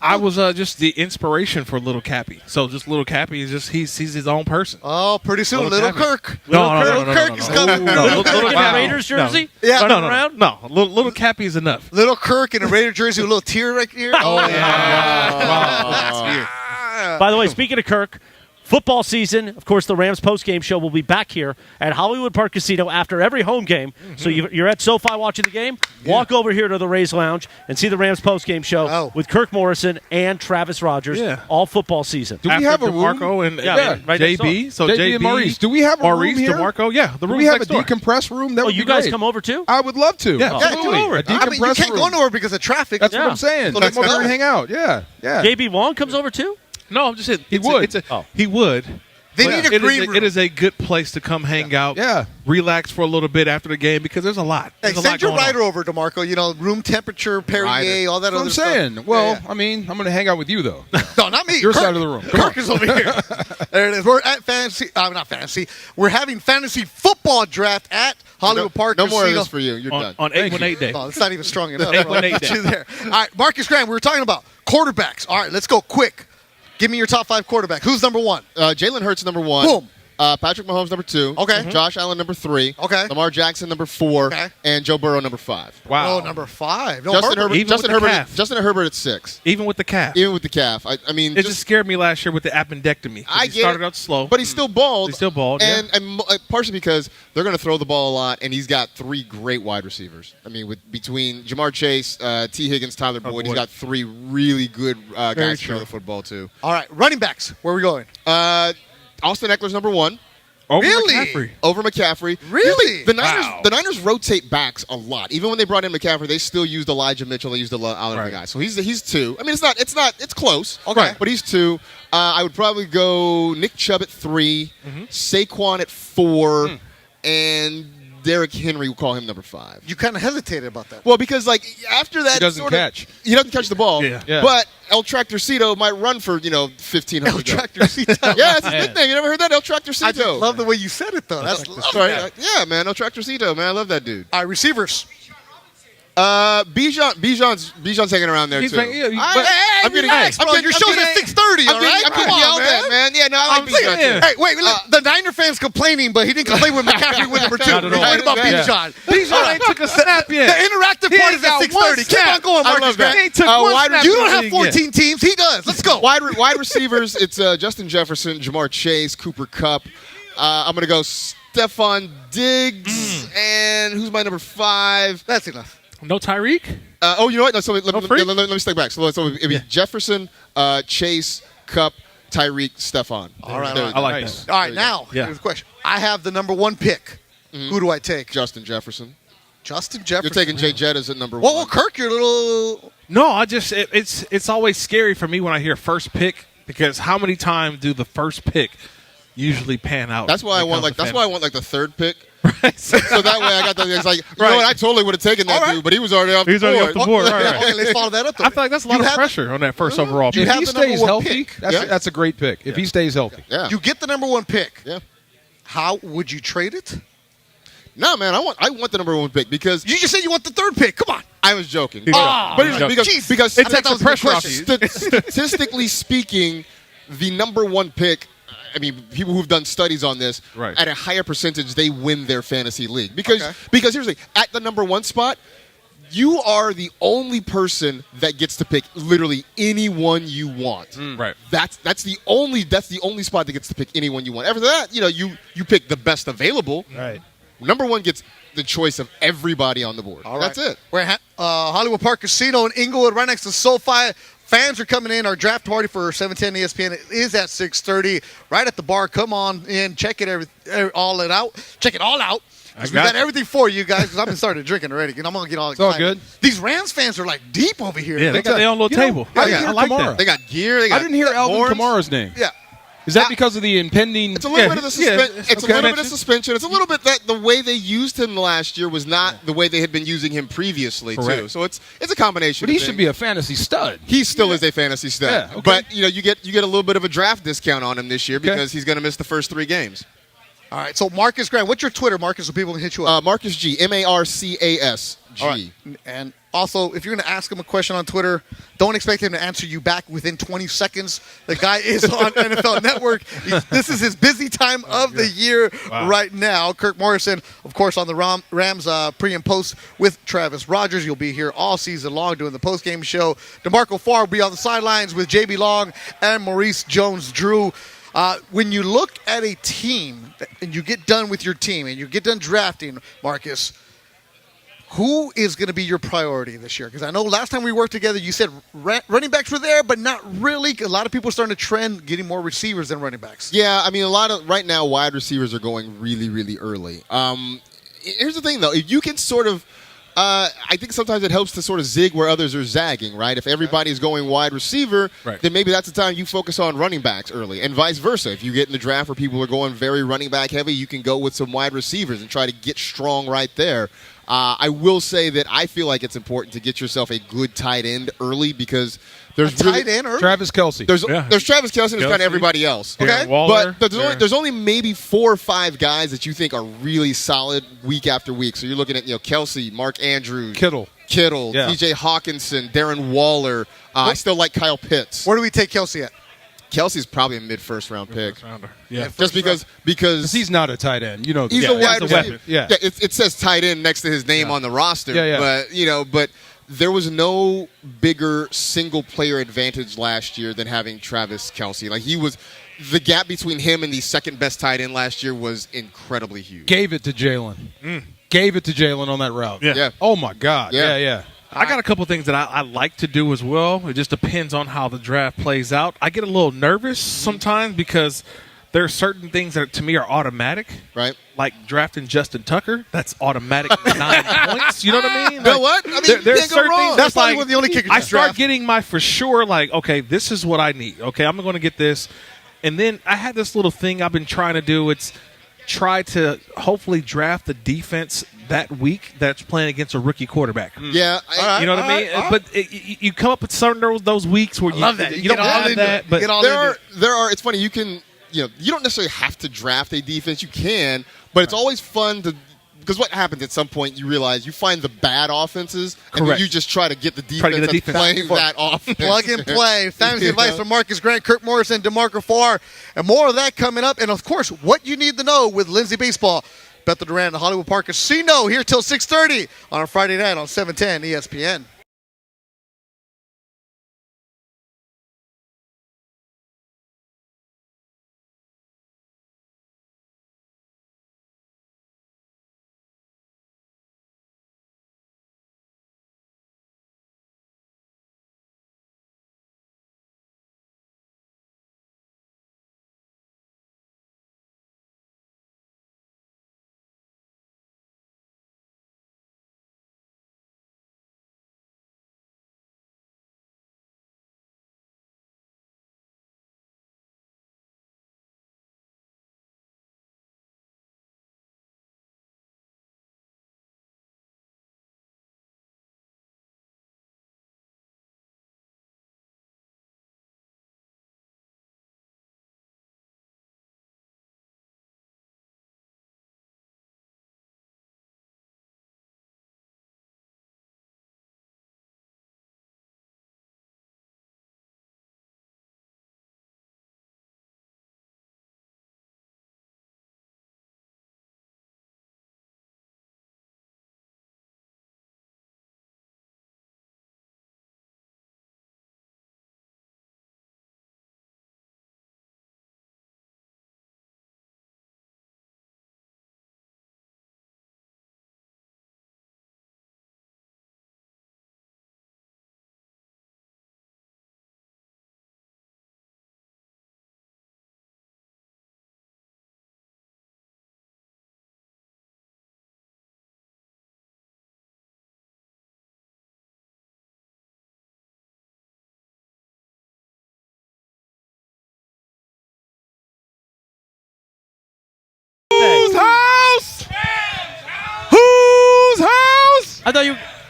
I was just the inspiration for Little Cappy. So just Little Cappy is just he's his own person. Oh, pretty soon, Little little Cappy. Kirk. No, Little Kirk is coming. Little Kirk in a Wow. Raiders jersey? Yeah. Running No. around? No, little Cappy is enough. Little Kirk in a Raider jersey with a little tear right here. Oh, By the way, speaking of Kirk, football season, of course, the Rams postgame show will be back here at Hollywood Park Casino after every home game. So you're at SoFi watching the game, walk over here to the Rays Lounge and see the Rams postgame show with Kirk Morrison and Travis Rogers all football season. Do we After have a room? DeMarco and right next JB? So JB and Maurice. Do we have a Maurice, room here? DeMarco? Yeah, the Do room we have a next door. decompress room? That Oh, would you be guys great. come over too? I would love to. Yeah, Absolutely. come over. A I mean, you decompress can't room. go nowhere because of traffic. That's what I'm saying. So Let's let's come over go. and hang out. Yeah. JB Long comes over too? No, I'm just saying. He would. He would. They But need a green room. It is a good place to come hang out. Yeah. Relax for a little bit after the game because there's a lot. Hey, There's a send lot your going on. rider over, DeMarco. You know, room temperature, Perrier, all that That's what other I'm stuff. saying. Well, Yeah. I mean, I'm going to hang out with you, though. No, not me. Your Kirk. side of the room. Come Kirk is over here. There it is. We're at fantasy. Not fantasy. We're having fantasy football draft at Hollywood Park No more of Casino. this for you. You're done. On 818 day. Oh, it's not even strong enough. 818 Get you there. All right, Marcus Graham. We were talking about quarterbacks. All right, let's go quick. Give me your top 5 quarterback. Who's number 1? Jalen Hurts number 1. Boom. Patrick Mahomes number 2. Okay. Josh Allen number 3. Okay. Lamar Jackson number 4. Okay. And Joe Burrow number 5. Wow. Oh, number 5. No, Justin Herbert. Herbert. Even Justin with the Herbert. calf. Justin Herbert at 6. Even with the calf. Even with the calf. I mean, It just scared me last year with the appendectomy. I He get started it, out slow. but he's still bald. He's still bald, and partially because they're going to throw the ball a lot, and he's got 3 great wide receivers. I mean, between Jamar Chase, T. Higgins, Tyler Boyd, he's got 3 really good guys to throw the football to. All right, running backs. Where are we going? Austin Eckler's number 1. Over Really? McCaffrey. Over McCaffrey. Really? The Niners rotate backs a lot. Even when they brought in McCaffrey, they still used Elijah Mitchell. They used a lot of other guys. So he's 2. I mean, it's close. Okay. But he's 2. I would probably go Nick Chubb at 3, Saquon at 4, and Derrick Henry, we'll call him number 5. You kind of hesitated about that. Well, because after that, He doesn't catch. He doesn't catch the ball. Yeah. But El Tractorcito might run for 1,500. El Tractorcito. Yeah, it's a good thing. You never heard that El Tractorcito? I just love the way you said it, though. That's Sorry. Yeah, man, El Tractorcito, man, I love that dude. All right, receivers. Bijan's hanging around there He's too. like, yeah, I'm getting relax, bro. Your show's at 6:30. All right, I'm come getting yelled on, at, man. Yeah, no, I like Bijan too. Hey, wait, look, the Niner fans complaining, but he didn't complain with McCaffrey with number 2. Not at He's all. worried about Yeah. Bijan. Bijan ain't took a snap The yet. interactive part is at 6:30. Keep on going, I Marcus love that. Grant. He ain't took Uh, one wide snap You in don't the have league 14 teams. He does. Let's go. Wide receivers, it's Justin Jefferson, Jamar Chase, Cooper Kupp. I'm gonna go Stephon Diggs, and who's my number 5? That's enough. yet. No Tyreek? You know what? No, so let Freak? me step back. So it'd be Jefferson, Chase, Kupp, Tyreek, Stephon. All right, There all we right. go. I like Nice. that. All right, now, Yeah. here's the question. I have the number 1 pick. Who do I take? Justin Jefferson. Justin You're Jefferson. taking Jay Jettas at number 1. Well, Kirk, you're a little... No, it's always scary for me when I hear first pick because how many times do the first pick usually pan out? That's why I want when it comes to I want the 3rd pick. fantasy? So that way I got the. It's like, you know Right. what? I totally would have taken that All right. dude, but he was already off He was the already board. off the board. Right. Okay, let's follow that up. I feel like that's a lot You of have- pressure on that first overall You pick. have If he the number stays 1 healthy, pick. that's a great pick. If he stays healthy. Yeah. You get the number 1 pick. Yeah. How would you trade it? No, man, I want the number 1 pick because You just said you want the 3rd pick. Come on. I was joking. Oh, but because jeez. because I thought that was a good question. statistically speaking, the number 1 pick. I mean, people who've done studies on this, Right. at a higher percentage, they win their fantasy league because here's the thing: at the number 1 spot, you are the only person that gets to pick literally anyone you want. Right. That's the only spot that gets to pick anyone you want. After that, you pick the best available. Right. Number one gets the choice of everybody on the board. All right. That's it. We're at Hollywood Park Casino in Inglewood, right next to SoFi. Fans are coming in. Our draft party for 710 ESPN is at 6:30. Right at the bar. Come on in. Check it all out. Check it all out. We got everything for you guys because I've been started drinking already. And I'm going to get all excited. It's all good. These Rams fans are like deep over here. Yeah, they got their own little table. I like that. They got gear. They got I didn't hear Alvin horns. Kamara's name. Yeah. Is that because of the impending? It's a little bit of the suspension. It's a little bit of suspension. It's a little bit that the way they used him last year was not the way they had been using him previously too. So it's a combination. But he of should be a fantasy stud. He still is a fantasy stud. Yeah, okay. But you get a little bit of a draft discount on him this year because he's going to miss the first 3 games. All right. So Marcus Grant, what's your Twitter, Marcus, so people can hit you up? Marcus G, Marcas G. All right. And also, if you're going to ask him a question on Twitter, don't expect him to answer you back within 20 seconds. The guy is on NFL Network. This is his busy time of the year right now. Kirk Morrison, of course, on the Rams pre and post with Travis Rogers. You'll be here all season long doing the post-game show. DeMarco Farr will be on the sidelines with JB Long and Maurice Jones-Drew. When you look at a team and you get done with your team and you get done drafting, Marcus, who is going to be your priority this year? Because I know last time we worked together, you said running backs were there, but not really. A lot of people are starting to trend getting more receivers than running backs. Yeah, I mean, right now, wide receivers are going really, really early. Here's the thing, though. If you can sort of I think sometimes it helps to sort of zig where others are zagging, right? If everybody's going wide receiver, then maybe that's the time you focus on running backs early, and vice versa. If you get in the draft where people are going very running back heavy, you can go with some wide receivers and try to get strong right there. I will say that I feel like it's important to get yourself a good tight end early because there's tight end early? Travis Kelce. There's Travis Kelce and there's kind of everybody else. Okay, Waller, but there's only maybe 4 or 5 guys that you think are really solid week after week. So you're looking at Kelce, Mark Andrews, Kittle, T.J. Hawkinson, Darren Waller. I still like Kyle Pitts. Where do we take Kelce at? Kelce's probably a mid-first round pick. Yeah, just because he's not a tight end. He's a wide receiver. Yeah, it says tight end next to his name on the roster. But there was no bigger single player advantage last year than having Travis Kelce. Like the gap between him and the second best tight end last year was incredibly huge. Gave it to Jalen. Gave it to Jalen on that route. Yeah. Oh my God. Yeah. I got a couple things that I like to do as well. It just depends on how the draft plays out. I get a little nervous sometimes because there are certain things that to me are automatic. Right. Like drafting Justin Tucker. That's automatic 9 points. You know what I mean? You know what? I mean, there's can't go certain wrong. things That's like, probably the only kicker I start getting my for sure, like, okay, this is what I need. Okay, I'm going to get this. And then I had this little thing I've been trying to do. It's try to hopefully draft the defense that week that's playing against a rookie quarterback. Yeah, you know what I mean. But you come up with some of those weeks where you love that. You don't have that. But there are. It's funny. You can. You don't necessarily have to draft a defense. You can, but it's always fun to. Because what happens at some point, you realize you find the bad offenses, and then you just try to get the defense that's playing that offense. Plug and play. Fantasy advice from Marcus Grant, Kirk Morrison, DeMarco Farr, and more of that coming up. And, of course, what you need to know with Lindsay Baseball. Bethel Durant, the Hollywood Park Casino, here till 6:30 on a Friday night on 710 ESPN.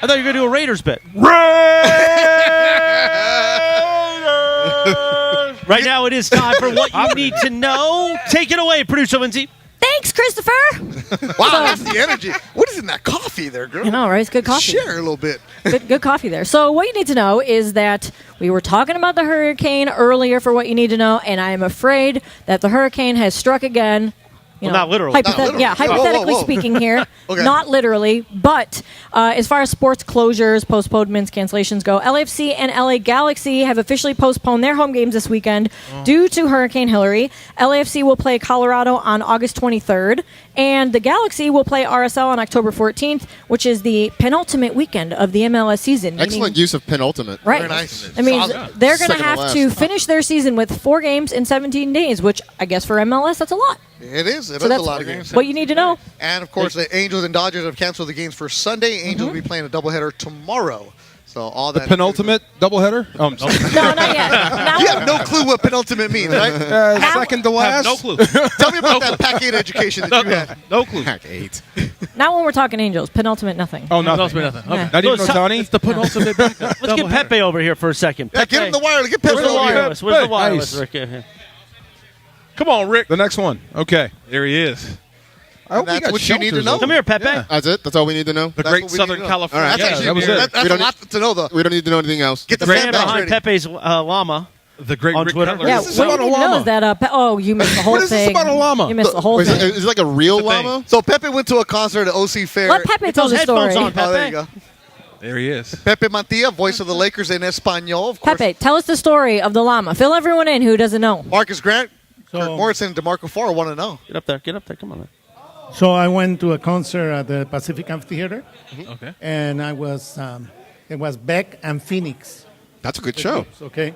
I thought you were going to do a Raiders bit. Right now, it is time for what you need to know. Take it away, producer Lindsay. Thanks, Christopher. Wow, that's the energy. What is in that coffee there, girl? You know, right? It's good coffee. Share a little bit. Good coffee there. So what you need to know is that we were talking about the hurricane earlier for what you need to know, and I am afraid that the hurricane has struck again. Not literally. Yeah, hypothetically speaking here. Okay. Not literally, but as far as sports closures, postponements, cancellations go, LAFC and LA Galaxy have officially postponed their home games this weekend due to Hurricane Hillary. LAFC will play Colorado on August 23rd, and the Galaxy will play RSL on October 14th, which is the penultimate weekend of the MLS season. Excellent use of penultimate. Right. Very nice. I mean, they're going to have to finish their season with 4 games in 17 days, which I guess for MLS, that's a lot. It is. It So is a that's lot of games. what you need to know. And, of course, the Angels and Dodgers have canceled the games for Sunday. Angels will be playing a doubleheader tomorrow. So all that. The penultimate doubleheader? No, not yet. Now You have no clue what penultimate means, right? Second to last? No clue. Tell me about that Pac 8 education that you had. No clue. Pack 8. Now when we're talking Angels, penultimate nothing. Oh, nothing. Nothing. Okay. Yeah. Not even Otani? It's the penultimate backup. Let's get Pepe over here for a second. Yeah, Pepe, get him the wireless. Get Pepe Where's the over here. wireless? Where's the wireless, Nice. Rick? Come on, Rick. The next one. Okay. There he is. I hope That's we got what you need to shelters know. over Come here, Pepe. Yeah. That's it? That's all we need to know? The That's great what we Southern need to know. California. That's actually that was it. That's We a don't lot to know, though. We don't need to know anything else. Get the Ran sandbags behind ready. Pepe's llama. The great On Rick Twitter? Cutler. Yeah, This is what you about a need to know llama. is that, you missed the whole What is this thing. about a llama? You missed the whole Wait, thing. is it like a real The thing. llama? So Pepe went to a concert at OC Fair. Let Pepe Get tell those the headphones story. on, Oh, there you Pepe. go. There he is. Pepe Mantilla, voice of the Lakers in Espanol. Of course, Pepe, tell us the story of the llama. Fill everyone in who doesn't know. Marcus Grant, Kirk Morrison, and DeMarco Farr want to know. Get up there. Get up there. Come on. Man. So I went to a concert at the Pacific Amphitheater, Okay. and I was it was Beck and Phoenix. That's a good show. Okay,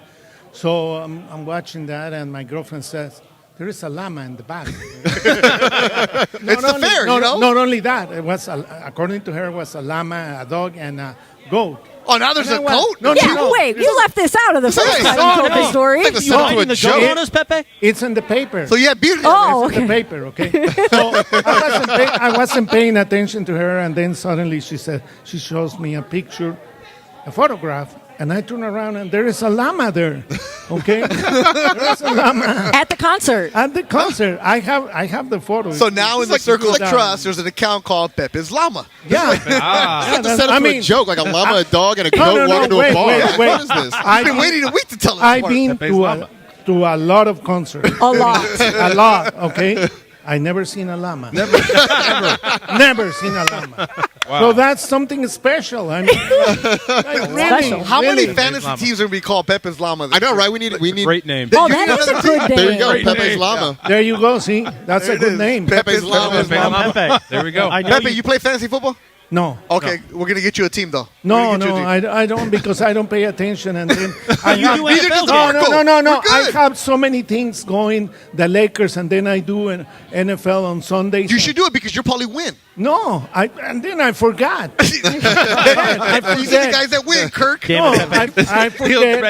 so I'm watching that, and my girlfriend says there is a llama in the back. It's the fair, you know? Not only that, it was according to her, it was a llama, a dog, and a goat. Oh, now there's a And I went- goat? No, Yeah, no. wait, you left this out of the first Hey, time no, you told the story. Like the You son of hiding a the joke joke. on us, Pepe? It's in the paper. So you had beer. Oh, It's in the okay. paper, okay? So I wasn't paying attention to her, and then suddenly she shows me a picture, a photograph, and I turn around, and there is a llama there, okay? There is a llama At the concert. at the concert. I have the photo. So now in the It's circle of down. trust, there's an account called Pepe's Llama. Yeah. You have to set up I to a mean- joke, like a llama, a dog, and a No, goat no, walk into wait, a bar. wait. What is this? I've been waiting a week to tell us. I've been to a lot of concerts. A lot. A lot, okay? I never seen a llama. Never seen a llama. So that's something special. I mean, like, really, Special. How really. many fantasy teams are going to be called Pepe's Llama? I know, right? We need Great name. Oh, that is a good name. There you go, Great Pepe's name. llama. There you go. See, that's There a it good is. name. Pepe's Llama. Pepe Llama. Pepe. There we go. I know Pepe, you play fantasy football? No. Okay, we're going to get you a team, though. No, We're gonna get you a team. I don't, because I don't pay attention, and then I You have, do NFL no, games. no. We're I good. have so many things going. The Lakers, and then I do an NFL on Sundays. You should do it because you'll probably win. No, and then I forgot. I You see the guys that win, Kirk. Damn it, No, I forget.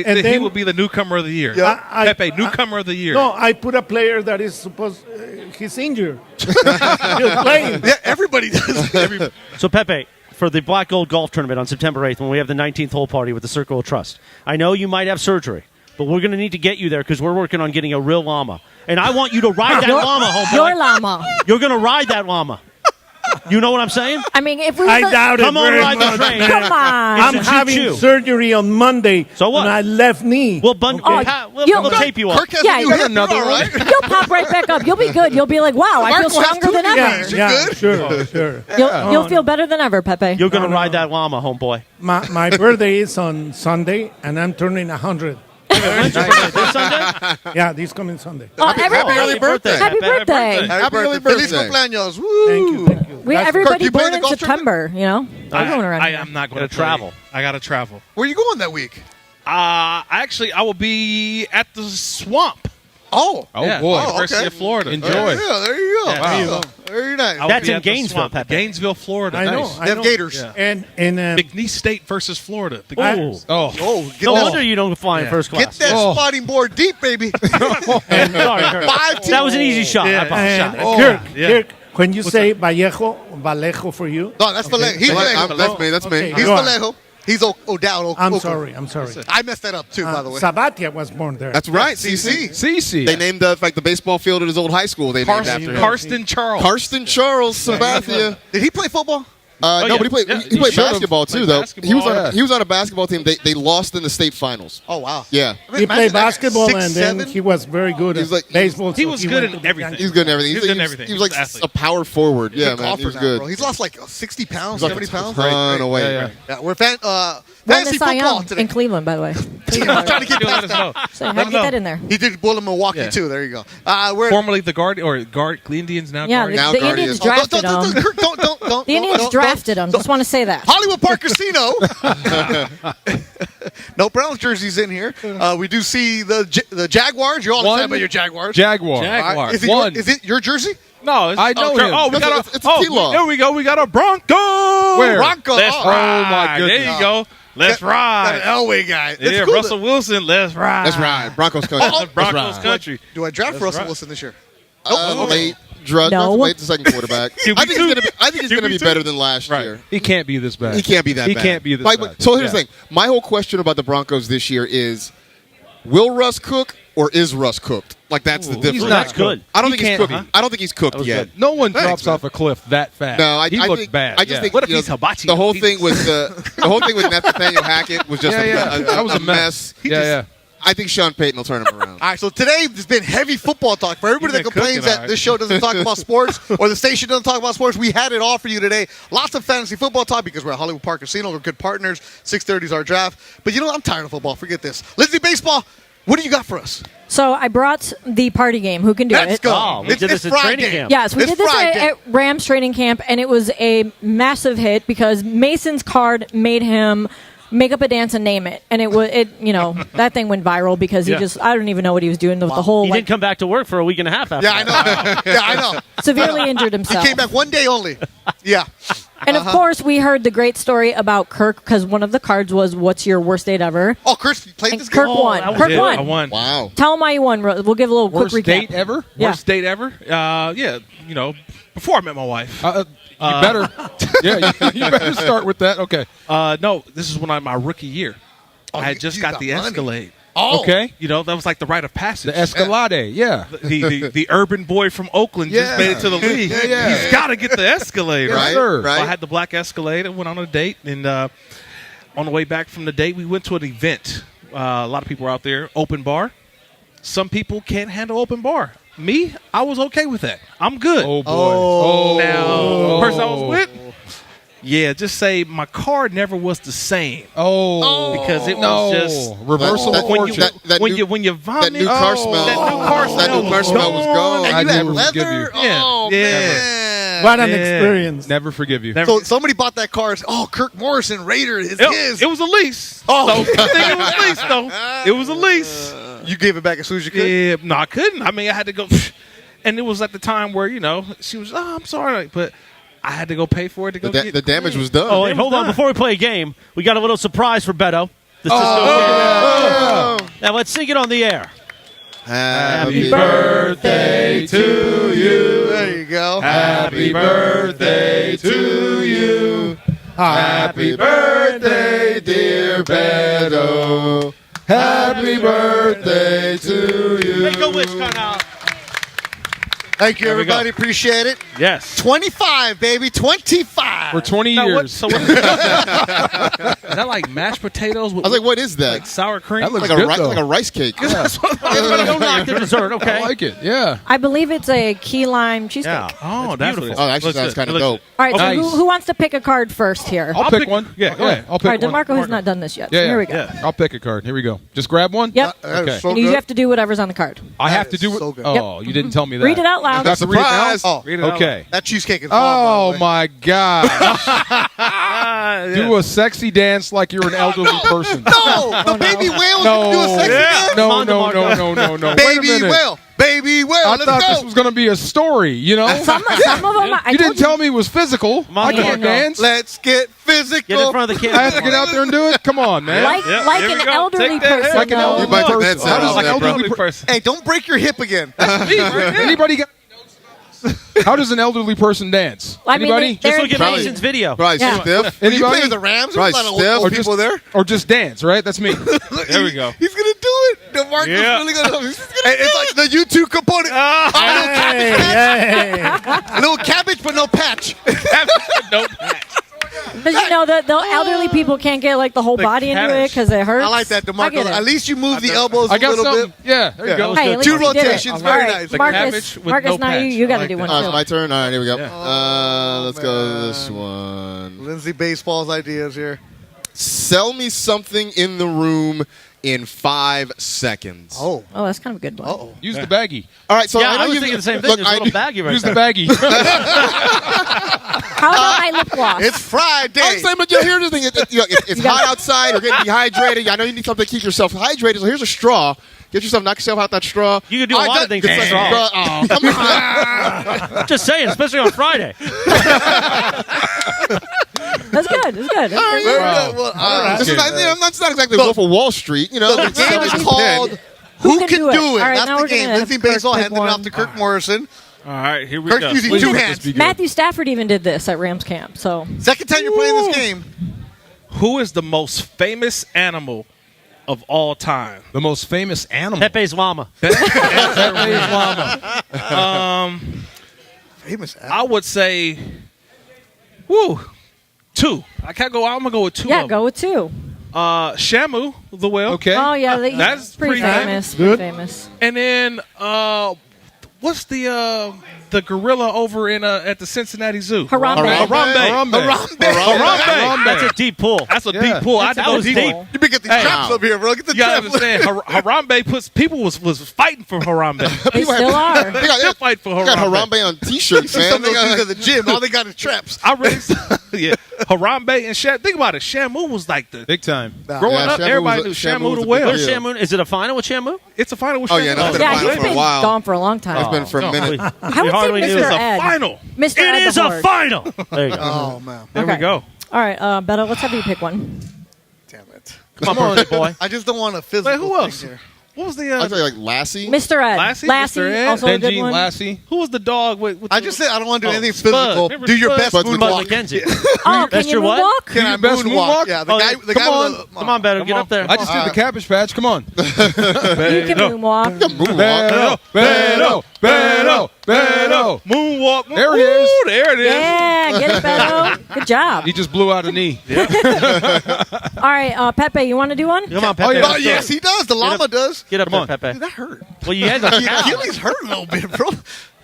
And He then- will be the newcomer of the year. Yeah. Pepe, newcomer of the year. No, I put a player that is supposed. He's injured. He's playing. Yeah, everybody does. So, Pepe, for the Black Gold Golf Tournament on September 8th, when we have the 19th hole party with the Circle of Trust, I know you might have surgery, but we're going to need to get you there because we're working on getting a real llama. And I want you to ride that llama, homeboy. Your llama. You're going to ride that llama. You know what I'm saying? I mean, if we I doubt it. Come on, very ride the much, train. man. Come on. I'm It's a having choo-choo. surgery on Monday. So what? On my left knee. We'll, you'll- we'll tape you up. Kirk has Yeah, a new you're hip. another You're all right. You'll pop right back up. You'll be good. You'll be like, wow, I feel Marco has stronger two than knees. ever. yeah, good? sure. You'll feel better than ever, Pepe. You're going to No, ride no. that llama, homeboy. My birthday is on Sunday, and I'm turning 100. This Sunday? Yeah, this coming Sunday. Oh, everybody, happy birthday. Happy birthday. Happy early birthday. Feliz birthday. cumpleaños. Woo. Thank you. We That's- everybody Kirk, you play born the in golf September, you know? I'm going around. I am not going Gotta to travel. I got to travel. Where are you going that week? I will be at the swamp. Oh. Yeah, boy. University of Florida. Enjoy. Yeah, there you go. Yeah. Wow. There you go. Very nice. I will That's be in at the Gainesville, swamp. Pepe. Gainesville, Florida. I know. Nice. I They have know. Gators. Yeah. And McNeese State versus Florida. The I- Gators. Oh, Get No that, wonder you don't fly in first get class. that spotting board deep, baby. Sorry, Kirk. Five teams. That was an easy shot. I and apologize. Kirk, yeah. Kirk, When you say Vallejo for you? No, that's Vallejo. He's Vallejo. That's me. He's Vallejo. He's O'Dowd. I'm sorry. I messed that up too, by the way. Sabatia was born there. That's right. CC. They named the baseball field at his old high school. They named after him. Karsten Charles. Karsten Charles Sabathia. Did he play football? No, but he played basketball too, though. Basketball. He was on a basketball team. They lost in the state finals. Oh wow! Yeah, he played basketball 6'7"? and then he was very good at baseball. He was good in everything. He's good in everything. He was good in everything. He was like a power forward. Yeah, man. He was good. He's lost like 60 pounds, He's 70 pounds. Run away. Yeah, we're fantasy Won the Cy football Young today. in Cleveland, by the way. I'm trying to get past that. So how'd you get that in there? He did Bull in Milwaukee too. There you go. We're Formerly the Indians, now Yeah, Guardians. the Indians drafted him. Don't. The Indians drafted him. Just want to say that. Hollywood Park Casino. No Browns jerseys in here. We do see the Jaguars. You're all excited about your Jaguars. Jaguar. Jaguar. Is it your jersey? No, I know him. Oh, we got It's a T-Law. There we go. We got a Bronco. Where? Bronco. Let's Oh, ride. my goodness. There you go. Let's Got ride. an Elway guy. That's Yeah, cool. Russell Wilson. Let's ride. That's right. Broncos country. Broncos country. Do I draft Russell Wilson this year? Late. No. Late the second quarterback. I think he's going to be better than last year. He can't be this bad. He can't be that bad. He can't be this bad. So here's the thing. My whole question about the Broncos this year is, will Russ cook or is Russ cooked? Like, that's the difference. He's not That's good. I don't He think he's can't, cooked. I don't think he's cooked yet. good. No one drops off a cliff that fast. No, he looked think, bad. I just think What if you know, he's hibachi? the whole thing with Nathaniel Hackett was just that was a mess. Yeah. I think Sean Payton will turn him around. All right, so today there's been heavy football talk. For everybody that You've been complains cooking, that all right. this show doesn't talk about sports or the station doesn't talk about sports, we had it all for you today. Lots of fantasy football talk because we're at Hollywood Park Casino. We're good partners. 6:30 is our draft. But you know what? I'm tired of football. Forget this. Lindsay Baseball, what do you got for us? So I brought the party game. Who can do Let's it? go. Oh, we did this at Friday. training camp. Yes, we It's did this Friday. at Rams training camp, and it was a massive hit because Mason's card made him make up a dance and name it, and that thing went viral because he I don't even know what he was doing with the whole He didn't come back to work for a week and a half after Yeah, I know. severely injured He himself. came back one day only. Yeah. And of course, we heard the great story about Kirk because one of the cards was "What's your worst date ever?" Oh, Chris, you played And this Kirk game? won. I Kirk won. I won. Wow. Tell him why you won. We'll give a little Worst quick recap. date ever? Yeah. Worst date ever? Before I met my wife. You better. Yeah, you better start with that. Okay. No, this is when my rookie year. I had just you got got the money. Escalade. Oh. Okay. That was like the rite of passage. The Escalade. Yeah. the urban boy from Oakland just made it to the league. Yeah. He's got to get the Escalade, right? sir. Right. So I had the black Escalade and went on a date. And on the way back from the date, we went to an event. A lot of people were out there. Open bar. Some people can't handle open bar. Me, I was okay with that. I'm good. Oh boy. Now, the person I was with, just say my car never was the same. Because it was just reversal of fortune. when you vomit. That new car smell. That new car smell was gone. And I you had never forgive you. leather? Oh, Yeah. man. What an experience. Never forgive you. So somebody bought that car. Kirk Morrison, Raider, is his. It was a lease. Oh. So, good thing it was a lease, though. It was a lease. You gave it back as soon as you could? Yeah, no, I couldn't. I mean, I had to go. And it was at the time where, she was, I'm sorry, but I had to go pay for it to go get it. The damage was done. Oh, wait, hold on. Before we play a game, we got a little surprise for Beto. Now let's sing it on the air. Happy birthday to you. There you go. Happy birthday to you. Happy birthday, dear Beto. Happy birthday to you. Make a wish, Connor. Thank you, everybody. Appreciate it. Yes. 25, baby. 25. For 20 Now, years. what is that? Is that like mashed potatoes with I was like, what is that? like sour cream? That looks like, good, like a rice cake. Everybody go knock the dessert, okay? I like it. Yeah. I believe it's a key lime cheesecake. Yeah. Oh, that's beautiful. what Oh, actually, Looks that's good. kind of It looks dope. All right, Nice. so who wants to pick a card first here? I'll pick one. Yeah, go ahead. I'll pick All right, one. DeMarco has not done this yet. Yeah, so here we go. Yeah. I'll pick a card. Here we go. Just grab one? Yep. That Okay. is so And you good. have to do whatever's on the card. I have That to do is it. so good. Oh, you didn't tell me that. Read it out loud. That's a surprise. Oh, Read it out Okay. that cheesecake is Oh, hard, my God. loud. Do a sexy dance like you're an elderly person. No, the baby whale is going to do a sexy dance. No, Come on, no, DeMarco. no. Wait a Baby minute. whale. Baby whale. I Let's thought go. this was going to be a story, you know? Some of them, I You told didn't tell me it was physical. on, I can't DeMarco. dance. Let's get physical. Get in front of the camera. I have to get out there and do it? Come on, man. Like Yep, like here we an go. elderly Take that person. Like an though. elderly You might person. take that How does out an there, bro. elderly person? Hey, don't break your hip again. Anybody got How does an elderly person dance? I mean, Anybody? they're Just look at trained. Mason's video. Probably Yeah. stiff. Are you Anybody? playing with the Rams? There's Right, a lot of stiff. old people there. Or just dance, right? That's me. There we go. He's gonna do it. DeMarcus really gonna. He's gonna it's like the YouTube component. A little cabbage, but no patch. No. But you know, the elderly people can't get like the whole body into it because it hurts. I like that, I DeMarcus. get it. At least you move the elbows I a got little something. bit. Yeah, there you go. Hey, at least Two you did it. rotations, All very right, nice. The Marcus, cabbage with Marcus, no now patch. you got I to like do that. one It's too. my turn. All right, here we go. Yeah. Let's go to this one. Lindsay Baseball's ideas here. Sell me something in the room in 5 seconds. Oh, that's kind of a good one. uh-oh. Use the baggie. All right, so Yeah, know I was you- thinking the same thing. Look, There's a little baggie right Use there. the baggie. How about my lip gloss? It's Friday. I'm saying, but here's the thing. It's hot outside. You're getting dehydrated. I know you need something to keep yourself hydrated. So here's a straw. Get yourself, knock yourself out that straw. You can do a lot of things with a straw. Oh, come on. Just saying, especially on Friday. That's good. That's good. Very good. Well, this is not, that's not exactly Wolf of Wall Street. You know, The game is called Who Can Do It? All right, That's now the we're game. gonna Lindsay have Kirk Baseball pick handed it one. off to Kirk Morrison. All right, here we Kirk's go. using Please two let hands. this be good. Matthew Stafford even did this at Rams camp. So Second time you're playing this game. Who is the most famous animal of all time? The most famous animal. Pepe's llama. Pepe's llama. Famous I would say, two. I can't go. I'm gonna go with two. yeah, of go with two. them. Shamu the whale. Okay. Oh yeah, That's pretty pretty famous. Good. Pretty famous. And then what's the gorilla over in at the Cincinnati Zoo? Harambe. Harambe. That's a deep pull. That's a deep pull. I That's did a go deep deep. pull. You better get these traps up here, bro. Get the You gotta traps. understand, Harambe puts people was fighting for Harambe. They still are. They got, Still fight for they got Harambe. Harambe on T-shirts, man. Some They of those got, dudes at the gym, all they got is traps. I really, yeah. Harambe and Sham. Think about it. Shamu was like the Big time. growing Yeah, up. Shamu Everybody was knew a- Shamu Shamu was the a whale. big Where's deal. Shamu? Is it a final with Shamu? It's a final with Oh, Shamu. yeah, that's been a Yeah, final he's for a been while. gone for a long time. It's been for a minute. I would hardly say knew Mr. it was a Ed. final. Mr. It Ed is the a Horde. final. There you go. Oh, man. There we Okay. go. All right, Beto, let's have you pick one. Damn it. Come on, birthday boy. I just don't want a physical Wait, who thing else? here. What was the I'd say like Lassie. Mr. Ed. Lassie? Lassie, Mr. Ed? also a good Benji, one. Lassie. who was the dog with I the- just said I don't want to do anything Spud. physical. Remember Do your Spud? best Spud Bud moonwalk. McKenzie. Oh, can That's you your what? moonwalk? Can I Do your best moonwalk? Yeah, the Oh, guy. The come guy on. with the, Come on, Beto. Get on. up there. I just did the Cabbage Patch. Come on. You can moonwalk. Beto. moonwalk? There it is. Ooh, there it is. Yeah, get it, Beto. Good job. He just blew out a knee. All right, Pepe, you want to do one? Come on, Pepe. yeah. Oh, yes, he does. The llama does. Get up Come there, on. Pepe. That hurt. Well, you had the The cow. Achilles hurt a little bit, bro.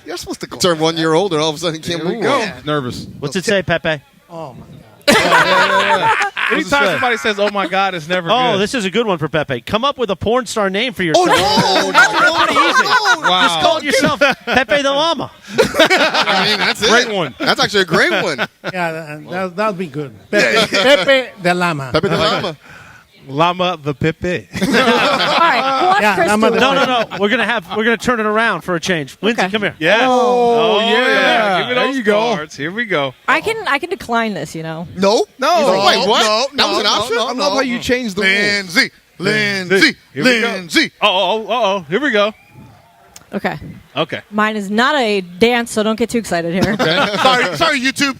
You're supposed to go. Turn 1 year old and all of a sudden he can't Here we move. go. Nervous. What's it say, Pepe? Oh my God. Anytime somebody says, "Oh my God," it's never Oh, good. this is a good one for Pepe. Come up with a porn star name for yourself. Oh, no. Pretty easy. Wow. Just call yourself Pepe the Llama. I mean, that's it. Great one. That's actually a great one. Yeah, that'll be good. Pepe the Llama. Pepe the Llama. Llama the Pepe. All right, who wants Yeah, Chris Llama to the- win? No. We're gonna turn it around for a change. Lindsay, Okay. come here. Yes. Oh, yeah. Give me There those you go. cards. Here we go. I can decline this, you know. No. No. Wait, what? No, That was an option? I love how you changed the rules. Lindsay. Here we go. Lindsay. Oh. Here we go. Okay. Okay. Mine is not a dance, so don't get too excited here. Sorry, YouTube.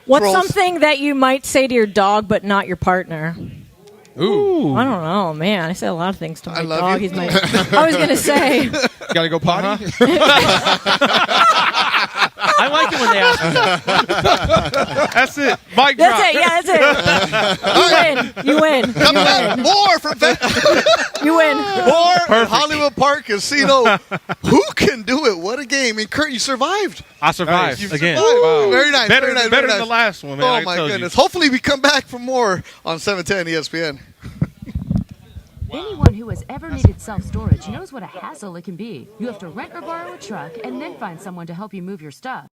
What's Trolls. something that you might say to your dog but not your partner? Ooh. I don't know, man. I say a lot of things to my love dog. you. He's my. I was gonna say. Gotta go potty? I like it when they ask me that. That's it. Mic drop. That's it. Yeah, that's it. You win. Coming up, more from You win. more at Hollywood Park Casino. Who can do it? What a game! And Kurt, you survived. I survived You again. survived. Wow. Very nice. Better, very nice. better very than nice. the last one, man. Oh I my told goodness! Hopefully, we come back for more on 710 ESPN. Anyone who has ever needed self-storage knows what a hassle it can be. You have to rent or borrow a truck and then find someone to help you move your stuff.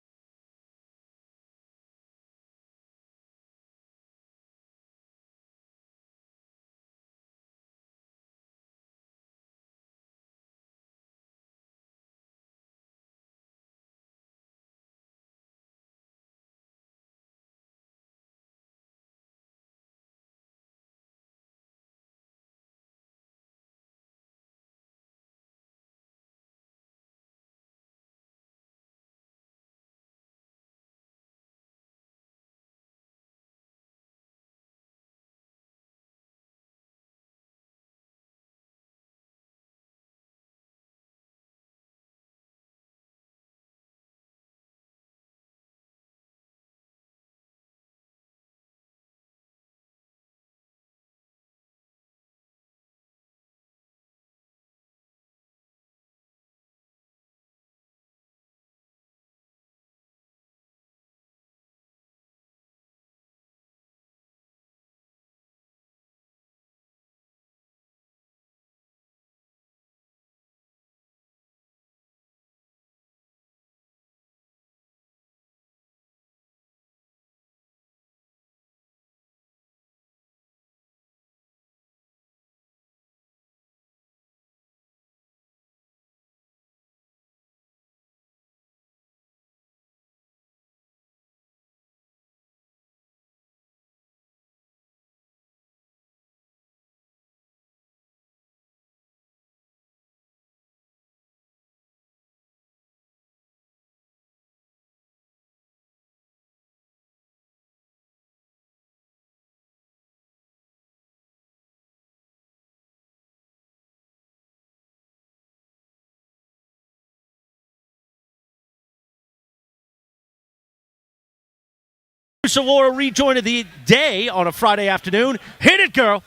So Laura rejoined the day on a Friday afternoon. Hit it, girl.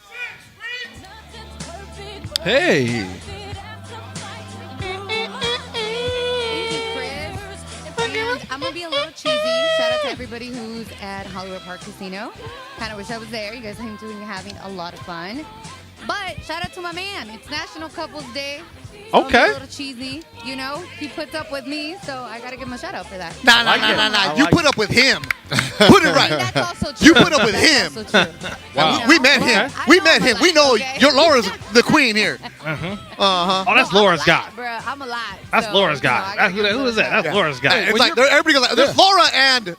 Hey. I'm going to be a little cheesy. Shout out to everybody who's at Hollywood Park Casino. Kind of wish I was there. You guys seem to be having a lot of fun. But shout out to my man. It's National Couples Day. So Okay. I'm a little cheesy. You know, he puts up with me, so I got to give him a shout out for that. Nah. You put up with him. Put it right. That's also true. You put up with him. That's also true. Wow. We met him. We met him. We know your Laura's the queen here. Oh, that's Laura's guy. Bro, I'm a lot. That's so, Laura's you know, guy. I gotta Who give him is a that? shout That's out. Laura's guy. It's like everybody goes. There's Laura and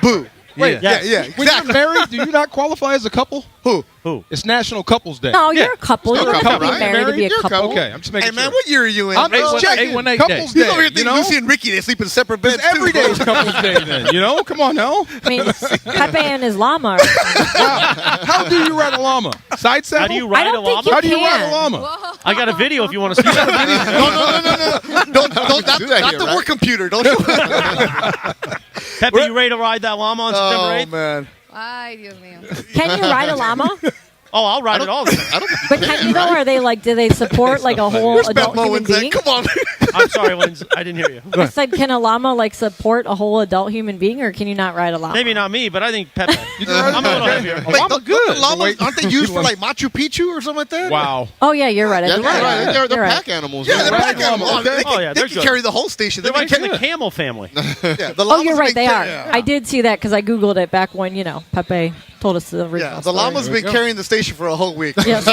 Boo. Wait, Yeah. When you're married, do you not qualify as a couple? Who? It's National Couples Day. No, you're a couple. Still You a don't have to couple, be right? married to be a You're couple. Okay, I'm just making Hey sure. man, what year are you in? I'm bro? just checking. 818 Couples day. He's over here Day, thinking Lucy and Ricky, they sleep in separate beds too. Every day is Couples Day then, you know? Come on now. I mean, Pepe and his llama. How do you ride a llama? Side saddle? How do you ride a don't llama? think How do you ride a can. llama? I got a video if you want to see that. No. Don't not do that not here, the right? work computer. Don't. Pepe, you ready to ride that llama on September 8th? Man. Ay, Dios mío. Can you ride a llama? Oh, I'll ride it all. But can you though? Are they like? Do they support like a whole Where's adult Beth human Mowens at? being? Come on. I'm sorry, Linz. I didn't hear you. I said, can a llama like support a whole adult human being, or can you not ride a llama? Maybe not me, but I think Pepe. I'm a little heavier. Wait, llama good. Llamas, Wait. aren't they used for like Machu Picchu or something like that? Wow. Oh yeah, you're right. I Yeah, think right. you're right. They're You're right. pack animals. Yeah, right? they're pack animals. Okay. They Yeah, they they're can good. carry the whole station. They're like They in can the camel family. yeah, the Oh, llamas you're right. been They are. yeah. I did see that because I googled it back when Pepe told us the original. Yeah, the llama's story. been carrying the station for a whole week. Yes.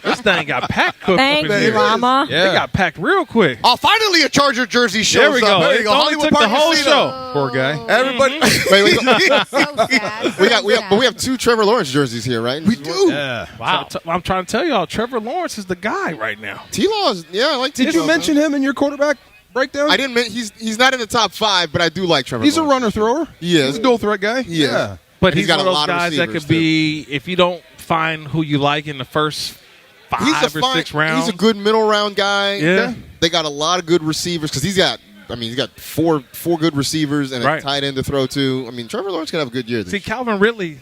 This thing got packed quick. Thank up in you, here. llama. They got packed real quick. Oh, finally a Charger jersey shows There we go. up. There you It go. only Hollywood took Park the whole Casino. show. Poor guy. Everybody. Wait, So sad. we have two Trevor Lawrence jerseys here, right? We do. Yeah. Wow. I'm trying to tell y'all, Trevor Lawrence is the guy right now. T-Law's, yeah, I like T-Law. Did you mention him in your quarterback breakdown? I didn't. He's not in the top 5, but I do like Trevor. He's a Lawrence. runner thrower. He is. He's a dual threat guy. He is. Yeah. But And he's got one a of those lot of guys that receivers, could be, if you don't find who you like in the first five or six rounds. He's a good middle round guy. Yeah. They got a lot of good receivers because he's got four good receivers and a Right. tight end to throw to. I mean, Trevor Lawrence could have a good year. See, Calvin Ridley.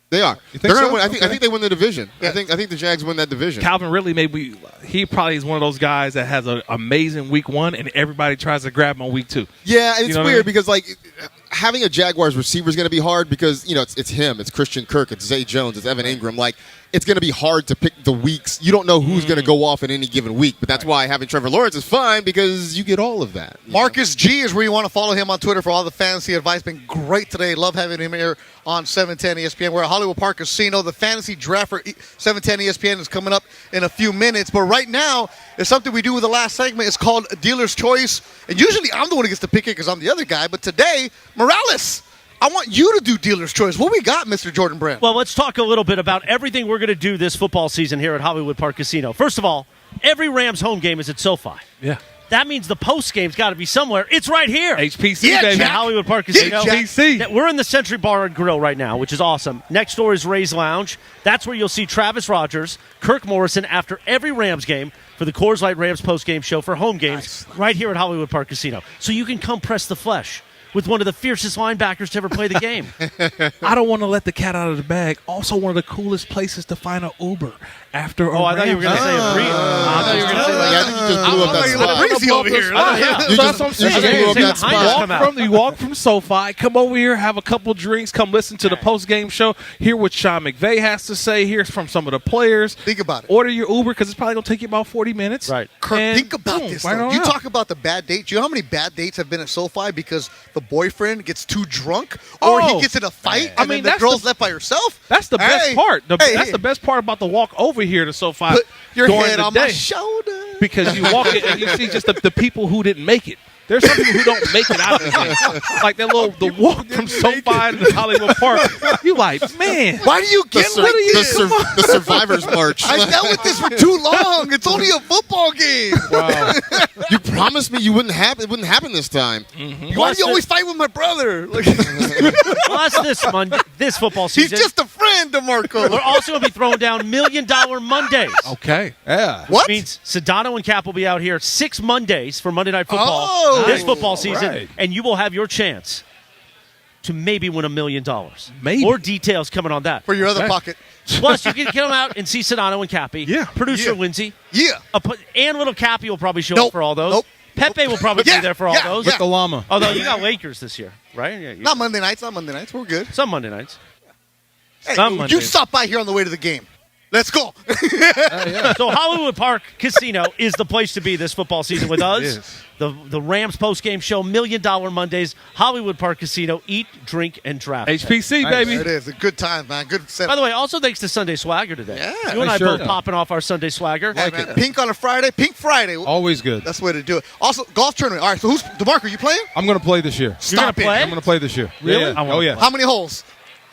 They are. You think They're gonna so? win. I think Okay. they win the division. I think the Jags win that division. Calvin Ridley, he probably is one of those guys that has an amazing week 1, and everybody tries to grab him on week 2. Yeah, and it's know what I weird mean? because having a Jaguars receiver is going to be hard because it's him, it's Christian Kirk, it's Zay Jones, it's Evan Ingram. It's going to be hard to pick the weeks. You don't know who's going to go off in any given week, but that's why having Trevor Lawrence is fine because you get all of that. Marcus G is where you want to follow him on Twitter for all the fantasy advice. Been great today. Love having him here on 710 ESPN. We're at Hollywood Park Casino. The fantasy draft for 710 ESPN is coming up in a few minutes. But right now, it's something we do with the last segment. It's called Dealer's Choice. And usually I'm the one who gets to pick it because I'm the other guy. But today, Morales, I want you to do Dealer's Choice. What we got, Mr. Jordan Brand? Well, let's talk a little bit about everything we're going to do this football season here at Hollywood Park Casino. First of all, every Rams home game is at SoFi. Yeah. That means the post game's got to be somewhere. It's right here. HPC, Yeah, baby. At Hollywood Park Casino. HPC. We're in the Century Bar and Grill right now, which is awesome. Next door is Ray's Lounge. That's where you'll see Travis Rogers, Kirk Morrison after every Rams game for the Coors Light Rams post-game show for home games right here at Hollywood Park Casino. So you can come press the flesh with one of the fiercest linebackers to ever play the game. I don't want to let the cat out of the bag. Also, one of the coolest places to find an Uber after a Oh, I thought you were going to say a Breeze. I thought you were going to say I think you just blew up that spot. Breezy over here. You That's what I'm saying. blew up that spot. You walk from SoFi, come over here, have a couple drinks, come listen to the post-game show, hear what Sean McVay has to say, hear from some of the players. Think about it. Order your Uber because it's probably going to take you about 40 minutes. Right. Kirk, And think about boom, this. right Though. on You out. talk about the bad dates. You know how many bad dates have been at SoFi because the boyfriend gets too drunk or he Oh. gets in a fight I and mean, then the that's girl's the- left by herself? That's the best Hey, part. hey, That's the best part about the walk over here to SoFi Put your during head the on day. my shoulder. Because you walk it and you see just the people who didn't make it. There's some people who don't make it out of the game. Like that the walk from SoFi to Hollywood Park. You like, man. Why do you get like this? The Survivors March. I dealt with this for too long. It's only a football game. Wow. You promised me it wouldn't happen this time. Why do you always fight with my brother? Like, Plus this football he's season, just a friend, DeMarco. we're also going to be throwing down $1 Million Mondays. Okay. Yeah. What? Which means Sedano and Cap will be out here 6 Mondays for Monday Night Football Oh, this football season, right. and you will have your chance to maybe win $1 million. Maybe. More details coming on that. For your other pocket. Plus, you can come out and see Sedano and Cappy. Yeah. Producer Lindsay. Yeah. And little Cappy will probably show up for all those. Nope. Pepe will probably be there for all those. With the llama. Although you got Lakers this year, right? Yeah, Not Monday nights. We're good. some Monday nights. Hey, Some you Mondays. stop by here on the way to the game. Let's go. So Hollywood Park Casino is the place to be this football season with us. is. The Rams post-game show, $1 Million Mondays, Hollywood Park Casino. Eat, drink, and draft. HPC, baby. It is a good time, man. Good set. By the way, also thanks to Sunday Swagger today. Yeah. You and I Sure. both popping off our Sunday Swagger. Hey, man, Pink on a Friday. Pink Friday. Always good. That's the way to do it. Also, golf tournament. All right, so who's DeMarco? You playing? I'm going to play this year. You're going to play? I'm going to play this year. Really? Yeah, yeah. Oh, yeah. How many holes?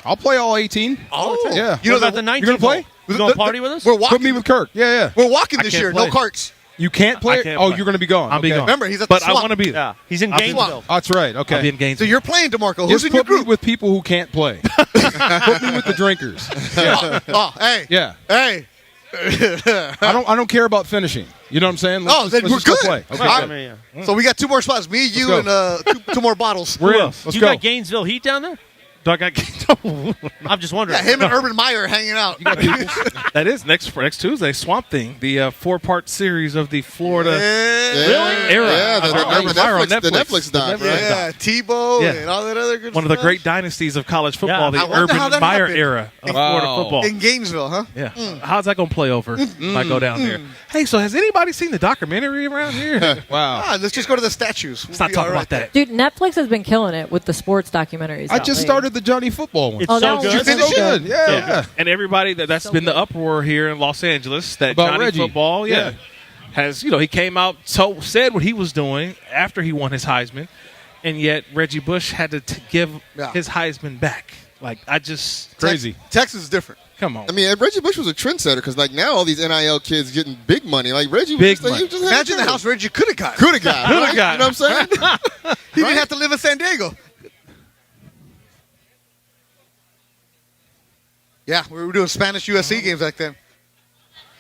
I'll play all 18. Oh, Yeah. You know about the 19th You're going to play? hole? You going to party with us? We're walking. Put me with Kirk. Yeah, yeah. We're walking this can't year. play. No carts. You can't play? I can't Oh, play. you're going to be gone. I'll be Okay. gone. Remember, he's at But the I swamp. want to be there. Yeah. He's in I'll be- Gainesville. That's right. I'll be Okay. in Gainesville. So you're playing, DeMarco. Who's Just in your put me group? with people who can't play. Put me with the drinkers. Yeah. Hey. Yeah. Hey. I don't care about finishing. You know what I'm saying? Oh, then let's we're just go good. play. Okay, All good. right. Yeah. So we got two more spots. Me, you, Let's and two more bottles. We're in. else? Let's You go. got Gainesville Heat down there? Dog, I'm just wondering. Yeah, him and Urban Meyer hanging out. That is next Tuesday. Swamp Thing, the 4-part series of the Florida Really? era. Yeah, the Netflix. Netflix doc, right? Yeah, Tebow Yeah. and all that other good One of the stuff. great dynasties of college football, Yeah. I the wonder how Urban that Meyer happened. era of Wow. Florida football. In Gainesville, huh? Yeah. How's that going to play over if I go down there? Hey, so has anybody seen the documentary around here? Wow. Ah, let's just go to the statues. Let's not talk about that. Dude, Netflix has been killing it with the sports documentaries. I out just lately. started the Johnny Football one. It's Oh, so that was- good. Did you finish so it? good. Yeah. And everybody that's been the uproar here in Los Angeles that About Johnny Reggie. Football, Yeah. has he came out said what he was doing after he won his Heisman, and yet Reggie Bush had to give his Heisman back. Like Crazy. Texas is different. Come on. I mean, Reggie Bush was a trendsetter because, like, now all these NIL kids getting big money. Like Reggie, Big was just, money. he just had Imagine a the house Reggie could have got. Could have got. Coulda right? got. You know what I'm saying? He didn't have to live in San Diego. Yeah, we were doing Spanish USC games back then.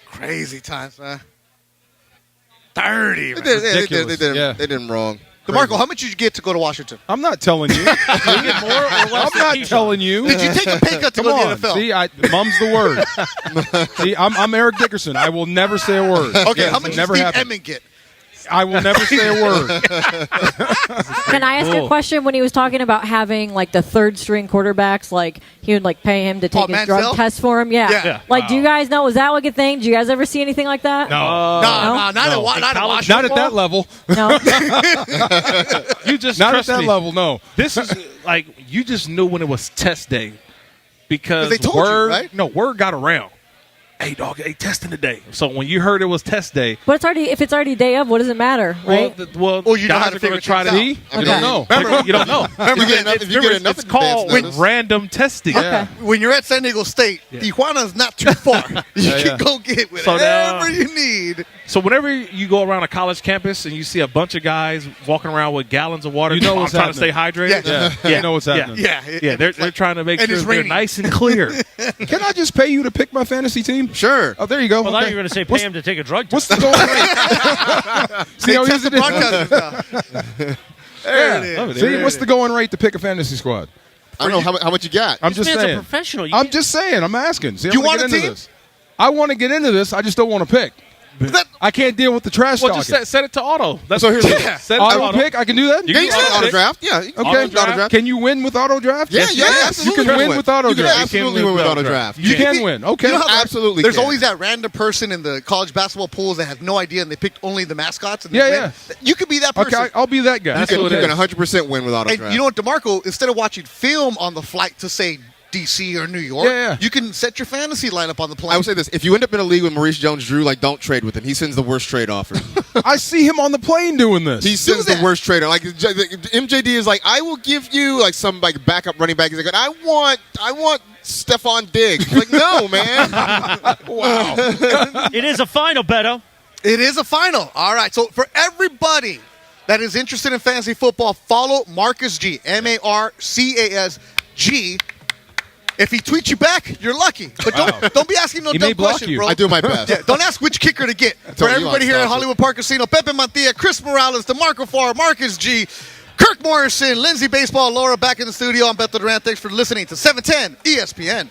Crazy times, man. 30, man. They did Yeah. they did him wrong. DeMarco, how much did you get to go to Washington? I'm not telling you. I'm not telling you. Did you take a pay cut to Come go to on. the NFL? See, mum's the word. See, I'm Eric Dickerson. I will never say a word. Okay, Yeah, how it much did never Steve happened. Emmett get? I will never say a word. Can I ask a question? When he was talking about having like the third string quarterbacks, like he would like pay him to take his Mansell? drug test for him. Yeah. Yeah. Like, do you guys know? Was that like a thing? Do you guys ever see anything like that? no. No, not at Washington. Not at that level. No. You just Not at trust that me. level, no. This is like you just knew when it was test day because They told you, word right? no word got around. Hey dog, hey testing today. So when you heard it was test day, But it's already if it's already day of, what does it matter, right? Well, you know guys how to are figure gonna try to things be. out. You don't know. Remember, You don't know. If you get enough It's called advance notice. random testing. Yeah. when you're at San Diego State, Tijuana's not too far. You can go get So now- whatever you need. So whenever you go around a college campus and you see a bunch of guys walking around with gallons of water, You know I'm what's trying to stay happening. hydrated. Yeah. You know what's happening. Yeah, They're trying to make and sure it's they're raining. nice and clear. Can I just pay you to pick my fantasy team? Sure. Oh, there you go. Well, now Okay. you're going to say pay him to take a drug What's test. the going rate? See They how test easy the it is? broadcasters now. There it is. See, what's the going rate to pick a fantasy squad? I don't know how much you got. I'm This just man's saying. a professional. You I'm can't- just saying. I'm asking. See, I You wanna want get a into team? this. I want to get into this. I just don't want to pick. That- I can't deal with the trash Well, talking. just set it to auto. That's So here's Yeah. set it to Auto auto. pick. I can do that. You Yeah, can you do can auto auto pick. draft. Yeah. Okay. Auto draft. Can you win with auto draft? Yeah, Yes, yeah, you can. absolutely. You can win with auto You can draft. absolutely win with auto draft. You can win. Okay. You know how Absolutely There's can. always that random person in the college basketball pools that has no idea and they picked only the mascots. And they Yeah, win. You could be that person. Okay, I'll be that guy. You can 100% win with auto And draft. you know what, DeMarco, instead of watching film on the flight to, say, D.C. or New York, Yeah. you can set your fantasy lineup on the plane. I would say this: if you end up in a league with Maurice Jones-Drew, like, don't trade with him. He sends the worst trade offers. I see him on the plane doing this. He sends the worst trader. Like MJD is like, I will give you like some like backup running back. He's like, I want Stephon Diggs. Like, no, man. Wow. It is a final, Beto. It is a final. All right. So for everybody that is interested in fantasy football, follow Marcus G. MarCasG. If he tweets you back, you're lucky. But don't be asking no He dumb may block questions, you. bro. I do my best. Yeah, don't ask which kicker to get. For told you everybody I here at stopped it. Hollywood Park Casino, Pepe Mantilla, Chris Morales, DeMarco Farr, Marcus G. Kirk Morrison, Lindsay Baseball, Laura back in the studio. I'm Beto Duran. Thanks for listening to 710 ESPN.